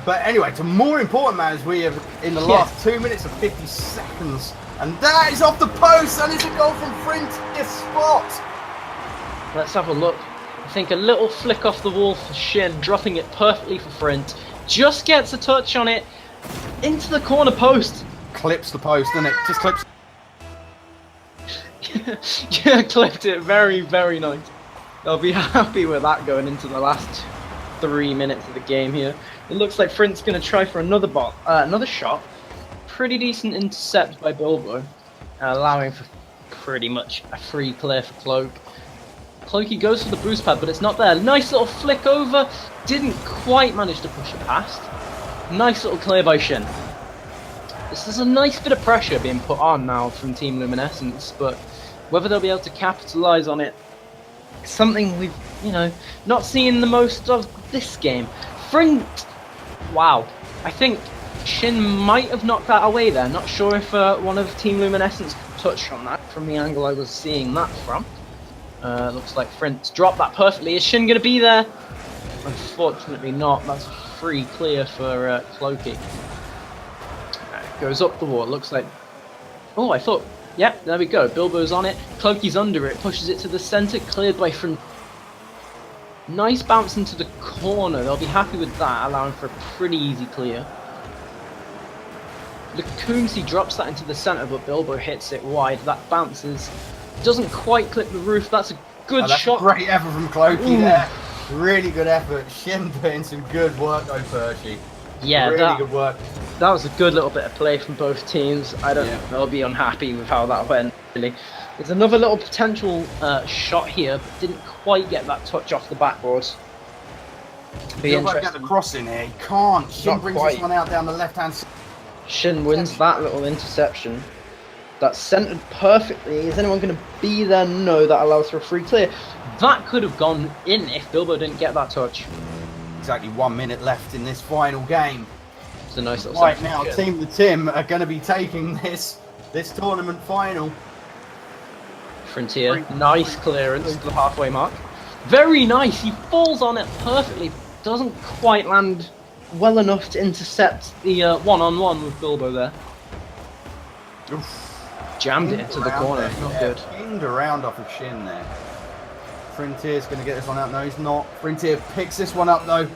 But anyway, to more important matters, we have in the last 2 minutes and 50 seconds, and that is off the post, and it's a goal from Frontier spot. Let's have a look. I think a little flick off the wall for Shin, dropping it perfectly for Frint. Just gets a touch on it. into the corner post. Clips the post, doesn't it? Just clips. Yeah, clipped it. Very, very nice. They'll be happy with that going into the last 3 minutes of the game here. It looks like Frint's going to try for another shot. Pretty decent intercept by Bilbo, allowing for pretty much a free clear for Cloak. Cloaky goes for the boost pad, but it's not there. Nice little flick over. Didn't quite manage to push it past. Nice little clear by Shin. This is a nice bit of pressure being put on now from Team Luminescence, but whether they'll be able to capitalise on it, something we've, not seen the most of this game. Frint, wow. I think Shin might have knocked that away there. Not sure if one of Team Luminescence touched on that from the angle I was seeing that from. Looks like Frint dropped that perfectly. Is Shin going to be there? Unfortunately not. That's free clear for Cloaky. Goes up the wall. Looks like... Oh, I thought... Yep, there we go. Bilbo's on it. Cloaky's under it. Pushes it to the centre. Cleared by Frint. Nice bounce into the corner. They'll be happy with that, allowing for a pretty easy clear. Lacumsey drops that into the centre, but Bilbo hits it wide. That bounces. Doesn't quite clip the roof. That's a good shot. Great effort from Cloaky there. Really good effort. Shin putting some good work though, Percy. Yeah, really good work. That was a good little bit of play from both teams. I don't think they'll be unhappy with how that went, really. There's another little potential shot here, but didn't quite get that touch off the backboard. Be interesting. Get the cross in here. He can't. Shin brings this one out down the left-hand side. Shin wins that little interception. That's centered perfectly. Is anyone going to be there? No, that allows for a free clear. That could have gone in if Bilbo didn't get that touch. Exactly 1 minute left in this final game. It's a nice little right now, Team the Tim are going to be taking this tournament final. Frontier, nice clearance to the halfway mark. Very nice. He falls on it perfectly. Doesn't quite land well enough to intercept the one-on-one with Bilbo there. Oof. Jammed it into the corner. Not good. Pinged around off of Shin there. Frontier's going to get this one out. No, he's not. Frontier picks this one up though.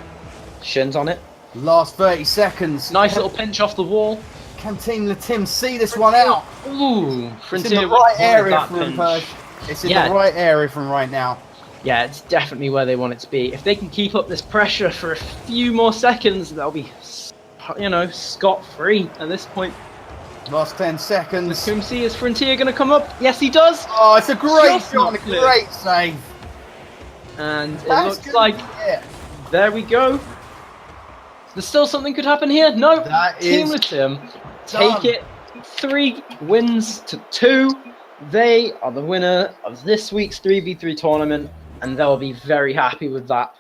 Shin's on it. Last 30 seconds. Nice little pinch off the wall. Can Team Latim see this one out? Ooh, Frontier. It's in the right area from Persh. It's in the right area from right now. Yeah, it's definitely where they want it to be. If they can keep up this pressure for a few more seconds, they'll be, scot-free at this point. Last 10 seconds. Lacumsey, is Frontier going to come up? Yes, he does. Oh, it's a great shot and a great save. And it looks like, there we go. There's still something could happen here. No, Team Latim take it 3 wins to 2. They are the winner of this week's 3v3 tournament, and they'll be very happy with that.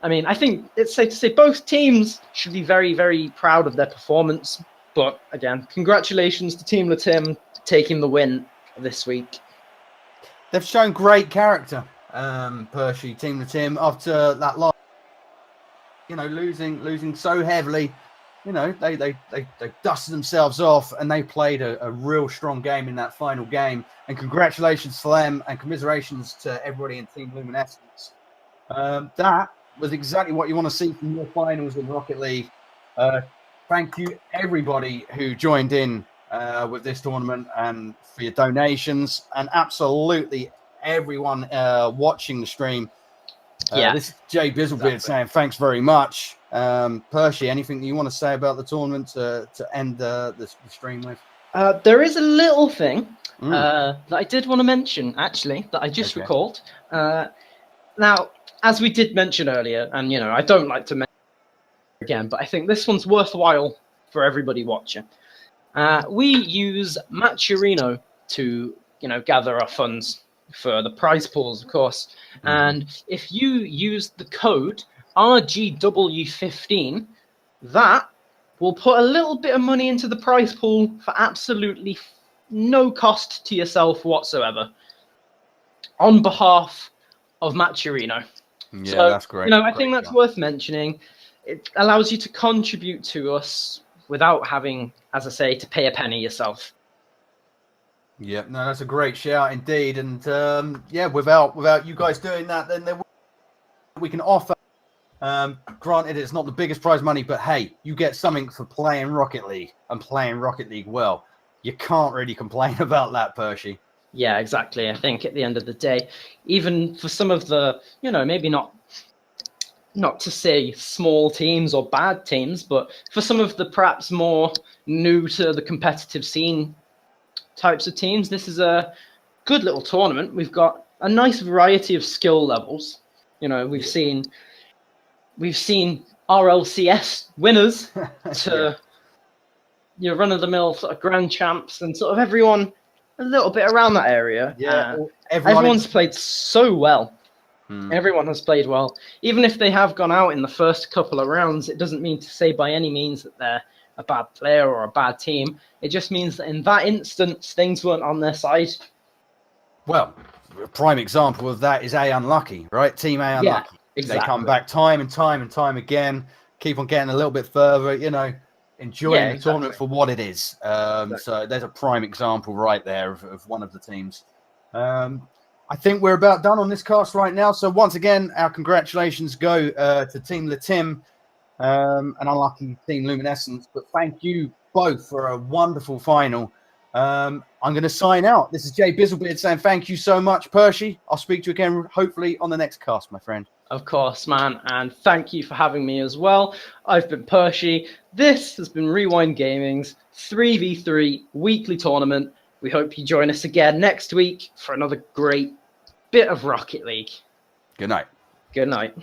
I mean, I think it's safe to say both teams should be very, very proud of their performance. But again, congratulations to Team Latim taking the win this week. They've shown great character, Percy, Team Latim, after that last, losing so heavily. They dusted themselves off and they played a real strong game in that final game. And congratulations to them and commiserations to everybody in Team Luminescence. That was exactly what you want to see from your finals in Rocket League. Thank you, everybody who joined in with this tournament and for your donations, and absolutely everyone watching the stream. This is Jay Bizzlebeard saying thanks very much. Percy, anything that you want to say about the tournament to end the stream with? There is a little thing that I did want to mention, actually, that I just recalled. Now, as we did mention earlier, and I don't like to mention again, but I think this one's worthwhile for everybody watching. We use Matcherino to, gather our funds for the prize pools, of course. And if you use the code RGW15, that will put a little bit of money into the prize pool for absolutely no cost to yourself whatsoever, on behalf of Matcherino. Yeah, so, that's great. I think that's worth mentioning. It allows you to contribute to us without having, as I say, to pay a penny yourself. Yeah, no, that's a great shout indeed. And without you guys doing that, then we can offer Granted, it's not the biggest prize money, but hey, you get something for playing Rocket League and playing Rocket League well. You can't really complain about that, Percy. Yeah, exactly. I think at the end of the day, even for some of the, maybe not to say small teams or bad teams, but for some of the perhaps more new to the competitive scene types of teams, this is a good little tournament. We've got a nice variety of skill levels. We've seen RLCS winners to run-of-the-mill sort of grand champs and sort of everyone a little bit around that area. Yeah, everyone's played so well. Hmm. Everyone has played well. Even if they have gone out in the first couple of rounds, it doesn't mean to say by any means that they're a bad player or a bad team. It just means that in that instance, things weren't on their side. Well, a prime example of that is A Unlucky, right? Team A Unlucky. Yeah, exactly. They come back time and time again, keep on getting a little bit further, enjoying the tournament for what it is. So there's a prime example right there of one of the teams. I think we're about done on this cast right now. So once again, our congratulations go to Team Latim and Unlucky Team Luminescence. But thank you both for a wonderful final. I'm going to sign out. This is Jay Bizzlebeard saying thank you so much, Percy. I'll speak to you again, hopefully, on the next cast, my friend. Of course, man. And thank you for having me as well. I've been Percy. This has been Rewind Gaming's 3v3 weekly tournament. We hope you join us again next week for another great bit of Rocket League. Good night. Good night.